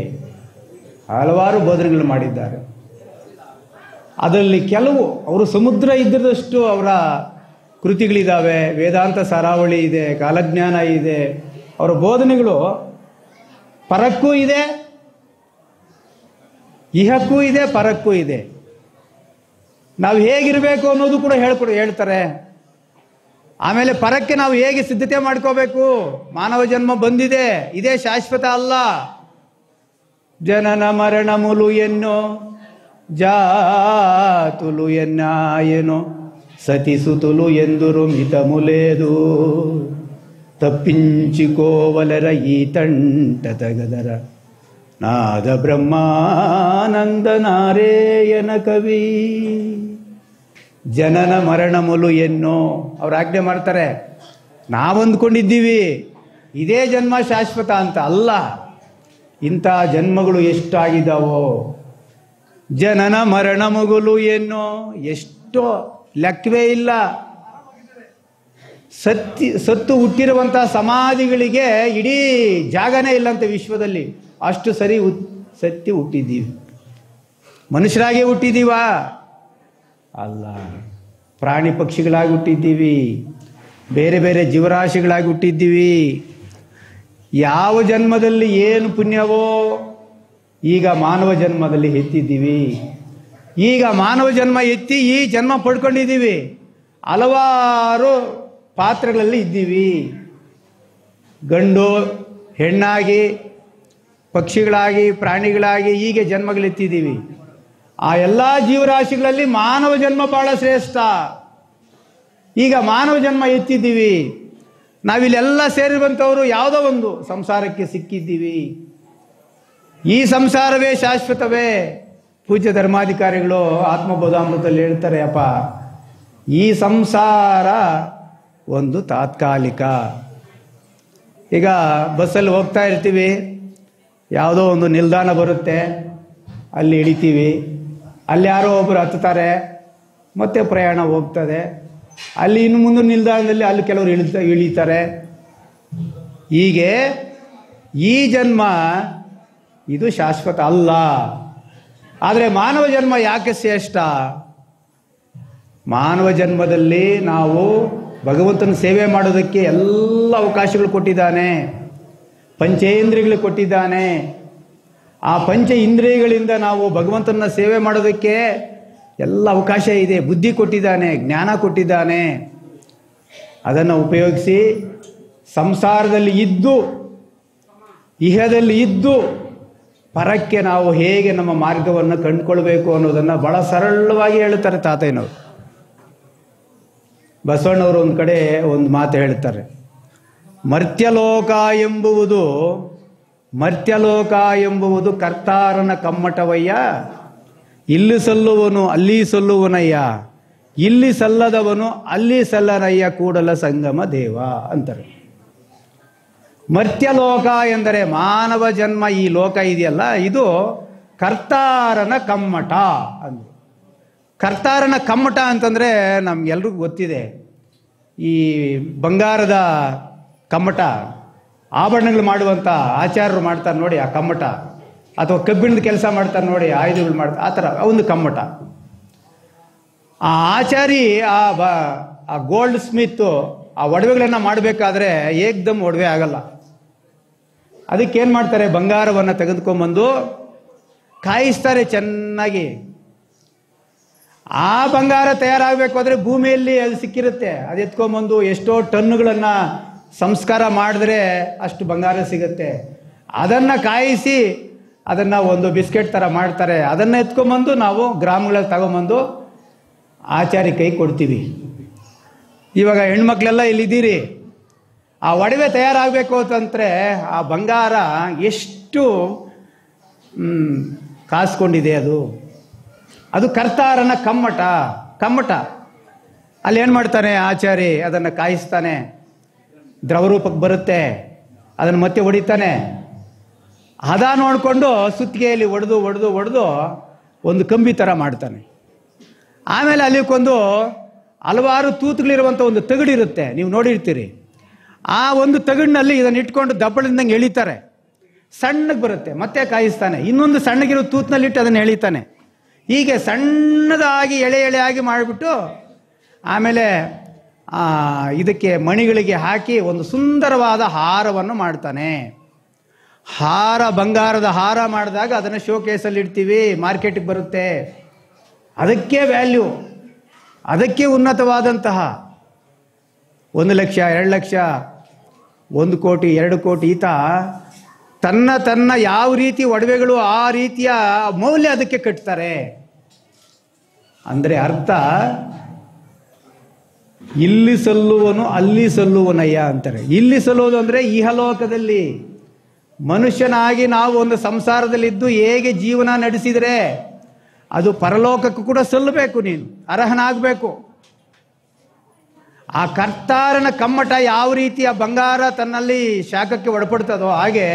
ಅದರಲ್ಲಿ ಕೆಲವು ಅವರು ಸಮುದ್ರ ಇದ್ದದಷ್ಟು ಅವರ ಕೃತಿಗಳಿದ್ದಾವೆ. ವೇದಾಂತ ಸಾರಾವಳಿ ಇದೆ, ಕಾಲಜ್ಞಾನ ಇದೆ. ಅವರ ಬೋಧನೆಗಳು ಪರಕ್ಕೂ ಇದೆ, ಇಹಕ್ಕೂ ಇದೆ, ಪರಕ್ಕೂ ಇದೆ. ನಾವು ಹೇಗಿರಬೇಕು ಅನ್ನೋದು ಕೂಡ ಹೇಳ್ತಾರೆ. ಆಮೇಲೆ ಪರಕ್ಕೆ ನಾವು ಹೇಗೆ ಸಿದ್ಧತೆ ಮಾಡ್ಕೋಬೇಕು. ಮಾನವ ಜನ್ಮ ಬಂದಿದೆ, ಇದೇ ಶಾಶ್ವತ ಅಲ್ಲ. ಜನನ ಮರಣములు ఎన్నో జాతులు ఎన్నాయనో సతిసుతులు ఎందురు మితములేదు తప్పించుకోవలర ఈ తంట తగదర నాద బ్రహ్మానంద ನಾರಾಯಣ ಕವಿ. ಜನನ ಮರಣములు ಎನ್ನೋ ಅವ್ರು ಆಜ್ಞೆ ಮಾಡ್ತಾರೆ. ನಾವಂದ್ಕೊಂಡಿದ್ದೀವಿ ಇದೇ ಜನ್ಮ ಶಾಶ್ವತ ಅಂತ. ಅಲ್ಲ, ಇಂಥ ಜನ್ಮಗಳು ಎಷ್ಟಾಗಿದ್ದಾವೋ. ಜನನ ಮರಣములు ಎನ್ನೋ, ಎಷ್ಟೋ ಲೆಕ್ಕವೇ ಇಲ್ಲ. ಸತ್ತು ಹುಟ್ಟಿರುವಂಥ ಸಮಾಧಿಗಳಿಗೆ ಇಡೀ ಜಾಗನೇ ಇಲ್ಲಂತೆ ವಿಶ್ವದಲ್ಲಿ. ಅಷ್ಟು ಸರಿ ಸತ್ಯ ಹುಟ್ಟಿದ್ದೀವಿ. ಮನುಷ್ಯರಾಗಿ ಹುಟ್ಟಿದ್ದೀವಾ? ಅಲ್ಲ, ಪ್ರಾಣಿ ಪಕ್ಷಿಗಳಾಗಿ ಹುಟ್ಟಿದ್ದೀವಿ, ಬೇರೆ ಬೇರೆ ಜೀವರಾಶಿಗಳಾಗಿ ಹುಟ್ಟಿದ್ದೀವಿ. ಯಾವ ಜನ್ಮದಲ್ಲಿ ಏನು ಪುಣ್ಯವೋ ಈಗ ಮಾನವ ಜನ್ಮದಲ್ಲಿ ಎತ್ತಿದ್ದೀವಿ. ಈಗ ಮಾನವ ಜನ್ಮ ಎತ್ತಿ ಈ ಜನ್ಮ ಪಡ್ಕೊಂಡಿದ್ದೀವಿ. ಹಲವಾರು ಪಾತ್ರಗಳಲ್ಲಿ ಇದ್ದೀವಿ. ಗಂಡು ಹೆಣ್ಣಾಗಿ, ಪಕ್ಷಿಗಳಾಗಿ, ಪ್ರಾಣಿಗಳಾಗಿ ಹೀಗೆ ಜನ್ಮಗಳೆತ್ತಿದ್ದೀವಿ. ಆ ಎಲ್ಲ ಜೀವರಾಶಿಗಳಲ್ಲಿ ಮಾನವ ಜನ್ಮ ಬಹಳ ಶ್ರೇಷ್ಠ. ಈಗ ಮಾನವ ಜನ್ಮ ಎತ್ತಿದ್ದೀವಿ. ನಾವಿಲ್ಲೆಲ್ಲ ಸೇರಿರುವಂಥವರು ಯಾವುದೋ ಒಂದು ಸಂಸಾರಕ್ಕೆ ಸಿಕ್ಕಿದ್ದೀವಿ. ಈ ಸಂಸಾರವೇ ಶಾಶ್ವತವೇ. ಪೂಜ್ಯ ಧರ್ಮಾಧಿಕಾರಿಗಳು ಆತ್ಮಬೋಧಾಮೃತದಲ್ಲಿ ಹೇಳ್ತಾರೆ, ಅಪ್ಪ ಈ ಸಂಸಾರ ಒಂದು ತಾತ್ಕಾಲಿಕ. ಈಗ ಬಸ್ಸಲ್ಲಿ ಹೋಗ್ತಾ ಇರ್ತೀವಿ, ಯಾವುದೋ ಒಂದು ನಿಲ್ದಾಣ ಬರುತ್ತೆ, ಅಲ್ಲಿ ಇಳಿತೀವಿ, ಅಲ್ಲಿ ಯಾರೋ ಒಬ್ಬರು ಹತ್ತುತ್ತಾರೆ, ಮತ್ತೆ ಪ್ರಯಾಣ ಹೋಗ್ತದೆ. ಅಲ್ಲಿ ಇನ್ನು ಮುಂದಿನ ನಿಲ್ದಾಣದಲ್ಲಿ ಅಲ್ಲಿ ಕೆಲವರು ಇಳಿತಾರೆ. ಹೀಗೆ ಈ ಜನ್ಮ ಇದು ಶಾಶ್ವತ ಅಲ್ಲ. ಆದರೆ ಮಾನವ ಜನ್ಮ ಯಾಕೆ ಶ್ರೇಷ್ಠ? ಮಾನವ ಜನ್ಮದಲ್ಲಿ ನಾವು ಭಗವಂತನ ಸೇವೆ ಮಾಡೋದಕ್ಕೆ ಎಲ್ಲ ಅವಕಾಶಗಳು ಕೊಟ್ಟಿದ್ದಾನೆ. ಪಂಚೇಂದ್ರಿಯಗಳು ಕೊಟ್ಟಿದ್ದಾನೆ. ಆ ಪಂಚ ಇಂದ್ರಿಯಗಳಿಂದ ನಾವು ಭಗವಂತನ ಸೇವೆ ಮಾಡೋದಕ್ಕೆ ಎಲ್ಲ ಅವಕಾಶ ಇದೆ. ಬುದ್ಧಿ ಕೊಟ್ಟಿದ್ದಾನೆ, ಜ್ಞಾನ ಕೊಟ್ಟಿದ್ದಾನೆ. ಅದನ್ನು ಉಪಯೋಗಿಸಿ ಸಂಸಾರದಲ್ಲಿ ಇದ್ದು, ಇಹದಲ್ಲಿ ಇದ್ದು ಪರಕ್ಕೆ ನಾವು ಹೇಗೆ ನಮ್ಮ ಮಾರ್ಗವನ್ನು ಕಂಡುಕೊಳ್ಬೇಕು ಅನ್ನೋದನ್ನು ಬಹಳ ಸರಳವಾಗಿ ಹೇಳುತ್ತಾರೆ ತಾತಯ್ಯನವರು. ಬಸವಣ್ಣವರು ಒಂದು ಕಡೆ ಒಂದು ಮಾತು ಹೇಳ್ತಾರೆ, ಮರ್ತ್ಯಲೋಕ ಎಂಬುವುದು ಕರ್ತಾರನ ಕಮ್ಮಟವಯ್ಯ, ಇಲ್ಲಿ ಸಲ್ಲುವನು ಅಲ್ಲಿ ಸಲ್ಲುವನಯ್ಯ, ಇಲ್ಲಿ ಸಲ್ಲದವನು ಅಲ್ಲಿ ಸಲ್ಲನಯ್ಯ ಕೂಡಲ ಸಂಗಮ ದೇವ ಅಂತಾರೆ. ಮರ್ತ್ಯಲೋಕ ಎಂದರೆ ಮಾನವ ಜನ್ಮ. ಈ ಲೋಕ ಇದೆಯಲ್ಲ, ಇದು ಕರ್ತಾರನ ಕಮ್ಮಟ ಅಂದರು. ಕರ್ತಾರನ ಕಮ್ಮಟ ಅಂತಂದರೆ ನಮ್ಗೆಲ್ರಿಗೂ ಗೊತ್ತಿದೆ. ಈ ಬಂಗಾರದ ಕಮ್ಮಟ, ಆಭರಣಗಳು ಮಾಡುವಂಥ ಆಚಾರ್ಯರು ಮಾಡ್ತಾರೆ ನೋಡಿ ಆ ಕಮ್ಮಟ, ಅಥವಾ ಕಬ್ಬಿಣದ ಕೆಲಸ ಮಾಡ್ತಾರೆ ನೋಡಿ, ಆಯುಧಗಳು ಮಾಡ್ತಾರೆ, ಆ ಥರ ಒಂದು ಕಮ್ಮಟ. ಆ ಆಚಾರಿ ಆ ಗೋಲ್ಡ್ ಸ್ಮಿತ್ತು ಆ ಒಡವೆಗಳನ್ನು ಮಾಡಬೇಕಾದ್ರೆ ಏಕ್ದಮ್ ಒಡವೆ ಆಗಲ್ಲ. ಅದಕ್ಕೇನು ಮಾಡ್ತಾರೆ, ಬಂಗಾರವನ್ನು ತೆಗೆದುಕೊಂಬಂದು ಕಾಯಿಸ್ತಾರೆ ಚೆನ್ನಾಗಿ. ಆ ಬಂಗಾರ ತಯಾರಾಗಬೇಕು ಅಂದರೆ ಭೂಮಿಯಲ್ಲಿ ಅದು ಸಿಕ್ಕಿರುತ್ತೆ. ಅದು ಎತ್ಕೊಂಬಂದು ಎಷ್ಟೋ ಟನ್ನುಗಳನ್ನು ಸಂಸ್ಕಾರ ಮಾಡಿದ್ರೆ ಅಷ್ಟು ಬಂಗಾರ ಸಿಗುತ್ತೆ. ಅದನ್ನು ಕಾಯಿಸಿ ಅದನ್ನು ಒಂದು ಬಿಸ್ಕೆಟ್ ಥರ ಮಾಡ್ತಾರೆ. ಅದನ್ನು ಎತ್ಕೊಂಬಂದು ನಾವು ಗ್ರಾಮಗಳಲ್ಲಿ ತಗೊಂಬಂದು ಆಚಾರಿ ಕೈ ಕೊಡ್ತೀವಿ. ಇವಾಗ ಹೆಣ್ಮಕ್ಳೆಲ್ಲ ಇಲ್ಲಿದ್ದೀರಿ, ಆ ಒಡವೆ ತಯಾರಾಗಬೇಕು ಅಂತಂದರೆ ಆ ಬಂಗಾರ ಎಷ್ಟು ಕಾಸ್ಕೊಂಡಿದೆ. ಅದು ಕರ್ತಾರನ ಕಮ್ಮಟ. ಅಲ್ಲಿ ಏನು ಮಾಡ್ತಾನೆ ಆಚಾರಿ, ಅದನ್ನು ಕಾಯಿಸ್ತಾನೆ, ದ್ರವರೂಪಕ್ಕೆ ಬರುತ್ತೆ, ಅದನ್ನು ಮತ್ತೆ ಹೊಡಿತಾನೆ. ಹದ ನೋಡಿಕೊಂಡು ಸುತ್ತಿಗೆಯಲ್ಲಿ ಒಡೆದು ಒಂದು ಕಂಬಿ ಥರ ಮಾಡ್ತಾನೆ. ಆಮೇಲೆ ಅಲ್ಲಿಗೊಂದು ಹಲವಾರು ತೂತುಗಳಿರುವಂಥ ಒಂದು ತಗಡಿರುತ್ತೆ, ನೀವು ನೋಡಿರ್ತೀರಿ. ಆ ಒಂದು ತಗಡಿನಲ್ಲಿ ಇದನ್ನು ಇಟ್ಕೊಂಡು ದಬ್ಬಳಿಂದಂಗೆ ಎಳಿತಾರೆ, ಸಣ್ಣಗೆ ಬರುತ್ತೆ, ಮತ್ತೆ ಕಾಯಿಸ್ತಾನೆ. ಇನ್ನೊಂದು ಸಣ್ಣಗಿರೋ ತೂತಿನಲ್ಲಿಟ್ಟು ಅದನ್ನು ಎಳಿತಾನೆ. ಹೀಗೆ ಸಣ್ಣದಾಗಿ ಎಳೆಯಾಗಿ ಮಾಡಿಬಿಟ್ಟು ಆಮೇಲೆ ಇದಕ್ಕೆ ಮಣಿಗಳಿಗೆ ಹಾಕಿ ಒಂದು ಸುಂದರವಾದ ಹಾರವನ್ನು ಮಾಡ್ತಾನೆ. ಬಂಗಾರದ ಹಾರ ಮಾಡಿದಾಗ ಅದನ್ನು ಶೋಕೇಸಲ್ಲಿ ಇಡ್ತೀವಿ, ಮಾರ್ಕೆಟಿಗೆ ಬರುತ್ತೆ. ಅದಕ್ಕೆ ವ್ಯಾಲ್ಯೂ, ಅದಕ್ಕೆ ಉನ್ನತವಾದಂತಹ 1 ಲಕ್ಷ 2 ಲಕ್ಷ 1 ಕೋಟಿ 2 ಕೋಟಿ ಈತ ತನ್ನ ಯಾವ ರೀತಿ ಒಡವೆಗಳು ಆ ರೀತಿಯ ಮೌಲ್ಯ ಅದಕ್ಕೆ ಕಟ್ತಾರೆ. ಅಂದರೆ ಅರ್ಥ ಇಲ್ಲಿ ಸಲ್ಲುವನು ಅಲ್ಲಿ ಸಲ್ಲುವನಯ್ಯ ಅಂತಾರೆ. ಇಲ್ಲಿ ಸಲ್ಲುವುದು ಅಂದರೆ ಇಹಲೋಕದಲ್ಲಿ ಮನುಷ್ಯನಾಗಿ ನಾವು ಒಂದು ಸಂಸಾರದಲ್ಲಿದ್ದು ಹೇಗೆ ಜೀವನ ನಡೆಸಿದರೆ ಅದು ಪರಲೋಕಕ್ಕೂ ಕೂಡ ಸಲ್ಲಬೇಕು. ನೀನು ಅರ್ಹನಾಗಬೇಕು. ಆ ಕರ್ತಾರನ ಕಮ್ಮಟ ಯಾವ ರೀತಿಯ ಬಂಗಾರ ತನ್ನಲ್ಲಿ ಶಾಖಕ್ಕೆ ಒಳಪಡ್ತದೋ ಹಾಗೆ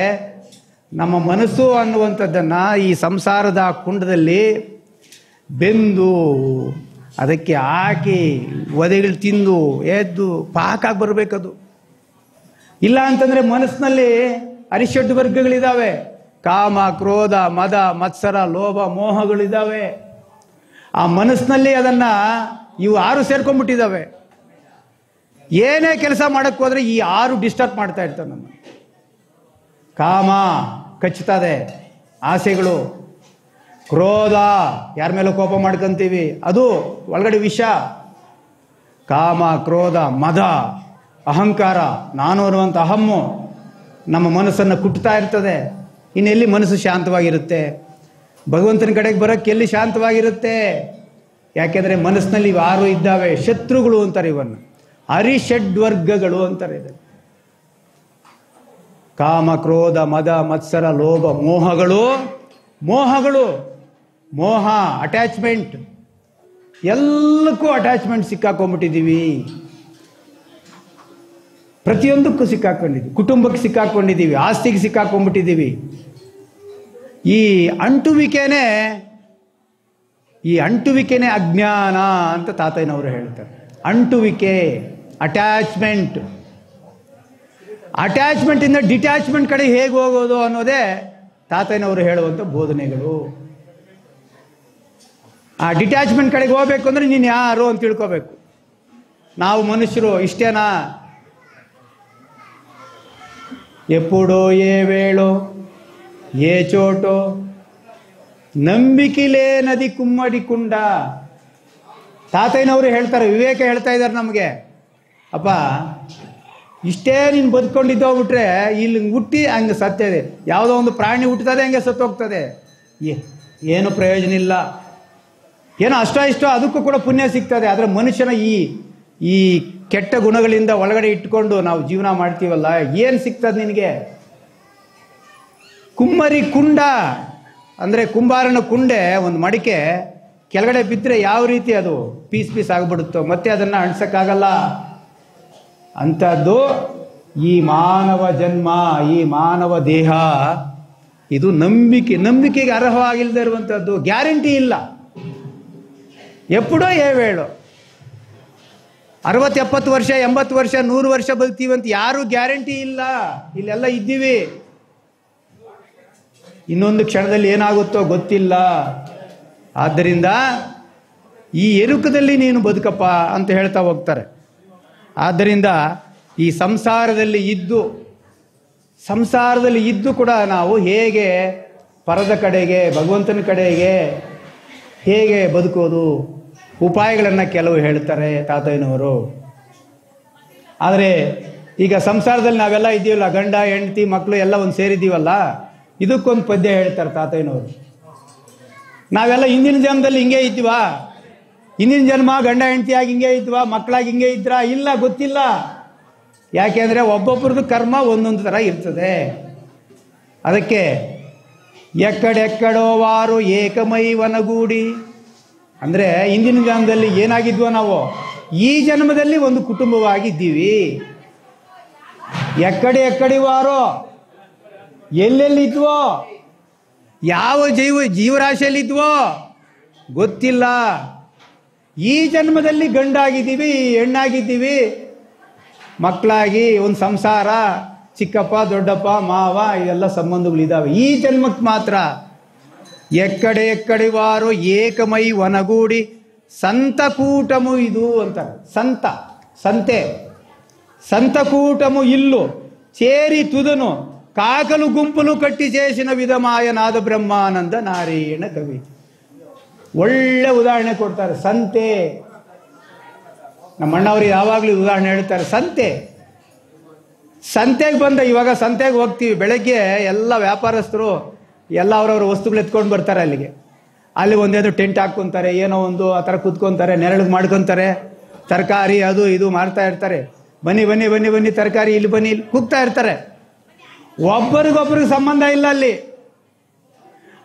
ನಮ್ಮ ಮನಸ್ಸು ಅನ್ನುವಂಥದ್ದನ್ನು ಈ ಸಂಸಾರದ ಕುಂಡದಲ್ಲಿ ಬೆಂದು ಅದಕ್ಕೆ ಹಾಕಿ ಒದೆಗಳು ತಿಂದು ಎದ್ದು ಪಾಕಾಗಿ ಬರಬೇಕದು. ಇಲ್ಲ ಅಂತಂದರೆ ಮನಸ್ಸಿನಲ್ಲಿ ಅರಿಷಡ್ ವರ್ಗಗಳಿದ್ದಾವೆ. ಕಾಮ, ಕ್ರೋಧ, ಮದ, ಮತ್ಸರ, ಲೋಭ, ಮೋಹಗಳಿದ್ದಾವೆ. ಆ ಮನಸ್ಸಿನಲ್ಲಿ ಅದನ್ನು ಇವು 6 ಸೇರ್ಕೊಂಡ್ಬಿಟ್ಟಿದ್ದಾವೆ. ಏನೇ ಕೆಲಸ ಮಾಡೋಕ್ಕೆ ಹೋದರೆ ಈ 6 ಡಿಸ್ಟರ್ಬ್ ಮಾಡ್ತಾ ಇರ್ತವೆ. ನಮ್ಮ ಕಾಮ ಕಚ್ಚುತ್ತದೆ, ಆಸೆಗಳು. ಕ್ರೋಧ, ಯಾರ ಮೇಲೂ ಕೋಪ ಮಾಡ್ಕೊಂತೀವಿ, ಅದು ಒಳಗಡೆ ವಿಷ. ಕಾಮ, ಕ್ರೋಧ, ಮದ, ಅಹಂಕಾರ, ನಾನು ಅನ್ನುವಂಥ ಅಹಮ್ಮು ನಮ್ಮ ಮನಸ್ಸನ್ನು ಕುಟ್ತಾ ಇರ್ತದೆ. ಇನ್ನೆಲ್ಲಿ ಮನಸ್ಸು ಶಾಂತವಾಗಿರುತ್ತೆ? ಭಗವಂತನ ಕಡೆಗೆ ಬರೋಕ್ಕೆ ಎಲ್ಲಿ ಶಾಂತವಾಗಿರುತ್ತೆ? ಯಾಕೆಂದರೆ ಮನಸ್ಸಿನಲ್ಲಿ ಇವು 6 ಇದ್ದಾವೆ. ಶತ್ರುಗಳು ಅಂತಾರೆ ಇವನ್ನು, ಅರಿಷಡ್ವರ್ಗಗಳು ಅಂತಾರೆ ಇದನ್ನು. ಕಾಮ, ಕ್ರೋಧ, ಮದ, ಮತ್ಸರ, ಲೋಭ, ಮೋಹಗಳು. ಮೋಹ, ಅಟ್ಯಾಚ್ಮೆಂಟ್, ಎಲ್ಲಕ್ಕೂ ಅಟ್ಯಾಚ್ಮೆಂಟ್ ಸಿಕ್ಕಾಕೊಂಡ್ಬಿಟ್ಟಿದ್ದೀವಿ. ಪ್ರತಿಯೊಂದಕ್ಕೂ ಸಿಕ್ಕಾಕೊಂಡಿದ್ದೀವಿ. ಕುಟುಂಬಕ್ಕೆ ಸಿಕ್ಕಾಕೊಂಡಿದ್ದೀವಿ, ಆಸ್ತಿಗೆ ಸಿಕ್ಕಾಕೊಂಡ್ಬಿಟ್ಟಿದ್ದೀವಿ. ಈ ಅಂಟುವಿಕೆನೇ ಅಜ್ಞಾನ ಅಂತ ತಾತಯ್ಯನವರು ಹೇಳ್ತಾರೆ. ಅಂಟುವಿಕೆ, ಅಟ್ಯಾಚ್ಮೆಂಟಿಂದ ಡಿಟ್ಯಾಚ್ಮೆಂಟ್ ಕಡೆ ಹೇಗೆ ಹೋಗೋದು ಅನ್ನೋದೇ ತಾತಯ್ಯನವರು ಹೇಳುವಂಥ ಬೋಧನೆಗಳು. ಆ ಡಿಟ್ಯಾಚ್ಮೆಂಟ್ ಕಡೆಗೆ ಹೋಗ್ಬೇಕು ಅಂದರೆ ನೀನು ಯಾರು ಅಂತ ತಿಳ್ಕೋಬೇಕು. ನಾವು ಮನುಷ್ಯರು ಇಷ್ಟೇನಾ? ಎಪ್ಪುಡೋ ಏ ವೇಳೋ ಏ ಚೋಟೋ ನಂಬಿಕಿಲೇ ನದಿ ಕುಮ್ಮಡಿ ಕುಂಡ. ತಾತಯ್ಯನವರು ಹೇಳ್ತಾರೆ, ವಿವೇಕ ಹೇಳ್ತಾ ಇದ್ದಾರೆ ನಮಗೆ. ಅಪ್ಪ, ಇಷ್ಟೇ ನೀನು ಬದುಕೊಂಡಿದ್ದೋಗ್ಬಿಟ್ರೆ ಇಲ್ಲಿ ಹುಟ್ಟಿ ಹಂಗೆ ಸತ್ಯದೆ. ಯಾವುದೋ ಒಂದು ಪ್ರಾಣಿ ಹುಟ್ಟುತ್ತದೆ, ಹಂಗೆ ಸತ್ತೋಗ್ತದೆ, ಏನು ಪ್ರಯೋಜನ ಇಲ್ಲ. ಏನೋ ಇಷ್ಟ ಅದಕ್ಕೂ ಕೂಡ ಪುಣ್ಯ ಸಿಗ್ತದೆ. ಆದರೆ ಮನುಷ್ಯನ ಈ ಕೆಟ್ಟ ಗುಣಗಳಿಂದ ಒಳಗಡೆ ಇಟ್ಕೊಂಡು ನಾವು ಜೀವನ ಮಾಡ್ತೀವಲ್ಲ, ಏನು ಸಿಗ್ತದೆ ನಿನಗೆ? ಕುಮ್ಮರಿ ಕುಂಡ ಅಂದರೆ ಕುಂಬಾರನ ಕುಂಡೆ, ಒಂದು ಮಡಿಕೆ ಕೆಳಗಡೆ ಬಿದ್ದರೆ ಯಾವ ರೀತಿ ಅದು ಪೀಸ್ ಆಗಿಬಿಡುತ್ತೋ, ಮತ್ತೆ ಅದನ್ನು ಅಣಿಸೋಕ್ಕಾಗಲ್ಲ. ಅಂಥದ್ದು ಈ ಮಾನವ ಜನ್ಮ, ಈ ಮಾನವ ದೇಹ. ಇದು ನಂಬಿಕೆಗೆ ಅರ್ಹವಾಗಿಲ್ಲದೆ ಇರುವಂಥದ್ದು. ಗ್ಯಾರಂಟಿ ಇಲ್ಲ. ಎಪ್ಪುಡೋ ಏ ವೇಳೋ 60-70 ವರ್ಷ, 80 ವರ್ಷ, 100 ವರ್ಷ ಬದುಕ್ತೀವಿ ಅಂತ ಯಾರೂ ಗ್ಯಾರಂಟಿ ಇಲ್ಲ. ಇಲ್ಲೆಲ್ಲ ಇದ್ದೀವಿ. ಇನ್ನೊಂದು ಕ್ಷಣದಲ್ಲಿ ಏನಾಗುತ್ತೋ ಗೊತ್ತಿಲ್ಲ. ಆದ್ದರಿಂದ ಈ ಎರುಕದಲ್ಲಿ ನೀನು ಬದುಕಪ್ಪ ಅಂತ ಹೇಳ್ತಾ ಹೋಗ್ತಾರೆ. ಆದ್ದರಿಂದ ಈ ಸಂಸಾರದಲ್ಲಿ ಇದ್ದು ಕೂಡ ನಾವು ಹೇಗೆ ಪರದ ಕಡೆಗೆ, ಭಗವಂತನ ಕಡೆಗೆ ಹೇಗೆ ಬದುಕೋದು, ಉಪಾಯಗಳನ್ನು ಕೆಲವು ಹೇಳ್ತಾರೆ ತಾತಯ್ಯನವರು. ಆದರೆ ಈಗ ಸಂಸಾರದಲ್ಲಿ ನಾವೆಲ್ಲ ಇದ್ದೀವಲ್ಲ, ಗಂಡ ಹೆಂಡತಿ ಮಕ್ಕಳು ಎಲ್ಲ ಒಂದು ಸೇರಿದ್ದೀವಲ್ಲ, ಇದಕ್ಕೊಂದು ಪದ್ಯ ಹೇಳ್ತಾರೆ ತಾತಯ್ಯನವರು. ನಾವೆಲ್ಲ ಹಿಂದಿನ ಜನ್ಮದಲ್ಲಿ ಹಿಂಗೆ ಇದ್ವಾ? ಹಿಂದಿನ ಜನ್ಮ ಗಂಡ ಹೆಂಡತಿಯಾಗಿ ಹಿಂಗೆ ಇದ್ವಾ? ಮಕ್ಕಳಾಗಿ ಹಿಂಗೆ ಇದ್ರಾ? ಇಲ್ಲ, ಗೊತ್ತಿಲ್ಲ. ಯಾಕೆಂದರೆ ಒಬ್ಬೊಬ್ಬರದ್ದು ಕರ್ಮ ಒಂದೊಂದು ಥರ ಇರ್ತದೆ. ಅದಕ್ಕೆ ಎಕ್ಕಡೆಕ್ಕಡೋ ವಾರು ಏಕಮೈ ವನಗೂಡಿ ಅಂದರೆ ಹಿಂದಿನ ಜನ್ಮದಲ್ಲಿ ಏನಾಗಿದ್ವೋ ನಾವು, ಈ ಜನ್ಮದಲ್ಲಿ ಒಂದು ಕುಟುಂಬವಾಗಿದ್ದೀವಿ. ಎಕ್ಕಡಿವಾರೋ ಎಲ್ಲೆಲ್ಲಿದ್ವೋ, ಯಾವ ಜೀವರಾಶಿಯಲ್ಲಿದ್ವೋ ಗೊತ್ತಿಲ್ಲ. ಈ ಜನ್ಮದಲ್ಲಿ ಗಂಡಾಗಿದ್ದೀವಿ, ಹೆಣ್ಣಾಗಿದ್ದೀವಿ, ಮಕ್ಕಳಾಗಿ ಒಂದು ಸಂಸಾರ, ಚಿಕ್ಕಪ್ಪ ದೊಡ್ಡಪ್ಪ ಮಾವ ಇವೆಲ್ಲ ಸಂಬಂಧಗಳಿದ್ದಾವೆ. ಈ ಜನ್ಮಕ್ಕೆ ಮಾತ್ರ ಎಕ್ಕಡಿವಾರು ಏಕಮೈ ವನಗೂಡಿ ಸಂತಕೂಟಮು ಇದು ಅಂತಾರೆ. ಸಂತಕೂಟಮು ಇಲ್ಲು ಚೇರಿ ತುದನು ಕಾಕಲು ಗುಂಪುಲು ಕಟ್ಟಿ చేసిన ವಿಧಮಾಯನಾದ ಬ್ರಹ್ಮಾನಂದ ನಾರಾಯಣ ಕವಿ. ಒಳ್ಳೆ ಉದಾಹರಣೆ ಕೊಡ್ತಾರೆ. ಸಂತೆ, ನಮ್ಮ ಅಣ್ಣವ್ರು ಯಾವಾಗಲೂ ಉದಾಹರಣೆ ಹೇಳ್ತಾರೆ. ಸಂತೆಗೆ ಇವಾಗ ಸಂತೆಗೆ ಹೋಗ್ತೀವಿ. ಬೆಳಗ್ಗೆ ಎಲ್ಲ ವ್ಯಾಪಾರಸ್ಥರು ಎಲ್ಲ ಅವರವ್ರ ವಸ್ತುಗಳು ಎತ್ಕೊಂಡು ಬರ್ತಾರೆ ಅಲ್ಲಿಗೆ. ಅಲ್ಲಿ ಒಂದೇನೋ ಟೆಂಟ್ ಹಾಕ್ಕೊತಾರೆ, ಏನೋ ಒಂದು ಆ ಥರ ಕೂತ್ಕೊತಾರೆ, ನೆರಳಿಗೆ ಮಾಡ್ಕೊತಾರೆ, ತರಕಾರಿ ಅದು ಇದು ಮಾರ್ತಾ ಇರ್ತಾರೆ. ಬನ್ನಿ ಬನ್ನಿ ಬನ್ನಿ ಬನ್ನಿ ತರಕಾರಿ ಇಲ್ಲಿ ಬನ್ನಿ, ಇಲ್ಲಿ ಕೂಗ್ತಾ ಇರ್ತಾರೆ. ಒಬ್ಬರಿಗೊಬ್ಬರಿಗೆ ಸಂಬಂಧ ಇಲ್ಲ ಅಲ್ಲಿ.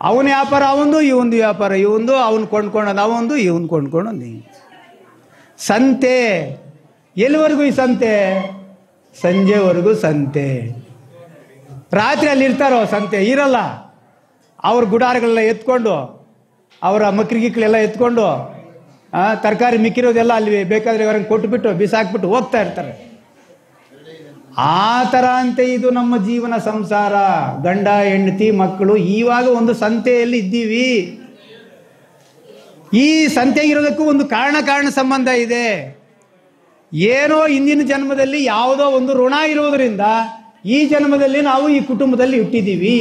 ಅವನ ವ್ಯಾಪಾರ ಅವಂದು, ಇವಂದು ವ್ಯಾಪಾರ ಇವಂದು, ಅವನು ಕೊಂಡ್ಕೊಂಡದ್ದು ಅವಂದು, ಇವನು ಕೊಂಡ್ಕೊಂಡದ್ದು. ಸಂತೆ ಎಲ್ಲಿವರೆಗೂ ಈ ಸಂತೆ? ಸಂಜೆವರೆಗೂ ಸಂತೆ. ರಾತ್ರಿ ಅಲ್ಲಿ ಇರ್ತಾರೋ ಸಂತೆ ಇರಲ್ಲ. ಅವ್ರ ಗುಡಾರಗಳೆಲ್ಲ ಎತ್ಕೊಂಡು, ಅವರ ಮಕ್ರಿಗಿಕ್ಳೆಲ್ಲ ಎತ್ಕೊಂಡು ತರಕಾರಿ ಮಿಕ್ಕಿರೋದೆಲ್ಲ ಅಲ್ಲಿ ಬೇಕಾದ್ರೆ ಅವ್ರಂಗೆ ಕೊಟ್ಬಿಟ್ಟು ಬಿಸಾಕ್ಬಿಟ್ಟು ಹೋಗ್ತಾ ಇರ್ತಾರೆ. ಆ ಥರ ಅಂತೆ ಇದು ನಮ್ಮ ಜೀವನ ಸಂಸಾರ. ಗಂಡ ಹೆಂಡತಿ ಮಕ್ಕಳು ಇವಾಗ ಒಂದು ಸಂತೆಯಲ್ಲಿ ಇದ್ದೀವಿ. ಈ ಸಂತೆಗಿರೋದಕ್ಕೂ ಒಂದು ಕಾರಣ ಸಂಬಂಧ ಇದೆ. ಏನೋ ಹಿಂದಿನ ಜನ್ಮದಲ್ಲಿ ಯಾವುದೋ ಒಂದು ಋಣ ಇರುವುದರಿಂದ ಈ ಜನ್ಮದಲ್ಲಿ ನಾವು ಈ ಕುಟುಂಬದಲ್ಲಿ ಹುಟ್ಟಿದ್ದೀವಿ.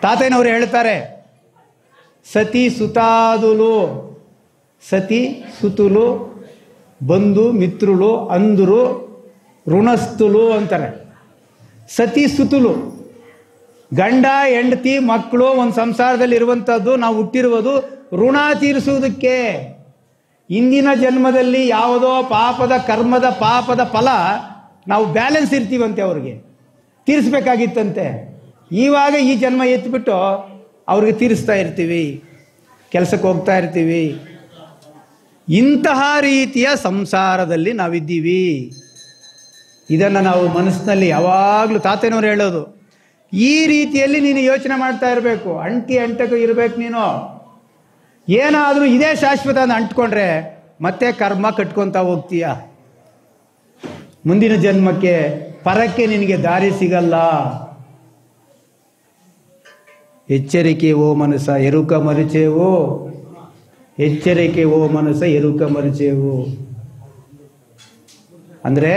ತಾತಯ್ಯನವರು ಹೇಳ್ತಾರೆ, ಸತಿ ಸುತಾದುಲು, ಸತಿ ಸುತುಲು, ಬಂಧು ಮಿತ್ರುಲು, ಅಂದರು ಋಣಸ್ಥುಲು ಅಂತಾರೆ. ಸತಿ ಸುತುಲು ಗಂಡ ಹೆಂಡತಿ ಮಕ್ಕಳು ಒಂದು ಸಂಸಾರದಲ್ಲಿ ಇರುವಂಥದ್ದು. ನಾವು ಹುಟ್ಟಿರುವುದು ಋಣ ತೀರಿಸುವುದಕ್ಕೆ. ಇಂದಿನ ಜನ್ಮದಲ್ಲಿ ಯಾವುದೋ ಪಾಪದ ಕರ್ಮದ ಪಾಪದ ಫಲ ನಾವು ಬ್ಯಾಲೆನ್ಸ್ ಇರ್ತೀವಂತೆ, ಅವ್ರಿಗೆ ತೀರಿಸ್ಬೇಕಾಗಿತ್ತಂತೆ. ಇವಾಗ ಈ ಜನ್ಮ ಎತ್ಬಿಟ್ಟು ಅವ್ರಿಗೆ ತೀರಿಸ್ತಾ ಇರ್ತೀವಿ, ಕೆಲಸಕ್ಕೆ ಹೋಗ್ತಾ ಇರ್ತೀವಿ. ಇಂತಹ ರೀತಿಯ ಸಂಸಾರದಲ್ಲಿ ನಾವಿದ್ದೀವಿ. ಇದನ್ನು ನಾವು ಮನಸ್ಸಿನಲ್ಲಿ ಯಾವಾಗಲೂ ತಾತಯ್ಯನವರು ಹೇಳೋದು, ಈ ರೀತಿಯಲ್ಲಿ ನೀನು ಯೋಚನೆ ಮಾಡ್ತಾ ಇರಬೇಕು. ಅಂಟಕ್ಕೆ ಇರಬೇಕು. ನೀನು ಏನಾದರೂ ಇದೇ ಶಾಶ್ವತ ಅಂತ ಅಂಟ್ಕೊಂಡ್ರೆ ಮತ್ತೆ ಕರ್ಮ ಕಟ್ಕೊತಾ ಹೋಗ್ತೀಯ. ಮುಂದಿನ ಜನ್ಮಕ್ಕೆ ಪರಕ್ಕೆ ನಿನಗೆ ದಾರಿ ಸಿಗಲ್ಲ. ಎಚ್ಚರಿಕೆ ಓ ಮನಸ ಎರುಕ ಮರಿಚೇವು, ಎಚ್ಚರಿಕೆ ಓ ಮನಸ ಎರುಕ ಮರಿಚೇವು. ಅಂದರೆ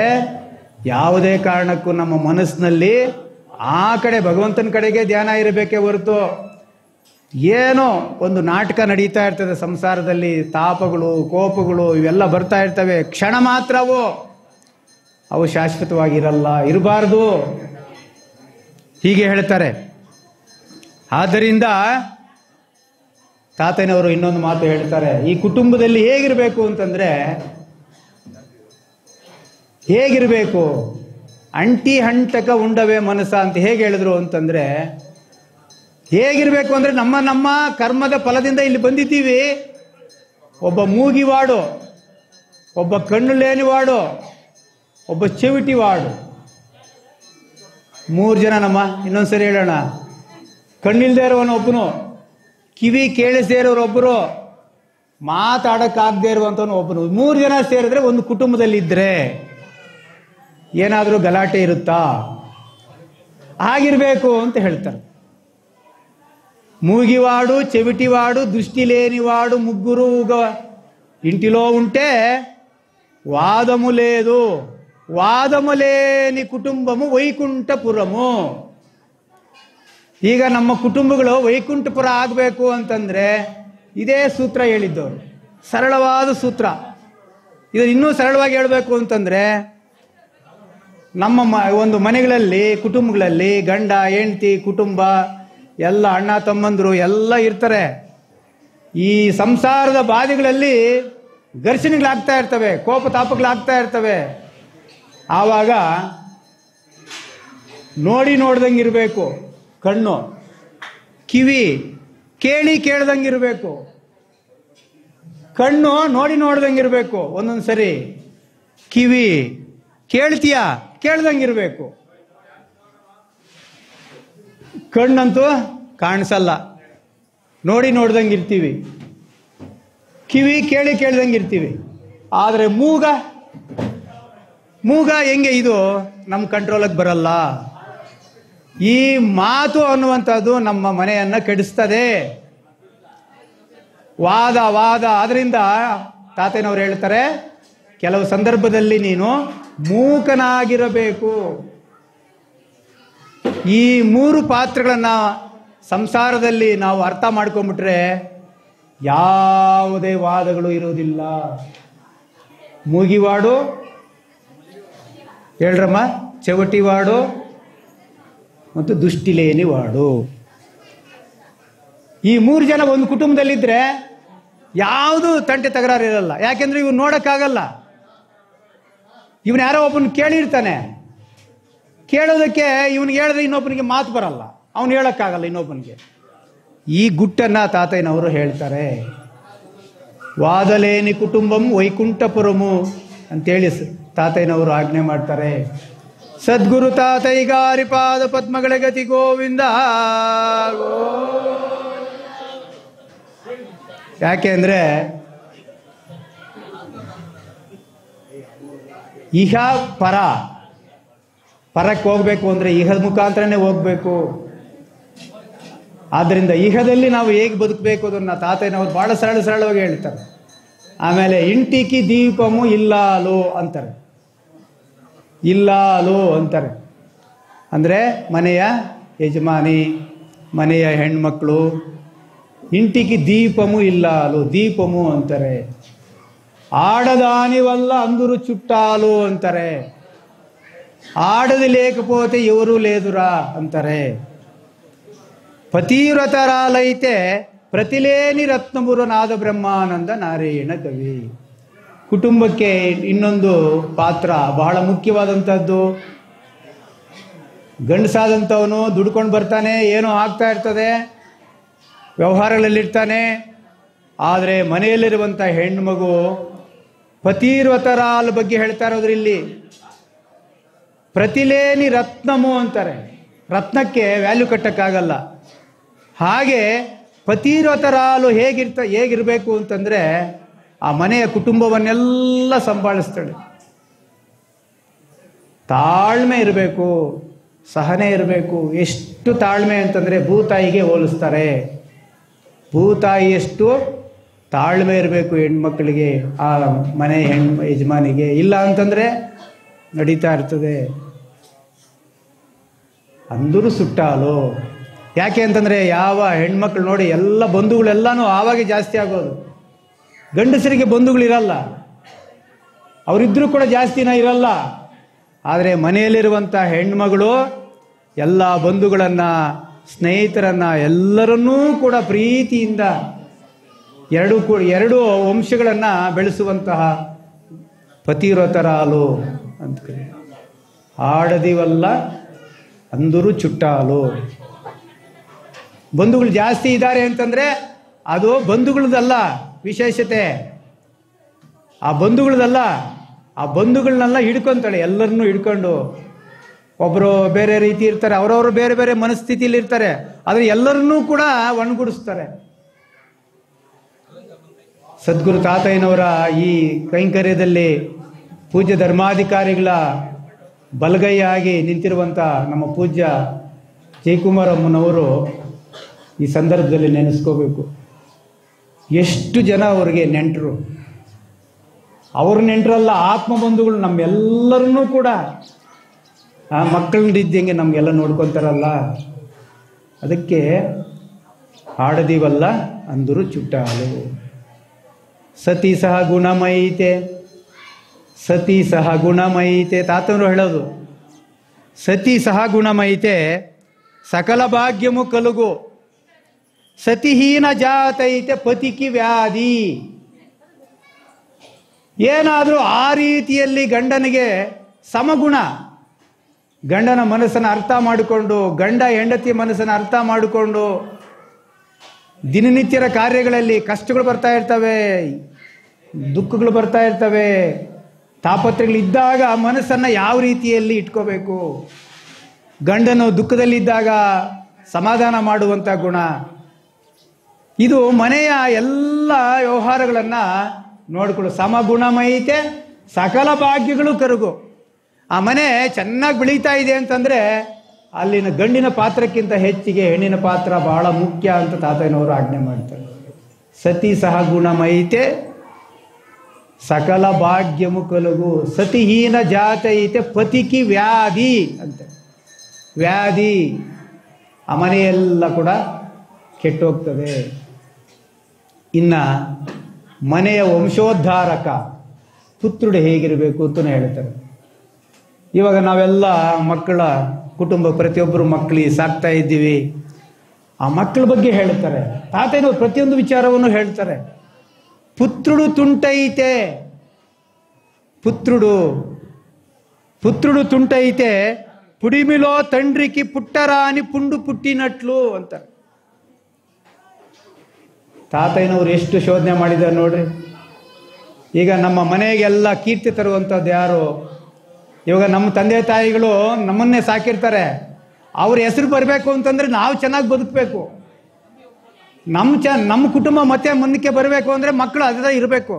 ಯಾವುದೇ ಕಾರಣಕ್ಕೂ ನಮ್ಮ ಮನಸ್ಸಿನಲ್ಲಿ ಆ ಕಡೆ ಭಗವಂತನ ಕಡೆಗೆ ಧ್ಯಾನ ಇರಬೇಕೇ ಹೊರತು ಏನೋ ಒಂದು ನಾಟಕ ನಡೀತಾ ಇರ್ತದೆ ಸಂಸಾರದಲ್ಲಿ. ತಾಪಗಳು ಕೋಪಗಳು ಇವೆಲ್ಲ ಬರ್ತಾ ಇರ್ತವೆ, ಕ್ಷಣ ಮಾತ್ರ ಅವು ಶಾಶ್ವತವಾಗಿರಲ್ಲ, ಇರಬಾರ್ದು ಹೀಗೆ ಹೇಳ್ತಾರೆ. ಆದ್ದರಿಂದ ತಾತಯ್ಯನವರು ಇನ್ನೊಂದು ಮಾತು ಹೇಳ್ತಾರೆ, ಈ ಕುಟುಂಬದಲ್ಲಿ ಹೇಗಿರಬೇಕು ಅಂತಂದ್ರೆ, ಹೇಗಿರಬೇಕು ಅಂಟಿ ಹಂಟಕ ಉಂಡವೇ ಮನಸ್ಸ ಅಂತ ಹೇಗೆ ಹೇಳಿದ್ರು ಅಂತಂದ್ರೆ, ಹೇಗಿರಬೇಕು ಅಂದ್ರೆ ನಮ್ಮ ಕರ್ಮದ ಫಲದಿಂದ ಇಲ್ಲಿ ಬಂದಿದ್ದೀವಿ. ಒಬ್ಬ ಮೂಗಿವಾಡು, ಒಬ್ಬ ಕಣ್ಣು ಲೇನಿವಾಡು, ಒಬ್ಬ ಚೆವಿಟಿವಾಡು, 3 ಜನ ನಮ್ಮ. ಇನ್ನೊಂದ್ಸರಿ ಹೇಳೋಣ, ಕಣ್ಣಿಲ್ದೇ ಇರೋವನೊಬ್ಬನು, ಕಿವಿ ಕೇಳಿಸದೇ ಇರೋರೊಬ್ಬರು, ಮಾತಾಡಕ್ಕಾಗದೇ ಇರುವಂತವನು ಒಬ್ಬನು. 3 ಜನ ಸೇರಿದ್ರೆ ಒಂದು ಕುಟುಂಬದಲ್ಲಿ ಇದ್ರೆ ಏನಾದರೂ ಗಲಾಟೆ ಇರುತ್ತಾ? ಆಗಿರ್ಬೇಕು ಅಂತ ಹೇಳ್ತಾರೆ. మూగివాడు చెవిటివాడు దృష్టి లేనివాడు ముగ్గురు ఇంటిలో ఉంటే వాదము లేదు. ವಾದము లేని ಕುಟುಂಬము ವೈಕುಂಠಪುರಮು. ಈಗ ನಮ್ಮ ಕುಟುಂಬಗಳು ವೈಕುಂಠಪುರ ಆಗಬೇಕು ಅಂತಂದ್ರೆ ಇದೇ ಸೂತ್ರ ಹೇಳಿದ್ದವರು, ಸರಳವಾದ ಸೂತ್ರ. ಇದು ಇನ್ನೂ ಸರಳವಾಗಿ ಹೇಳಬೇಕು ಅಂತಂದ್ರೆ, ನಮ್ಮ ಒಂದು ಮನೆಗಳಲ್ಲಿ ಕುಟುಂಬಗಳಲ್ಲಿ ಗಂಡ ಹೆಂಡತಿ ಕುಟುಂಬ ಎಲ್ಲ ಅಣ್ಣ ತಮ್ಮಂದರು ಎಲ್ಲ ಇರ್ತಾರೆ. ಈ ಸಂಸಾರದ ಬಾಧೆಗಳಲ್ಲಿ ಘರ್ಷಣೆಗಳಾಗ್ತಾ ಇರ್ತವೆ, ಕೋಪ ತಾಪಗಳಾಗ್ತಾ ಇರ್ತವೆ. ಆವಾಗ ನೋಡ್ದಂಗಿರಬೇಕು ಕಣ್ಣು, ಕಿವಿ ಕೇಳ್ದಂಗಿರಬೇಕು. ಕಣ್ಣು ನೋಡ್ದಂಗಿರಬೇಕು, ಒಂದೊಂದ್ಸರಿ ಕಿವಿ ಕೇಳ್ದಂಗಿರ್ಬೇಕು. ಕಣ್ಣಂತೂ ಕಾಣಿಸಲ್ಲ, ನೋಡ್ದಂಗಿರ್ತೀವಿ. ಕಿವಿ ಕೇಳ್ದಂಗಿರ್ತೀವಿ. ಆದರೆ ಮೂಗ ಹೆಂಗೆ, ಇದು ನಮ್ಮ ಕಂಟ್ರೋಲಿಗೆ ಬರಲ್ಲ. ಈ ಮಾತು ಅನ್ನುವಂಥದ್ದು ನಮ್ಮ ಮನೆಯನ್ನ ಕೆಡಿಸ್ತದೆ. ವಾದ ಅದರಿಂದ ತಾತಯ್ಯನವರು ಹೇಳ್ತಾರೆ, ಕೆಲವು ಸಂದರ್ಭದಲ್ಲಿ ನೀನು ಮೂಕನಾಗಿರಬೇಕು. ಈ 3 ಪಾತ್ರಗಳನ್ನ ಸಂಸಾರದಲ್ಲಿ ನಾವು ಅರ್ಥ ಮಾಡ್ಕೊಂಡ್ಬಿಟ್ರೆ ಯಾವುದೇ ವಾದಗಳು ಇರುವುದಿಲ್ಲ. ಮೂಗಿವಾಡು ಹೇಳ್ರಮ್ಮ, ಚೆವಟಿವಾಡು ಮತ್ತು ದುಷ್ಟಿಲೇನಿವಾಡು. ಈ 3 ಜನ ಒಂದು ಕುಟುಂಬದಲ್ಲಿದ್ದರೆ ಯಾವುದು ತಂಟೆ ತಕರಾರು ಇರಲ್ಲ. ಯಾಕೆಂದ್ರೆ ಇವ್ನು ನೋಡೋಕ್ಕಾಗಲ್ಲ. ಇವನು ಯಾರೋ ಒಬ್ಬನ ಕೇಳಿರ್ತಾನೆ, ಕೇಳೋದಕ್ಕೆ ಇವನಿಗೆ ಹೇಳಿದ್ರೆ ಇನ್ನೊಬ್ಬನಿಗೆ ಮಾತು ಬರಲ್ಲ, ಅವನು ಹೇಳೋಕ್ಕಾಗಲ್ಲ ಇನ್ನೊಬ್ಬನಿಗೆ. ಈ ಗುಟ್ಟನ್ನು ತಾತಯ್ಯನವರು ಹೇಳ್ತಾರೆ. ವಾದಲೇನಿ ಕುಟುಂಬಂ ವೈಕುಂಠಪುರಮು ಅಂತೇಳಿ ತಾತಯ್ಯನವರು ಆಜ್ಞೆ ಮಾಡ್ತಾರೆ. ಸದ್ಗುರು ತಾತಯ್ಯಗಾರಿ ಪಾದ ಪದ್ಮಗಳ ಗತಿ ಗೋವಿಂದ. ಯಾಕೆ ಅಂದರೆ ಇಹ ಪರ, ಪರಕ್ಕೆ ಹೋಗ್ಬೇಕು ಅಂದರೆ ಇಹದ ಮುಖಾಂತರನೇ ಹೋಗ್ಬೇಕು. ಆದ್ದರಿಂದ ಇಹದಲ್ಲಿ ನಾವು ಹೇಗೆ ಬದುಕಬೇಕು ಅದನ್ನು ತಾತಯ್ಯನವರು ಭಾಳ ಸರಳವಾಗಿ ಹೇಳ್ತಾರೆ. ಆಮೇಲೆ ಇಂಟಿಕಿ ದೀಪಮು ಇಲ್ಲಾಲು ಅಂತಾರೆ. ಇಲ್ಲಾಲು ಅಂತಾರೆ ಅಂದರೆ ಮನೆಯ ಯಜಮಾನಿ, ಮನೆಯ ಹೆಣ್ಮಕ್ಳು. ಇಂಟಿಕಿ ದೀಪಮು ಇಲ್ಲಾಲು, ದೀಪಮು ಅಂತಾರೆ. ಆಡದಾನಿವಲ್ಲ ಅಂದುರು ಚುಟ್ಟಾಲು ಅಂತಾರೆ. ఆడది లేకపోతే ఎవరు లేదురా అంటారే. పతివ్రతరాలైతే ప్రతిలేని రత్నమురు ನಾದ ಬ್ರಹ್ಮಾನಂದ ನಾರಾಯಣ ಕವಿ. ಕುಟುಂಬಕ್ಕೆ ಇನ್ನೊಂದು ಪಾತ್ರ ಬಹಳ ಮುಖ್ಯವಾದಂಥದ್ದು. ಗಂಡಸಾದಂಥವನು ದುಡ್ಕೊಂಡು ಬರ್ತಾನೆ, ಏನೋ ಆಗ್ತಾ ಇರ್ತದೆ, ವ್ಯವಹಾರಗಳಲ್ಲಿರ್ತಾನೆ. ಆದರೆ ಮನೆಯಲ್ಲಿರುವಂಥ ಹೆಣ್ಮಗು ಪತಿವ್ರತರಾಲ ಬಗ್ಗೆ ಹೇಳ್ತಾ ಇರೋದ್ರಿ ಇಲ್ಲಿ. ಪ್ರತಿಲೇನಿ ರತ್ನಮು ಅಂತಾರೆ. ರತ್ನಕ್ಕೆ ವ್ಯಾಲ್ಯೂ ಕಟ್ಟಕ್ಕಾಗಲ್ಲ. ಹಾಗೆ ಪತಿವ್ರತರಾಲು ಹೇಗಿರಬೇಕು ಅಂತಂದರೆ ಆ ಮನೆಯ ಕುಟುಂಬವನ್ನೆಲ್ಲ ಸಂಭಾಳಿಸ್ತಾಳೆ. ತಾಳ್ಮೆ ಇರಬೇಕು, ಸಹನೆ ಇರಬೇಕು. ಎಷ್ಟು ತಾಳ್ಮೆ ಅಂತಂದರೆ ಭೂತಾಯಿಗೆ ಹೋಲಿಸ್ತಾರೆ. ಭೂತಾಯಿಯಷ್ಟು ತಾಳ್ಮೆ ಇರಬೇಕು ಹೆಣ್ಮಕ್ಳಿಗೆ, ಆ ಮನೆ ಯಜಮಾನಿಗೆ. ಇಲ್ಲ ಅಂತಂದರೆ ನಡೀತಾ ಇರ್ತದೆ. ಅಂದರೂ ಸುಟ್ಟಾಲು. ಯಾಕೆ ಅಂತಂದರೆ ಯಾವ ಹೆಣ್ಮಕ್ಳು ನೋಡಿ ಎಲ್ಲ ಬಂಧುಗಳೆಲ್ಲನೂ ಆವಾಗೆ ಜಾಸ್ತಿ ಆಗೋದು. ಗಂಡಸರಿಗೆ ಬಂಧುಗಳಿರಲ್ಲ, ಅವರಿದ್ದರೂ ಕೂಡ ಜಾಸ್ತಿನ ಇರಲ್ಲ. ಆದರೆ ಮನೆಯಲ್ಲಿರುವಂಥ ಹೆಣ್ಮಗಳು ಎಲ್ಲ ಬಂಧುಗಳನ್ನು, ಸ್ನೇಹಿತರನ್ನು ಎಲ್ಲರನ್ನೂ ಕೂಡ ಪ್ರೀತಿಯಿಂದ ಎರಡು ವಂಶಗಳನ್ನು ಬೆಳೆಸುವಂತಹ ಪತಿವ್ರತರಾಲು ಅಂತ. ಆಡದಿವಲ್ಲ ಅಂದರು ಚುಟ್ಟಾಲು. ಬಂಧುಗಳು ಜಾಸ್ತಿ ಇದ್ದಾರೆ ಅಂತಂದರೆ ಅದು ಬಂಧುಗಳದಲ್ಲ ವಿಶೇಷತೆ, ಆ ಬಂಧುಗಳದಲ್ಲ. ಆ ಬಂಧುಗಳನ್ನೆಲ್ಲ ಹಿಡ್ಕೊತಾಳೆ, ಎಲ್ಲರನ್ನೂ ಹಿಡ್ಕೊಂಡು. ಒಬ್ಬರು ಬೇರೆ ರೀತಿ ಇರ್ತಾರೆ, ಅವರವರು ಬೇರೆ ಬೇರೆ ಮನಸ್ಥಿತಿಯಲ್ಲಿ ಇರ್ತಾರೆ, ಆದರೆ ಎಲ್ಲರನ್ನೂ ಕೂಡ ಒಣಗೂಡಿಸ್ತಾರೆ. ಸದ್ಗುರು ತಾತಯ್ಯನವರ ಈ ಕೈಂಕರ್ಯದಲ್ಲಿ ಪೂಜ್ಯ ಧರ್ಮಾಧಿಕಾರಿಗಳ ಬಲಗೈಯಾಗಿ ನಿಂತಿರುವಂಥ ನಮ್ಮ ಪೂಜ್ಯ ಜಯಕುಮಾರಮ್ಮನವರು ಈ ಸಂದರ್ಭದಲ್ಲಿ ನೆನೆಸ್ಕೋಬೇಕು. ಎಷ್ಟು ಜನ ಅವರಿಗೆ ನೆಂಟರು. ಅವ್ರ ನೆಂಟರಲ್ಲ, ಆತ್ಮಬಂಧುಗಳು ನಮ್ಮೆಲ್ಲರನ್ನೂ ಕೂಡ ಮಕ್ಕಳಿದ್ದಂಗೆ ನಮಗೆಲ್ಲ ನೋಡ್ಕೊತಾರಲ್ಲ. ಅದಕ್ಕೆ ಆಡದಿವಲ್ಲ ಅಂದರು ಚುಟ್ಟಾಲು. ಸತಿ ಸಹ ಗುಣಮೈತೆ, ಸತಿ ಸಹ ಗುಣಮೈತೆ. ತಾತನವರು ಹೇಳೋದು ಸತಿ ಸಹ ಗುಣಮೈತೆ ಸಕಲ ಭಾಗ್ಯಮು ಕಲುಗು. ಸತಿಹೀನ ಜಾತೈತೆ ಪತಿಕಿ ವ್ಯಾಧಿ. ಏನಾದರೂ ಆ ರೀತಿಯಲ್ಲಿ ಗಂಡನಿಗೆ ಸಮಗುಣ, ಗಂಡನ ಮನಸ್ಸನ್ನು ಅರ್ಥ ಮಾಡಿಕೊಂಡು, ಗಂಡ ಹೆಂಡತಿಯ ಮನಸ್ಸನ್ನು ಅರ್ಥ ಮಾಡಿಕೊಂಡು, ದಿನನಿತ್ಯದ ಕಾರ್ಯಗಳಲ್ಲಿ ಕಷ್ಟಗಳು ಬರ್ತಾ ಇರ್ತವೆ, ದುಃಖಗಳು ಬರ್ತಾ ಇರ್ತವೆ, ತಾಪತ್ರಗಳಿದ್ದಾಗ ಮನಸ್ಸನ್ನು ಯಾವ ರೀತಿಯಲ್ಲಿ ಇಟ್ಕೋಬೇಕು, ಗಂಡನು ದುಃಖದಲ್ಲಿದ್ದಾಗ ಸಮಾಧಾನ ಮಾಡುವಂಥ ಗುಣ, ಇದು ಮನೆಯ ಎಲ್ಲ ವ್ಯವಹಾರಗಳನ್ನು ನೋಡಿಕೊಳ್ಳು. ಸಮಗುಣಮೈತೆ ಸಕಲ ಭಾಗ್ಯಗಳು ಕರುಗು. ಆ ಮನೆ ಚೆನ್ನಾಗಿ ಬೆಳೀತಾ ಇದೆ ಅಂತಂದರೆ ಅಲ್ಲಿನ ಗಂಡಿನ ಪಾತ್ರಕ್ಕಿಂತ ಹೆಚ್ಚಿಗೆ ಹೆಣ್ಣಿನ ಪಾತ್ರ ಬಹಳ ಮುಖ್ಯ ಅಂತ ತಾತಯ್ಯನವರು ಆಜ್ಞೆ ಮಾಡ್ತಾರೆ. ಸತಿ ಸಹ ಗುಣಮೈತೆ ಸಕಲ ಭಾಗ್ಯಮು ಕಲುಗು. ಸತಿಹೀನ ಜಾತೈತೆ ಪತಿಕಿ ವ್ಯಾಧಿ ಅಂತ. ವ್ಯಾಧಿ ಆ ಮನೆಯೆಲ್ಲ ಕೂಡ ಕೆಟ್ಟೋಗ್ತದೆ. ಇನ್ನು ಮನೆಯ ವಂಶೋದ್ಧಾರಕ ಪುತ್ರುಡು ಹೇಗಿರಬೇಕು ಅಂತಲೇ ಹೇಳ್ತಾರೆ. ಇವಾಗ ನಾವೆಲ್ಲ ಮಕ್ಕಳ ಕುಟುಂಬ, ಪ್ರತಿಯೊಬ್ಬರು ಮಕ್ಕಳಿಗೆ ಸಾಕ್ತಾ ಇದ್ದೀವಿ. ಆ ಮಕ್ಕಳ ಬಗ್ಗೆ ಹೇಳ್ತಾರೆ ತಾತಯ್ಯನವರು, ಪ್ರತಿಯೊಂದು ವಿಚಾರವನ್ನು ಹೇಳ್ತಾರೆ. పుత్రుడు తుంటైతే, పుత్రుడు తుంటైతే పుడిమిలో తండ్రికి పుట్టరాని పుండు పుట్టినట్లు ಅಂತಾರೆ. ತಾತಯ್ಯನವ್ರು ಎಷ್ಟು ಶೋಧನೆ ಮಾಡಿದ್ದಾರೆ ನೋಡ್ರಿ. ಈಗ ನಮ್ಮ ಮನೆಗೆಲ್ಲ ಕೀರ್ತಿ ತರುವಂಥದ್ದು ಯಾರು? ಇವಾಗ ನಮ್ಮ ತಂದೆ ತಾಯಿಗಳು ನಮ್ಮನ್ನೇ ಸಾಕಿರ್ತಾರೆ. ಅವ್ರ ಹೆಸರು ಬರಬೇಕು ಅಂತಂದರೆ ನಾವು ಚೆನ್ನಾಗಿ ಬದುಕಬೇಕು. ನಮ್ಮ ಕುಟುಂಬ ಮತ್ತೆ ಮುಂದಕ್ಕೆ ಬರಬೇಕು ಅಂದರೆ ಮಕ್ಕಳು ಅದೇ ಇರಬೇಕು.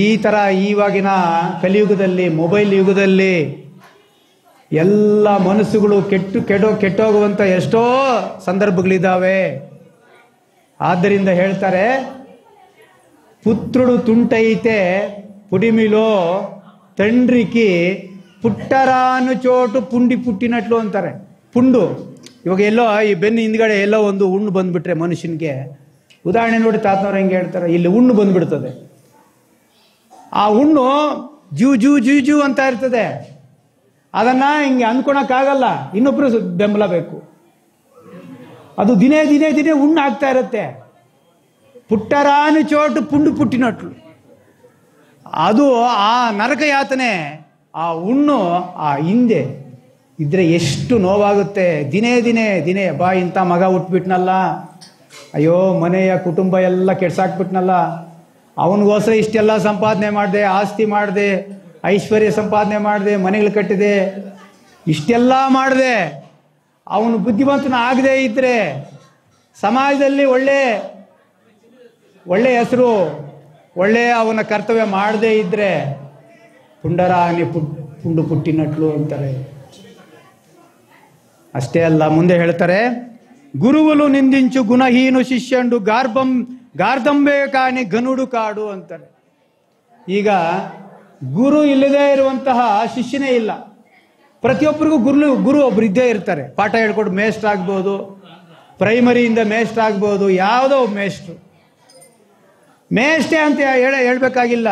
ಈ ಥರ ಇವಾಗಿನ ಕಲಿಯುಗದಲ್ಲಿ, ಮೊಬೈಲ್ ಯುಗದಲ್ಲಿ ಎಲ್ಲ ಮನಸ್ಸುಗಳು ಕೆಟ್ಟೋಗುವಂಥ ಎಷ್ಟೋ ಸಂದರ್ಭಗಳಿದ್ದಾವೆ. ಆದ್ದರಿಂದ ಹೇಳ್ತಾರೆ, పుత్రుడు తుంటైతే పుడిమిలో తండ్రికి పుట్టరాను చోటు పుಂಡಿ పుట్టినట్లు ಅಂತಾರೆ. ಪುಂಡು, ಇವಾಗ ಎಲ್ಲೋ ಈ ಬೆನ್ನು ಹಿಂದ್ಗಡೆ ಎಲ್ಲೋ ಒಂದು ಹುಣ್ಣು ಬಂದ್ಬಿಟ್ರೆ ಮನುಷ್ಯನಿಗೆ, ಉದಾಹರಣೆ ನೋಡಿ ತಾತನವ್ರು ಹೆಂಗೆ ಹೇಳ್ತಾರೆ, ಇಲ್ಲಿ ಹುಣ್ಣು ಬಂದ್ಬಿಡ್ತದೆ. ಆ ಹುಣ್ಣು ಜೂ ಜೂ ಜೂ ಜೂ ಅಂತ ಇರ್ತದೆ. ಅದನ್ನ ಹಿಂಗೆ ಅಂದ್ಕೊಳಕ್ಕಾಗಲ್ಲ, ಇನ್ನೊಬ್ರು ಬೆಂಬಲ ಬೇಕು. ಅದು ದಿನೇ ದಿನೇ ದಿನೇ ಹುಣ್ಣು ಆಗ್ತಾ ಇರುತ್ತೆ. ಪುಟ್ಟರಾನು ಚೋಟು ಪುಂಡು ಪುಟ್ಟಿನಟ್ಲು. ಅದು ಆ ನರಕ ಯಾತನೆ, ಆ ಹುಣ್ಣು ಆ ಹಿಂದೆ ಇದ್ರೆ ಎಷ್ಟು ನೋವಾಗುತ್ತೆ. ದಿನೇ ದಿನೇ ದಿನೇ ಬಾ ಇಂಥ ಮಗ ಹುಟ್ಬಿಟ್ನಲ್ಲ, ಅಯ್ಯೋ ಮನೆಯ ಕುಟುಂಬ ಎಲ್ಲ ಕೆಡ್ಸಾಕ್ಬಿಟ್ನಲ್ಲ, ಅವನಿಗೋಸ್ಕರ ಇಷ್ಟೆಲ್ಲ ಸಂಪಾದನೆ ಮಾಡಿದೆ, ಆಸ್ತಿ ಮಾಡಿದೆ, ಐಶ್ವರ್ಯ ಸಂಪಾದನೆ ಮಾಡಿದೆ, ಮನೆಗಳು ಕಟ್ಟಿದೆ, ಇಷ್ಟೆಲ್ಲ ಮಾಡಿದೆ. ಅವನು ಬುದ್ಧಿವಂತನ ಆಗದೇ ಇದ್ದರೆ, ಸಮಾಜದಲ್ಲಿ ಒಳ್ಳೆ ಹೆಸರು, ಒಳ್ಳೆಯ ಅವನ ಕರ್ತವ್ಯ ಮಾಡದೇ ಇದ್ದರೆ ಪುಂಡರಾನಿ ಪುಂಡು ಪುಟ್ಟಿನಟ್ಲು ಅಂತಾರೆ. ಅಷ್ಟೇ ಅಲ್ಲ, ಮುಂದೆ ಹೇಳ್ತಾರೆ, ಗುರುవులు ನಿಂದಿಂಚು ಗುಣಹೀನು ಶಿಷ್ಯಂಡು ಗಾರ್ಧಂಬೆ ಕಾಣಿ ಗನುಡು ಕಾಡು ಅಂತಾರೆ. ಈಗ ಗುರು ಇಲ್ಲದೇ ಇರುವಂತಹ ಶಿಷ್ಯನೇ ಇಲ್ಲ. ಪ್ರತಿಯೊಬ್ಬರಿಗೂ ಗುರು ಒಬ್ರು ಇದ್ದೇ ಇರ್ತಾರೆ. ಪಾಠ ಹೇಳ್ಕೊಟ್ಟು ಮೇಷ್ಟ್ರ್ ಆಗ್ಬೋದು, ಪ್ರೈಮರಿಯಿಂದ ಮೇಷ್ಟ್ರ್ ಆಗ್ಬೋದು, ಯಾವುದೋ ಮೇಷ್ಟ್ರು. ಮೇಷ್ಟ್ರೇ ಅಂತ ಹೇಳ್ಬೇಕಾಗಿಲ್ಲ.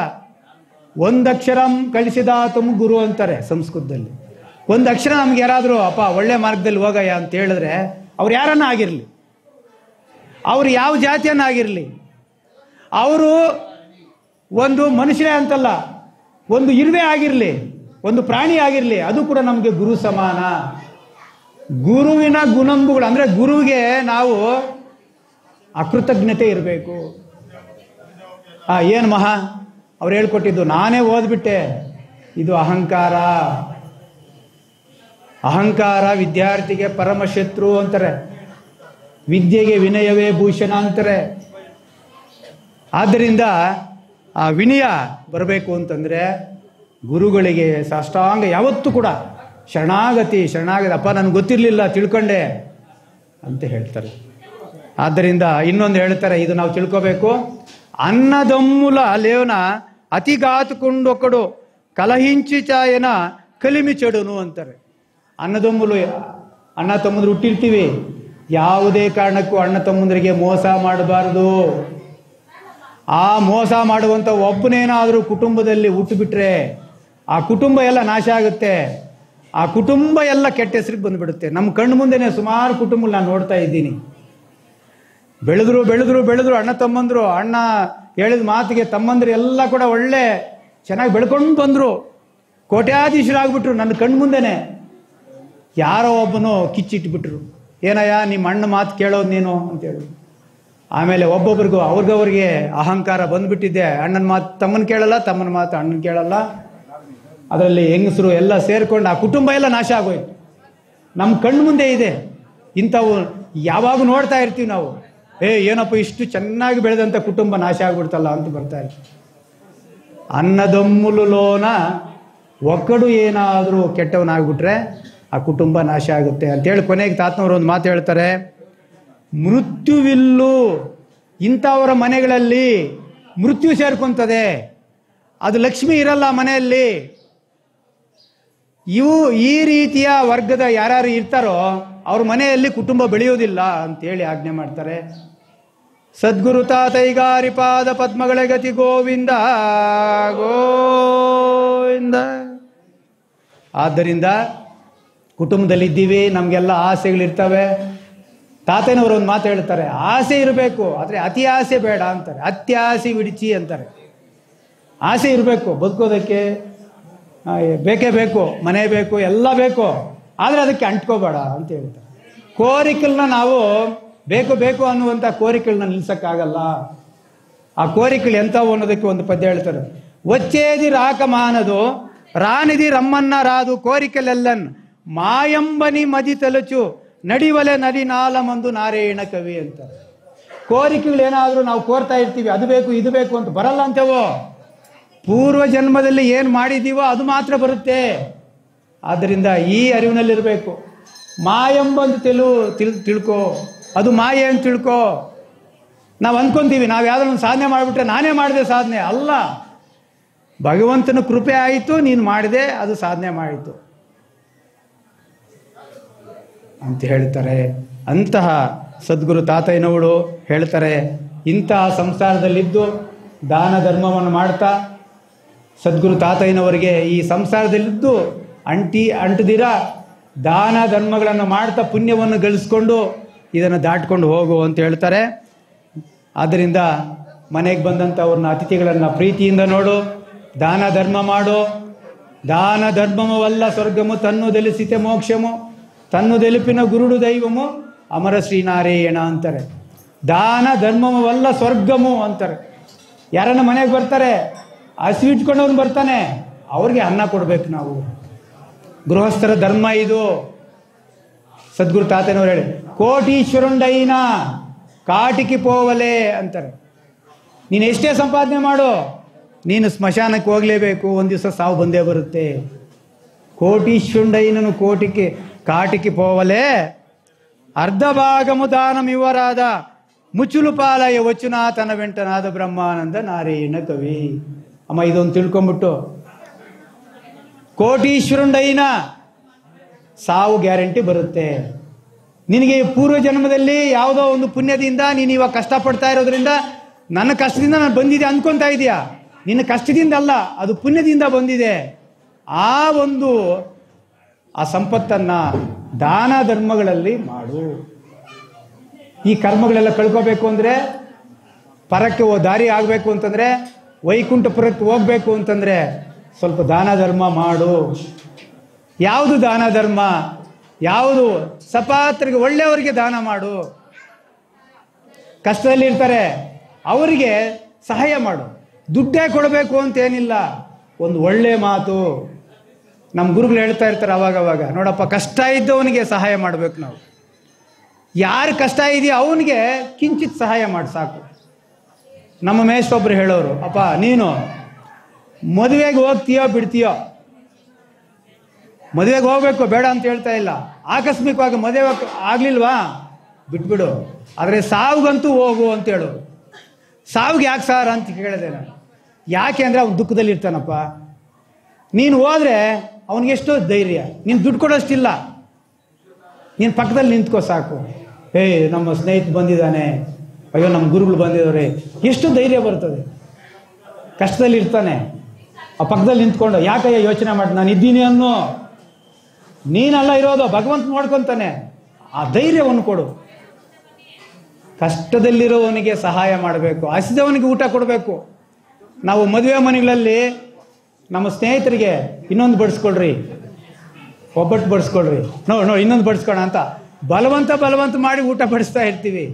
ಒಂದಕ್ಷರಂ ಕಲಿಸಿದಾತಂ ಗುರು ಅಂತಾರೆ ಸಂಸ್ಕೃತದಲ್ಲಿ. ಒಂದು ಅಕ್ಷರ ನಮ್ಗೆ ಯಾರಾದರೂ ಅಪ್ಪ ಒಳ್ಳೆ ಮಾರ್ಗದಲ್ಲಿ ಹೋಗಯ್ಯ ಅಂತ ಹೇಳಿದ್ರೆ, ಅವ್ರು ಯಾರನ್ನ ಆಗಿರಲಿ, ಅವರು ಯಾವ ಜಾತಿಯನ್ನಾಗಿರಲಿ, ಅವರು ಒಂದು ಮನುಷ್ಯರೇ ಅಂತಲ್ಲ, ಒಂದು ಇರುವೆ ಆಗಿರಲಿ, ಒಂದು ಪ್ರಾಣಿ ಆಗಿರಲಿ, ಅದು ಕೂಡ ನಮಗೆ ಗುರು ಸಮಾನ. ಗುರುವಿನ ಗುಣಂಬುಗಳು ಅಂದರೆ ಗುರುವಿಗೆ ನಾವು ಅಕೃತಜ್ಞತೆ ಇರಬೇಕು. ಏನು ಮಹಾ ಅವ್ರು ಹೇಳ್ಕೊಟ್ಟಿದ್ದು ನಾನೇ ಓದ್ಬಿಟ್ಟೆ, ಇದು ಅಹಂಕಾರ. ಅಹಂಕಾರ ವಿದ್ಯಾರ್ಥಿಗೆ ಪರಮಶತ್ರು ಅಂತಾರೆ. ವಿದ್ಯೆಗೆ ವಿನಯವೇ ಭೂಷಣ ಅಂತಾರೆ. ಆದ್ದರಿಂದ ಆ ವಿನಯ ಬರಬೇಕು ಅಂತಂದರೆ ಗುರುಗಳಿಗೆ ಸಾಷ್ಟಾಂಗ ಯಾವತ್ತೂ ಕೂಡ ಶರಣಾಗತಿ. ಅಪ್ಪ ನನಗೆ ಗೊತ್ತಿರಲಿಲ್ಲ, ತಿಳ್ಕೊಂಡೆ ಅಂತ ಹೇಳ್ತಾರೆ. ಆದ್ದರಿಂದ ಇನ್ನೊಂದು ಹೇಳ್ತಾರೆ, ಇದು ನಾವು ತಿಳ್ಕೋಬೇಕು. అన్నదమ్ముల లేవన అతిగాతుకుండొకడు కలహించి ಚಾಯನ ಕಲಿಮಿ చెడును ಅಂತಾರೆ. ಅನ್ನದಮ್ಮಲು ಅಣ್ಣ ತಮ್ಮಂದ್ರು ಹುಟ್ಟಿರ್ತೀವಿ, ಯಾವುದೇ ಕಾರಣಕ್ಕೂ ಅಣ್ಣ ತಮ್ಮಂದರಿಗೆ ಮೋಸ ಮಾಡಬಾರದು. ಆ ಮೋಸ ಮಾಡುವಂಥ ಒಬ್ಬನೇನಾದರೂ ಕುಟುಂಬದಲ್ಲಿ ಹುಟ್ಟುಬಿಟ್ರೆ ಆ ಕುಟುಂಬ ಎಲ್ಲ ನಾಶ ಆಗುತ್ತೆ. ಆ ಕುಟುಂಬ ಎಲ್ಲ ಕೆಟ್ಟ ಹೆಸರಿಗೆ ಬಂದುಬಿಡುತ್ತೆ. ನಮ್ಮ ಕಣ್ಣು ಮುಂದೆನೇ ಸುಮಾರು ಕುಟುಂಬ ನಾನು ನೋಡ್ತಾ ಇದ್ದೀನಿ. ಬೆಳೆದ್ರು ಅಣ್ಣ ತಮ್ಮಂದ್ರು, ಅಣ್ಣ ಹೇಳಿದ ಮಾತಿಗೆ ತಮ್ಮಂದ್ರು ಎಲ್ಲ ಕೂಡ ಒಳ್ಳೆ ಚೆನ್ನಾಗಿ ಬೆಳ್ಕೊಂಡು ಬಂದರು, ಕೋಟ್ಯಾಧೀಶರಾಗ್ಬಿಟ್ರು. ನನ್ನ ಕಣ್ಣು ಮುಂದೆನೆ ಯಾರೋ ಒಬ್ಬನು ಕಿಚ್ಚಿಟ್ಬಿಟ್ರು, ಏನಯ್ಯ ನಿಮ್ಮ ಅಣ್ಣ ಮಾತು ಕೇಳೋದು ನೀನು ಅಂತೇಳಿ. ಆಮೇಲೆ ಒಬ್ಬೊಬ್ರಿಗೂ ಅವ್ರಿಗೆ ಅಹಂಕಾರ ಬಂದ್ಬಿಟ್ಟಿದೆ. ಅಣ್ಣನ ಮಾತು ತಮ್ಮನ ಕೇಳಲ್ಲ, ತಮ್ಮನ ಮಾತು ಅಣ್ಣನ ಕೇಳಲ್ಲ. ಅದರಲ್ಲಿ ಹೆಂಗಸರು ಎಲ್ಲ ಸೇರ್ಕೊಂಡು ಆ ಕುಟುಂಬ ಎಲ್ಲ ನಾಶ ಆಗೋಯ್ತು. ನಮ್ಮ ಕಣ್ಣು ಮುಂದೆ ಇದೆ. ಇಂಥವು ಯಾವಾಗ ನೋಡ್ತಾ ಇರ್ತೀವಿ ನಾವು. ಏನಪ್ಪ ಇಷ್ಟು ಚೆನ್ನಾಗಿ ಬೆಳೆದಂಥ ಕುಟುಂಬ ನಾಶ ಆಗ್ಬಿಡ್ತಲ್ಲ ಅಂತ ಬರ್ತಾ ಇರ್ತೀವಿ. ಅನ್ನದಮ್ಮುಲುಲೋನ ಒಕ್ಕಡು ಏನಾದರೂ ಕೆಟ್ಟವನಾಗ್ಬಿಟ್ರೆ ಆ ಕುಟುಂಬ ನಾಶ ಆಗುತ್ತೆ ಅಂತೇಳಿ ಕೊನೆಗೆ ತಾತನವರು ಒಂದು ಮಾತು ಹೇಳ್ತಾರೆ, ಮೃತ್ಯುವಿಲ್ಲು. ಇಂಥವರ ಮನೆಗಳಲ್ಲಿ ಮೃತ್ಯು ಸೇರ್ಕೊಂತದೆ, ಅದು ಲಕ್ಷ್ಮಿ ಇರಲ್ಲ ಮನೆಯಲ್ಲಿ. ಈ ರೀತಿಯ ವರ್ಗದ ಯಾರ್ಯಾರು ಇರ್ತಾರೋ ಅವ್ರ ಮನೆಯಲ್ಲಿ ಕುಟುಂಬ ಬೆಳೆಯೋದಿಲ್ಲ ಅಂತೇಳಿ ಆಜ್ಞೆ ಮಾಡ್ತಾರೆ. ಸದ್ಗುರು ತಾತೈಗಾರಿಪಾದ ಪದ್ಮಗಳ ಗತಿ ಗೋವಿಂದ ಗೋವಿಂದ. ಆದ್ದರಿಂದ ಕುಟುಂಬದಲ್ಲಿದ್ದೀವಿ, ನಮಗೆಲ್ಲ ಆಸೆಗಳಿರ್ತವೆ. ತಾತನವರು ಒಂದು ಮಾತು ಹೇಳ್ತಾರೆ, ಆಸೆ ಇರಬೇಕು ಆದರೆ ಅತಿ ಆಸೆ ಬೇಡ ಅಂತಾರೆ. ಅತ್ಯಾಸೆ ವಿಡಿಚಿ ಅಂತಾರೆ. ಆಸೆ ಇರಬೇಕು ಬದುಕೋದಕ್ಕೆ, ಬೇಕೇ ಬೇಕು, ಮನೆ ಬೇಕು, ಎಲ್ಲ ಬೇಕು, ಆದರೆ ಅದಕ್ಕೆ ಅಂಟ್ಕೋಬೇಡ ಅಂತ ಹೇಳ್ತಾರೆ. ಕೋರಿಕೆಗಳನ್ನ ನಾವು ಬೇಕು ಬೇಕು ಅನ್ನುವಂಥ ಕೋರಿಕೆಗಳನ್ನ ನಿಲ್ಸಕ್ಕಾಗಲ್ಲ. ಆ ಕೋರಿಕೆಗಳು ಎಂಥವು ಅನ್ನೋದಕ್ಕೆ ಒಂದು ಪದ್ಯ ಹೇಳ್ತಾರೆ. వచ్చేది రాక మానదు రానిది రమ్మన్న రాదు కోరికలెల్లన్ మాయంబని మది తలుచు ನಡಿವಲೆ ನದಿ ನಾಲಮಂದು ನಾರಾಯಣ ಕವಿ ಅಂತಾರೆ. ಕೋರಿಕೆಗಳೇನಾದರೂ ನಾವು ಕೋರ್ತಾ ಇರ್ತೀವಿ, ಅದು ಬೇಕು ಇದು ಬೇಕು ಅಂತ ಬರಲ್ಲ ಅಂತೇವೋ. ಪೂರ್ವ ಜನ್ಮದಲ್ಲಿ ಏನು ಮಾಡಿದ್ದೀವೋ ಅದು ಮಾತ್ರ ಬರುತ್ತೆ. ಆದ್ದರಿಂದ ಈ ಅರಿವಿನಲ್ಲಿರಬೇಕು. ಮಾಯಂಬಂದು ತಿಳ್ಕೋ, ಅದು ಮಾಯೆ ಅಂತ ತಿಳ್ಕೋ. ನಾವು ಅಂದ್ಕೊಂತೀವಿ ನಾವು ಯಾವುದೋ ಒಂದು ಸಾಧನೆ ಮಾಡಿಬಿಟ್ರೆ ನಾನೇ ಮಾಡಿದೆ ಸಾಧನೆ. ಅಲ್ಲ, ಭಗವಂತನ ಕೃಪೆ ಆಯಿತು, ನೀನು ಮಾಡಿದೆ, ಅದು ಸಾಧನೆ ಮಾಡಿತು ಅಂತ ಹೇಳ್ತಾರೆ. ಅಂತಹ ಸದ್ಗುರು ತಾತಯ್ಯನವರು ಹೇಳ್ತಾರೆ, ಇಂತಹ ಸಂಸಾರದಲ್ಲಿದ್ದು ದಾನ ಧರ್ಮವನ್ನು ಮಾಡ್ತಾ ಸದ್ಗುರು ತಾತಯ್ಯನವರಿಗೆ ಈ ಸಂಸಾರದಲ್ಲಿದ್ದು ಅಂಟದಿರ ದಾನ ಧರ್ಮಗಳನ್ನು ಮಾಡ್ತಾ ಪುಣ್ಯವನ್ನು ಗಳಿಸ್ಕೊಂಡು ಇದನ್ನು ದಾಟ್ಕೊಂಡು ಹೋಗು ಅಂತ ಹೇಳ್ತಾರೆ. ಆದ್ದರಿಂದ ಮನೆಗೆ ಬಂದಂಥವ್ರನ್ನ ಅತಿಥಿಗಳನ್ನು ಪ್ರೀತಿಯಿಂದ ನೋಡು, ದಾನ ಧರ್ಮ ಮಾಡು. ದಾನ ಧರ್ಮವಲ್ಲ ಸ್ವರ್ಗಮು ತನ್ನು ದೆಲಿಸಿತೆ ಮೋಕ್ಷಮು ತನ್ನು ದೆಲಿಪಿನ ಗುರುಡು ದೈವಮು ಅಮರ ಶ್ರೀನಾರಾಯಣ ಅಂತಾರೆ. ದಾನ ಧರ್ಮವಲ್ಲ ಸ್ವರ್ಗಮು ಅಂತಾರೆ. ಯಾರನ್ನ ಮನೆಗೆ ಬರ್ತಾರೆ, ಹಸಿವಿಟ್ಕೊಂಡವ್ನು ಬರ್ತಾನೆ, ಅವ್ರಿಗೆ ಅನ್ನ ಕೊಡ್ಬೇಕು ನಾವು. ಗೃಹಸ್ಥರ ಧರ್ಮ ಇದು. ಸದ್ಗುರು ತಾತನವ್ರು ಹೇಳಿ, ಕೋಟೀಶ್ವರುಂಡೈನ ಕಾಟಿಗೆ ಪೋವಲೆ ಅಂತಾರೆ. ನೀನು ಎಷ್ಟೇ ಸಂಪಾದನೆ ಮಾಡು, ನೀನು ಸ್ಮಶಾನಕ್ಕೆ ಹೋಗಲೇಬೇಕು, ಒಂದು ದಿವಸ ಸಾವು ಬಂದೇ ಬರುತ್ತೆ. ಕೋಟೀಶ್ವರುಂಡೈನನು ಕಾಟಿಗೆ ಪೋವಲೆ ಅರ್ಧ ಭಾಗಮು ದಾನಮಿವರಾದ ಮುಚ್ಚುಲು ಪಾಲಯ ವಚುನಾಥನ ವೆಂಟನಾದ ಬ್ರಹ್ಮಾನಂದ ನಾರಾಯಣ ಕವಿ. ಅಮ್ಮ ಇದೊಂದು ತಿಳ್ಕೊಂಬಿಟ್ಟು, ಕೋಟೀಶ್ವರುಂಡೈನ ಸಾವು ಗ್ಯಾರಂಟಿ ಬರುತ್ತೆ. ನಿನಗೆ ಪೂರ್ವ ಜನ್ಮದಲ್ಲಿ ಯಾವುದೋ ಒಂದು ಪುಣ್ಯದಿಂದ ನೀನು ಇವಾಗ ಕಷ್ಟಪಡ್ತಾ ಇರೋದ್ರಿಂದ ನನ್ನ ಕಷ್ಟದಿಂದ ನಾನು ಬಂದಿದೆ ಅಂದ್ಕೊತಾ ಇದೆಯಾ. ನಿನ್ನ ಕಷ್ಟದಿಂದ ಅಲ್ಲ, ಅದು ಪುಣ್ಯದಿಂದ ಬಂದಿದೆ. ಆ ಸಂಪತ್ತನ್ನು ದಾನ ಧರ್ಮಗಳಲ್ಲಿ ಮಾಡು. ಈ ಕರ್ಮಗಳೆಲ್ಲ ಕಳ್ಕೋಬೇಕು ಅಂದರೆ, ಪರಕ್ಕೆ ದಾರಿ ಆಗಬೇಕು ಅಂತಂದರೆ, ವೈಕುಂಠಪುರಕ್ಕೆ ಹೋಗಬೇಕು ಅಂತಂದರೆ ಸ್ವಲ್ಪ ದಾನ ಧರ್ಮ ಮಾಡು. ಯಾವುದು ದಾನ ಧರ್ಮ? ಯಾವುದು? ಸಪಾತ್ರಿಗೆ ಒಳ್ಳೆಯವರಿಗೆ ದಾನ ಮಾಡು. ಕಷ್ಟದಲ್ಲಿರ್ತಾರೆ ಅವರಿಗೆ ಸಹಾಯ ಮಾಡು. ದುಡ್ಡೇ ಕೊಡಬೇಕು ಅಂತೇನಿಲ್ಲ, ಒಂದು ಒಳ್ಳೆ ಮಾತು. ನಮ್ಮ ಗುರುಗಳು ಹೇಳ್ತಾ ಇರ್ತಾರೆ ಅವಾಗವಾಗ, ನೋಡಪ್ಪ ಕಷ್ಟ ಇದ್ದವನಿಗೆ ಸಹಾಯ ಮಾಡಬೇಕು ನಾವು. ಯಾರು ಕಷ್ಟ ಇದೆಯೋ ಅವನಿಗೆ ಕಿಂಚಿತ್ ಸಹಾಯ ಮಾಡಿ ಸಾಕು. ನಮ್ಮ ಮೇಷ್ಟೊಬ್ಬರು ಹೇಳೋರು, ಅಪ್ಪ ನೀನು ಮದುವೆಗೆ ಹೋಗ್ತೀಯೋ ಬಿಡ್ತೀಯೋ, ಮದುವೆಗೆ ಹೋಗ್ಬೇಕು ಬೇಡ ಅಂತ ಹೇಳ್ತಾ ಇಲ್ಲ, ಆಕಸ್ಮಿಕವಾಗಿ ಮದುವೆ ಆಗ್ಲಿಲ್ವಾ ಬಿಟ್ಬಿಡು, ಆದರೆ ಸಾವುಗಂತೂ ಹೋಗು ಅಂತೇಳು. ಸಾವಿಗೆ ಯಾಕೆ ಸಾರ್ ಅಂತ ಕೇಳಿದೆ ನಾನು. ಯಾಕೆ ಅಂದರೆ ಅವ್ನು ದುಃಖದಲ್ಲಿ ಇರ್ತಾನಪ್ಪ. ನೀನು ಹೋದರೆ ಅವನಿಗೆಷ್ಟೋ ಧೈರ್ಯ, ನೀನು ದುಡ್ಡು ಕೊಡೋಷ್ಟಿಲ್ಲ, ನೀನು ಪಕ್ಕದಲ್ಲಿ ನಿಂತ್ಕೋ ಸಾಕು. ನಮ್ಮ ಸ್ನೇಹಿತ ಬಂದಿದ್ದಾನೆ, ಅಯ್ಯೋ ನಮ್ಮ ಗುರುಗಳು ಬಂದಿದ್ದಾರೆ, ಎಷ್ಟು ಧೈರ್ಯ ಬರ್ತದೆ. ಕಷ್ಟದಲ್ಲಿ ಇರ್ತಾನೆ, ಆ ಪಕ್ಕದಲ್ಲಿ ನಿಂತ್ಕೊಂಡು ಯಾಕಯ್ಯ ಯೋಚನೆ ಮಾಡಿ ನಾನು ಇದ್ದೀನಿ ಅನ್ನೋ. ನೀನಲ್ಲ ಇರೋದು, ಭಗವಂತ ನೋಡ್ಕೊತಾನೆ. ಆ ಧೈರ್ಯವನ್ನು ಕೊಡು. ಕಷ್ಟದಲ್ಲಿರೋವನಿಗೆ ಸಹಾಯ ಮಾಡಬೇಕು, ಹಸಿದವನಿಗೆ ಊಟ ಕೊಡಬೇಕು. ನಾವು ಮದುವೆ ಮನೆಗಳಲ್ಲಿ ನಮ್ಮ ಸ್ನೇಹಿತರಿಗೆ ಇನ್ನೊಂದು ಬಡಿಸ್ಕೊಳ್ರಿ, ಒಬ್ಬಟ್ಟು ಬಡಿಸ್ಕೊಳ್ರಿ, ನೋ ಇನ್ನೊಂದು ಬಡಿಸ್ಕೊಳ ಅಂತ ಬಲವಂತ ಮಾಡಿ ಊಟ ಬಡಿಸ್ತಾ ಇರ್ತೀವಿ.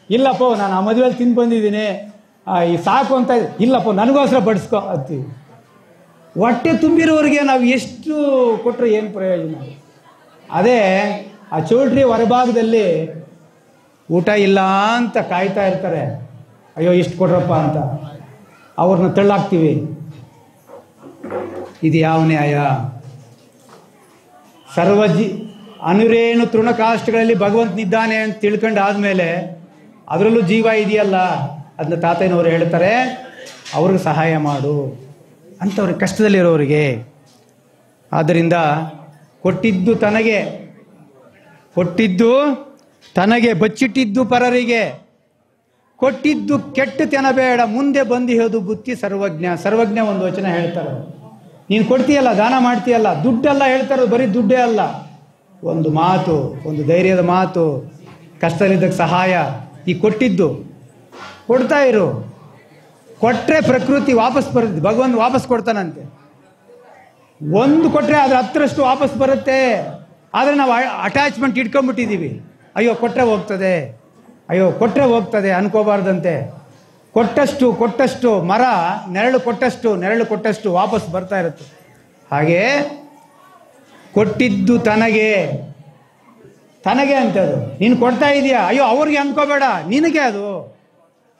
ಇಲ್ಲಪ್ಪ ನಾನು ಆ ಮದುವೆಯಲ್ಲಿ ತಿಂದು ಬಂದಿದ್ದೀನಿ, ಈ ಸಾಕು ಅಂತ. ಇಲ್ಲಪ್ಪ ನನಗೋಸ್ಕರ ಬಡಿಸ್ಕೊ ಅಂತೀವಿ. ಹೊಟ್ಟೆ ತುಂಬಿರೋರಿಗೆ ನಾವು ಎಷ್ಟು ಕೊಟ್ಟರೆ ಏನು ಪ್ರಯೋಜನ? ಅದೇ ಆ ಚೌಲ್ಟ್ರಿ ಹೊರಭಾಗದಲ್ಲಿ ಊಟ ಇಲ್ಲ ಅಂತ ಕಾಯ್ತಾ ಇರ್ತಾರೆ, ಅಯ್ಯೋ ಇಷ್ಟು ಕೊಡ್ರಪ್ಪ ಅಂತ, ಅವ್ರನ್ನ ತಳ್ಳಾಕ್ತೀವಿ. ಇದು ಯಾವ ನ್ಯಾಯ? ಅನುರೇಣು ತೃಣಕಾಷ್ಟಗಳಲ್ಲಿ ಭಗವಂತನಿದ್ದಾನೆ ಅಂತ ತಿಳ್ಕೊಂಡು ಆದಮೇಲೆ ಅದರಲ್ಲೂ ಜೀವ ಇದೆಯಲ್ಲ, ಅದನ್ನ ತಾತಯ್ಯನವರು ಹೇಳ್ತಾರೆ, ಅವ್ರಿಗೆ ಸಹಾಯ ಮಾಡು ಅಂಥವ್ರಿಗೆ, ಕಷ್ಟದಲ್ಲಿರೋರಿಗೆ. ಆದ್ದರಿಂದ ಕೊಟ್ಟಿದ್ದು ತನಗೆ ಬಚ್ಚಿಟ್ಟಿದ್ದು ಪರರಿಗೆ, ಕೊಟ್ಟಿದ್ದು ಕೆಟ್ಟತನ ಬೇಡ, ಮುಂದೆ ಬಂದಿರೋದು ಬುತ್ತಿ ಸರ್ವಜ್ಞ ಒಂದು ವಚನ ಹೇಳ್ತಾರೆ. ನೀನು ಕೊಡ್ತೀಯಲ್ಲ, ದಾನ ಮಾಡ್ತೀಯಲ್ಲ, ದುಡ್ಡೆಲ್ಲ ಹೇಳ್ತಾರೆ, ಬರೀ ದುಡ್ಡೇ ಅಲ್ಲ, ಒಂದು ಮಾತು, ಒಂದು ಧೈರ್ಯದ ಮಾತು, ಕಷ್ಟದಲ್ಲಿದ್ದಕ್ಕೆ ಸಹಾಯ, ಈ ಕೊಟ್ಟಿದ್ದು ಕೊಡ್ತಾ ಇರು. ಕೊಟ್ಟರೆ ಪ್ರಕೃತಿ ವಾಪಸ್ ಬರುತ್ತೆ, ಭಗವಂತ ವಾಪಸ್ ಕೊಡ್ತಾನಂತೆ. ಒಂದು ಕೊಟ್ಟರೆ ಅದ್ರ 10ರಷ್ಟು ವಾಪಸ್ ಬರುತ್ತೆ. ಆದರೆ ನಾವು ಅಟ್ಯಾಚ್ಮೆಂಟ್ ಇಟ್ಕೊಂಡ್ಬಿಟ್ಟಿದ್ದೀವಿ. ಅಯ್ಯೋ ಕೊಟ್ಟರೆ ಹೋಗ್ತದೆ, ಅಯ್ಯೋ ಕೊಟ್ಟರೆ ಹೋಗ್ತದೆ ಅನ್ಕೋಬಾರ್ದಂತೆ. ಕೊಟ್ಟಷ್ಟು ಮರ ನೆರಳು ಕೊಟ್ಟಷ್ಟು ವಾಪಸ್ ಬರ್ತಾ ಇರುತ್ತೆ. ಹಾಗೆ ಕೊಟ್ಟಿದ್ದು ತನಗೆ ಅಂತ ಅದು. ನೀನು ಕೊಡ್ತಾ ಇದೀಯಾ, ಅಯ್ಯೋ ಅವ್ರಿಗೆ ಅನ್ಕೋಬೇಡ, ನಿನಗೆ ಅದು.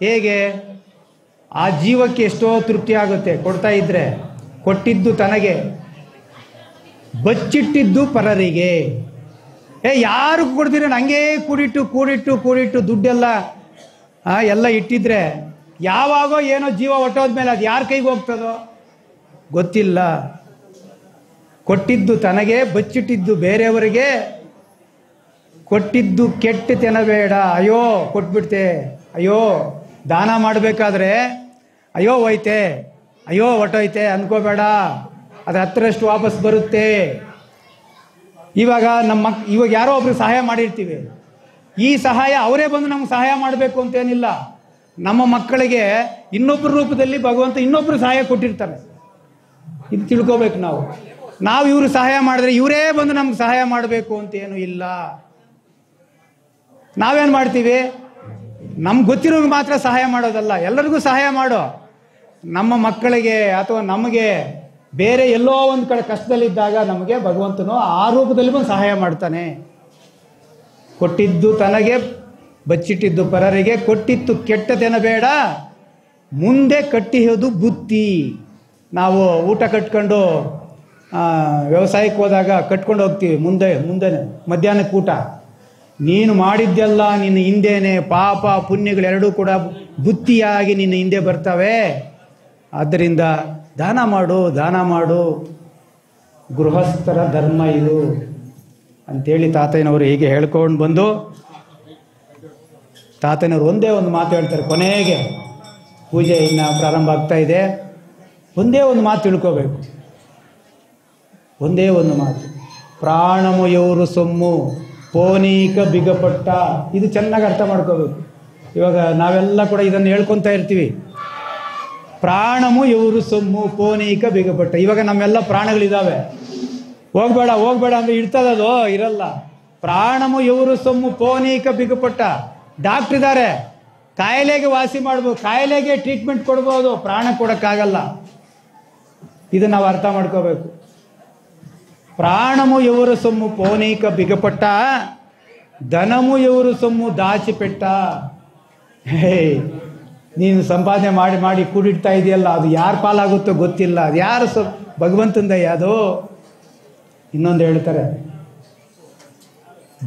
ಹೇಗೆ ಆ ಜೀವಕ್ಕೆ ಎಷ್ಟೋ ತೃಪ್ತಿ ಆಗುತ್ತೆ ಕೊಡ್ತಾ ಇದ್ರೆ. ಕೊಟ್ಟಿದ್ದು ತನಗೆ, ಬಚ್ಚಿಟ್ಟಿದ್ದು ಪರರಿಗೆ. ಯಾರಿಗೂ ಕೊಡ್ತೀರ, ಹಂಗೆ ಕೂಡಿಟ್ಟು ದುಡ್ಡೆಲ್ಲ ಎಲ್ಲ ಇಟ್ಟಿದ್ರೆ ಯಾವಾಗೋ ಏನೋ ಜೀವ ಹೊಟ್ಟೋದ್ಮೇಲೆ ಅದು ಯಾರ ಕೈಗೆ ಹೋಗ್ತದೋ ಗೊತ್ತಿಲ್ಲ. ಕೊಟ್ಟಿದ್ದು ತನಗೆ, ಬಚ್ಚಿಟ್ಟಿದ್ದು ಬೇರೆಯವರಿಗೆ. ಕೊಟ್ಟಿದ್ದು ಕೆಟ್ಟ ತಿನ್ನಬೇಡ. ಅಯ್ಯೋ ಕೊಟ್ಬಿಡ್ತೆ, ಅಯ್ಯೋ ದಾನ ಮಾಡಬೇಕಾದ್ರೆ ಅಯ್ಯೋ ಹೋಯ್ತೆ, ಅಯ್ಯೋ ಹೊಟ್ಟೋಯ್ತೆ ಅನ್ಕೋಬೇಡ. ಅದು 10ರಷ್ಟು ವಾಪಸ್ ಬರುತ್ತೆ. ಇವಾಗ ಇವಾಗ ಯಾರೋ ಒಬ್ರಿಗೆ ಸಹಾಯ ಮಾಡಿರ್ತೀವಿ. ಈ ಸಹಾಯ ಅವರೇ ಬಂದು ನಮ್ಗೆ ಸಹಾಯ ಮಾಡಬೇಕು ಅಂತೇನಿಲ್ಲ. ನಮ್ಮ ಮಕ್ಕಳಿಗೆ ಇನ್ನೊಬ್ಬರ ರೂಪದಲ್ಲಿ ಭಗವಂತ ಇನ್ನೊಬ್ಬರು ಸಹಾಯ ಕೊಟ್ಟಿರ್ತಾರೆ. ಇದು ತಿಳ್ಕೋಬೇಕು ನಾವು ಇವರು ಸಹಾಯ ಮಾಡಿದ್ರೆ ಇವರೇ ಬಂದು ನಮ್ಗೆ ಸಹಾಯ ಮಾಡಬೇಕು ಅಂತೇನು ಇಲ್ಲ. ನಾವೇನು ಮಾಡ್ತೀವಿ, ನಮ್ಗೆ ಗೊತ್ತಿರೋರಿಗೆ ಮಾತ್ರ ಸಹಾಯ ಮಾಡೋದಲ್ಲ, ಎಲ್ಲರಿಗೂ ಸಹಾಯ ಮಾಡೋ. ನಮ್ಮ ಮಕ್ಕಳಿಗೆ ಅಥವಾ ನಮಗೆ ಬೇರೆ ಎಲ್ಲೋ ಒಂದು ಕಡೆ ಕಷ್ಟದಲ್ಲಿದ್ದಾಗ ನಮಗೆ ಭಗವಂತನು ಆ ರೂಪದಲ್ಲಿ ಬಂದು ಸಹಾಯ ಮಾಡ್ತಾನೆ. ಕೊಟ್ಟಿದ್ದು ತನಗೆ, ಬಚ್ಚಿಟ್ಟಿದ್ದು ಪರರಿಗೆ. ಕೊಟ್ಟಿತ್ತು ಕೆಟ್ಟ ತಿನ್ನಬೇಡ, ಮುಂದೆ ಕಟ್ಟಿಯೋದು ಬುತ್ತಿ. ನಾವು ಊಟ ಕಟ್ಕೊಂಡು ವ್ಯವಸಾಯಕ್ಕೆ ಹೋದಾಗ ಕಟ್ಕೊಂಡು ಹೋಗ್ತೀವಿ, ಮುಂದೆ ಮಧ್ಯಾಹ್ನಕ್ಕೆ ಊಟ. ನೀನು ಮಾಡಿದ್ದೆಲ್ಲ ನಿನ್ನ ಹಿಂದೆನೆ ಪಾಪ ಪುಣ್ಯಗಳೆರಡೂ ಕೂಡ ಬುತ್ತಿಯಾಗಿ ನಿನ್ನ ಹಿಂದೆ ಬರ್ತವೆ. ಆದ್ದರಿಂದ ದಾನ ಮಾಡು, ಗೃಹಸ್ಥರ ಧರ್ಮ ಇದು ಅಂತೇಳಿ ತಾತಯ್ಯನವರು ಹೀಗೆ ಹೇಳ್ಕೊಂಡು ಬಂದು, ತಾತಯ್ಯನವರು ಒಂದೇ ಒಂದು ಮಾತು ಹೇಳ್ತಾರೆ ಕೊನೆಗೆ. ಪೂಜೆ ಇನ್ನು ಪ್ರಾರಂಭ ಆಗ್ತಾ ಇದೆ. ಒಂದೇ ಒಂದು ಮಾತು ತಿಳ್ಕೋಬೇಕು, ಒಂದೇ ಒಂದು ಮಾತು. ಪ್ರಾಣಮು ಎವರು ಸೊಮ್ಮು ಪೋನೀಕ ಬಿಗಪಟ್ಟ. ಇದು ಚೆನ್ನಾಗಿ ಅರ್ಥ ಮಾಡ್ಕೋಬೇಕು. ಇವಾಗ ನಾವೆಲ್ಲ ಕೂಡ ಇದನ್ನು ಹೇಳ್ಕೊತಾ ಇರ್ತೀವಿ. ಪ್ರಾಣಮು ಎವರು ಸೊಮ್ಮು ಪೋನೀಕ ಬಿಗಪಟ್ಟ. ಇವಾಗ ನಮ್ಮೆಲ್ಲ ಪ್ರಾಣಗಳಿದ್ದಾವೆ. ಹೋಗ್ಬೇಡ ಅಂದರೆ ಇರ್ತದದು, ಇರಲ್ಲ. ಪ್ರಾಣಮು ಎವರು ಸೊಮ್ಮು ಪೋನೀಕ ಬಿಗಪಟ್ಟ. ಡಾಕ್ಟ್ರ್ ಇದ್ದಾರೆ, ಕಾಯಿಲೆಗೆ ವಾಸಿ ಮಾಡ್ಬೋದು, ಕಾಯಿಲೆಗೆ ಟ್ರೀಟ್ಮೆಂಟ್ ಕೊಡ್ಬೋದು, ಪ್ರಾಣ ಕೊಡೋಕ್ಕಾಗಲ್ಲ. ಇದು ನಾವು ಅರ್ಥ ಮಾಡ್ಕೋಬೇಕು. ಪ್ರಾಣಮು ಎವರು ಸೊಮ್ಮು ಪೋನೀಕ ಬಿಗಪಟ್ಟ, ಧನಮು ಎವರು ಸೊಮ್ಮು ದಾಚಿಪೆಟ್ಟ. ನೀನು ಸಂಪಾದನೆ ಮಾಡಿ ಕೂಡಿಡ್ತಾ ಇದೆಯಲ್ಲ, ಅದು ಯಾರ ಪಾಲಾಗುತ್ತೋ ಗೊತ್ತಿಲ್ಲ. ಅದು ಯಾರು ಭಗವಂತಂದಯ್ಯ ಅದು. ಇನ್ನೊಂದು ಹೇಳ್ತಾರೆ,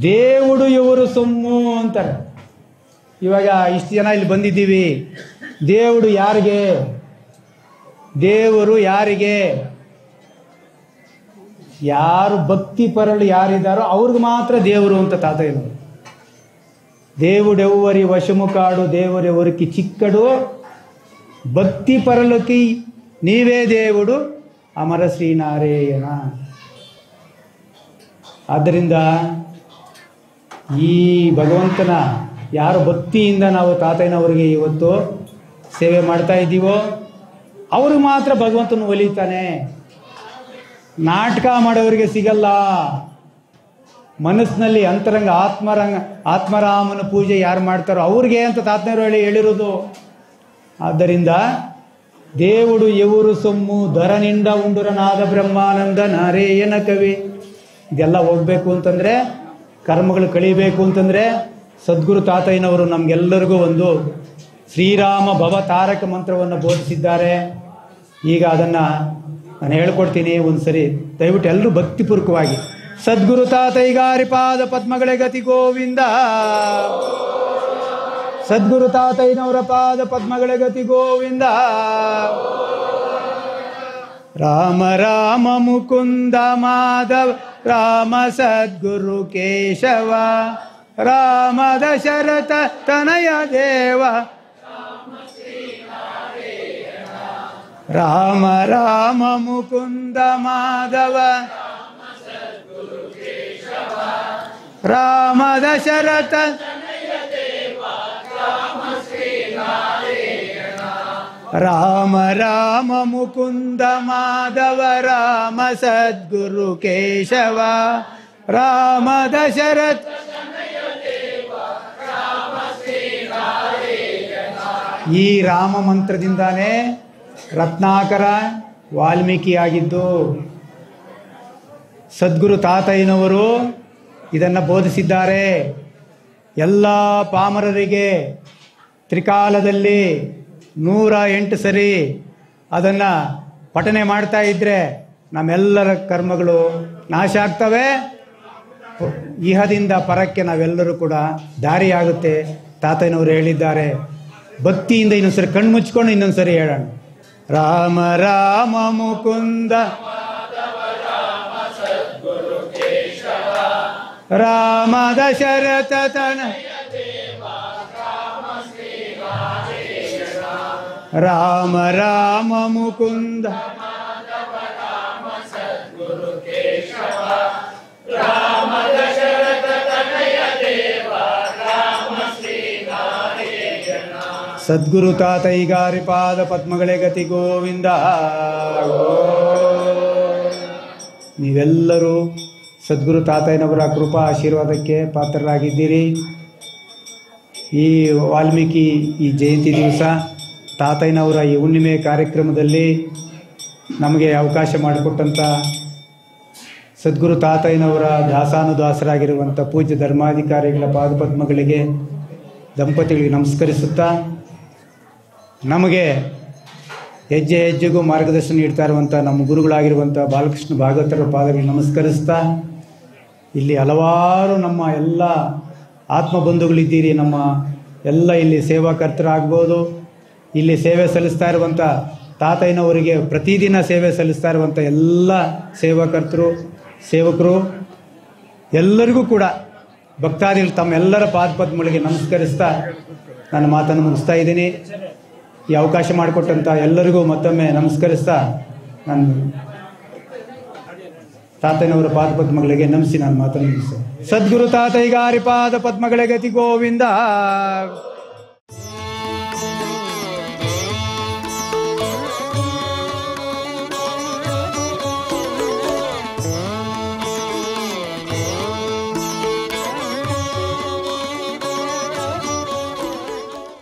ದೇವುಡು ಎವರು ಸೊಮ್ಮು ಅಂತಾರೆ. ಇವಾಗ ಇಷ್ಟು ಜನ ಇಲ್ಲಿ ಬಂದಿದ್ದೀವಿ, ದೇವರು ಯಾರಿಗೆ? ದೇವರು ಯಾರಿಗೆ? ಯಾರು ಭಕ್ತಿ ಪರಳು ಯಾರಿದ್ದಾರೋ ಅವ್ರಿಗೆ ಮಾತ್ರ ದೇವರು ಅಂತ ತಾತಯ್ಯನವರು. దేవుడెవ్వరి వశము కాడు, దేవుడెవరికి చిక్కడు, భక్తి పరులకి నీవే దేవుడు, ಅಮರ ಶ್ರೀನಾರಾಯಣ. ಆದ್ದರಿಂದ ಈ ಭಗವಂತನ ಯಾರು ಭಕ್ತಿಯಿಂದ ನಾವು ತಾತಯ್ಯನವರಿಗೆ ಇವತ್ತು ಸೇವೆ ಮಾಡ್ತಾ ಇದ್ದೀವೋ ಅವ್ರಿಗೆ ಮಾತ್ರ ಭಗವಂತನು ಒಲಿತಾನೆ. ನಾಟಕ ಮಾಡೋರಿಗೆ ಸಿಗಲ್ಲ. ಮನಸ್ಸಿನಲ್ಲಿ ಅಂತರಂಗ ಆತ್ಮರಾಮನ ಪೂಜೆ ಯಾರು ಮಾಡ್ತಾರೋ ಅವ್ರಿಗೆ ಅಂತ ತಾತಯ್ಯನವರು ಹೇಳಿರೋದು. ಆದ್ದರಿಂದ దేవుడు ఎవరు ಸೊಮ್ಮು ಧರ ನಿಂಡ ಉಂಡುರನಾದ ಬ್ರಹ್ಮಾನಂದ ನಾರಾಯಣ ಕವಿ. ಇದೆಲ್ಲ ಹೋಗ್ಬೇಕು ಅಂತಂದರೆ, ಕರ್ಮಗಳು ಕಳಿಬೇಕು ಅಂತಂದರೆ ಸದ್ಗುರು ತಾತಯ್ಯನವರು ನಮಗೆಲ್ಲರಿಗೂ ಒಂದು ಶ್ರೀರಾಮ ಭವ ತಾರಕ ಮಂತ್ರವನ್ನು ಬೋಧಿಸಿದ್ದಾರೆ. ಈಗ ಅದನ್ನು ನಾನು ಹೇಳ್ಕೊಡ್ತೀನಿ ಒಂದು ಸರಿ, ದಯವಿಟ್ಟು ಎಲ್ಲರೂ ಭಕ್ತಿಪೂರ್ವಕವಾಗಿ. ಸದ್ಗುರು ತಾತಯ್ಯಗಾರಿ ಪಾದ ಪದ್ಮಗಳೇ ಗತಿ ಗೋವಿಂದ, ಸದ್ಗುರು ತಾತಯ್ಯನವರ ಪಾದ ಪದ್ಮಗಳೇ ಗತಿ ಗೋವಿಂದ. ರಾಮ ರಾಮ ಮುಕುಂದ ಮಾಧವ ರಾಮ ಸದ್ಗುರು ಕೇಶವ, ರಾಮ ದಶರಥ ತನಯ ದೇವ, ರಾಮ ರಾಮ ಮುಕುಂದ ಮಾಧವ ರಾಮ ದಶರಥ ರಾಮ ರಾಮ ಮುಕುಂದ ಮಾಧವ ರಾಮ ಸದ್ಗುರು ಕೇಶವ ರಾಮ ದಶರಥ ಈ ರಾಮ ಮಂತ್ರದಿಂದಾನೇ ರತ್ನಾಕರ ವಾಲ್ಮೀಕಿ ಆಗಿದ್ದು. ಸದ್ಗುರು ತಾತಯ್ಯನವರು ಇದನ್ನು ಬೋಧಿಸಿದ್ದಾರೆ. ಎಲ್ಲ ಪಾಮರರಿಗೆ ತ್ರಿಕಾಲದಲ್ಲಿ 108 ಸರಿ ಅದನ್ನು ಪಠನೆ ಮಾಡ್ತಾ ಇದ್ದರೆ ನಮ್ಮೆಲ್ಲರ ಕರ್ಮಗಳು ನಾಶ ಆಗ್ತವೆ. ಇಹದಿಂದ ಪರಕ್ಕೆ ನಾವೆಲ್ಲರೂ ಕೂಡ ದಾರಿಯಾಗುತ್ತೆ. ತಾತಯ್ಯನವರು ಹೇಳಿದ್ದಾರೆ. ಭಕ್ತಿಯಿಂದ ಇನ್ನೊಂದ್ಸರಿ ಕಣ್ಣು ಮುಚ್ಕೊಂಡು ಇನ್ನೊಂದ್ಸರಿ ಹೇಳೋಣ. ರಾಮ ರಾಮ ಮುಕುಂದ ರಾಮ ದಶರಥ ತನಯ ರಾಮ ರಾಮ ಮುಕುಂದ ಸದ್ಗುರು ತಾತೈಗಾರಿ ಪಾದ ಪದ್ಮಗಳೇ ಗತಿ ಗೋವಿಂದ. ನೀವೆಲ್ಲರೂ ಸದ್ಗುರು ತಾತಯ್ಯನವರ ಕೃಪಾ ಆಶೀರ್ವಾದಕ್ಕೆ ಪಾತ್ರರಾಗಿದ್ದೀರಿ. ಈ ವಾಲ್ಮೀಕಿ ಈ ಜಯಂತಿ ದಿವಸ ತಾತಯ್ಯನವರ ಈ ಹುಣ್ಣಿಮೆ ಕಾರ್ಯಕ್ರಮದಲ್ಲಿ ನಮಗೆ ಅವಕಾಶ ಮಾಡಿಕೊಟ್ಟಂಥ ಸದ್ಗುರು ತಾತಯ್ಯನವರ ದಾಸಾನುದಾಸರಾಗಿರುವಂಥ ಪೂಜ್ಯ ಧರ್ಮಾಧಿಕಾರಿಗಳ ಪಾದಪದ್ಮಗಳಿಗೆ ದಂಪತಿಗಳಿಗೆ ನಮಸ್ಕರಿಸುತ್ತಾ, ನಮಗೆ ಹೆಜ್ಜೆ ಹೆಜ್ಜೆಗೂ ಮಾರ್ಗದರ್ಶನ ನೀಡ್ತಾ ಇರುವಂಥ ನಮ್ಮ ಗುರುಗಳಾಗಿರುವಂಥ ಬಾಲಕೃಷ್ಣ ಭಾಗವತರ ಪಾದಗಳಿಗೆ ನಮಸ್ಕರಿಸ್ತಾ, ಇಲ್ಲಿ ಹಲವಾರು ನಮ್ಮ ಎಲ್ಲ ಆತ್ಮಬಂಧುಗಳಿದ್ದೀರಿ. ನಮ್ಮ ಎಲ್ಲ ಇಲ್ಲಿ ಸೇವಾಕರ್ತರಾಗ್ಬೋದು, ಇಲ್ಲಿ ಸೇವೆ ಸಲ್ಲಿಸ್ತಾ ಇರುವಂಥ ತಾತಯ್ಯನವರಿಗೆ ಪ್ರತಿದಿನ ಸೇವೆ ಸಲ್ಲಿಸ್ತಾ ಇರುವಂಥ ಎಲ್ಲ ಸೇವಕರು ಎಲ್ಲರಿಗೂ ಕೂಡ ಭಕ್ತಾದಿಗಳು ತಮ್ಮೆಲ್ಲರ ಪಾದಪದ್ಮಗಳಿಗೆ ನಮಸ್ಕರಿಸ್ತಾ ನನ್ನ ಮಾತನ್ನು ಮುಗಿಸ್ತಾ ಇದ್ದೀನಿ. ಈ ಅವಕಾಶ ಮಾಡಿಕೊಟ್ಟಂಥ ಎಲ್ಲರಿಗೂ ಮತ್ತೊಮ್ಮೆ ನಮಸ್ಕರಿಸ್ತಾ ನಾನು ತಾತಯ್ಯನವರ ಪಾದಪದ್ಮಗಳಿಗೆ ನಮಿಸಿ ನಾನು ಮಾತನ್ನು ಮುಗಿಸ್ತೇನೆ. ಸದ್ಗುರು ತಾತಯ್ಯಗಾರಿ ಪಾದ ಪದ್ಮಗಳ ಗತಿ ಗೋವಿಂದ.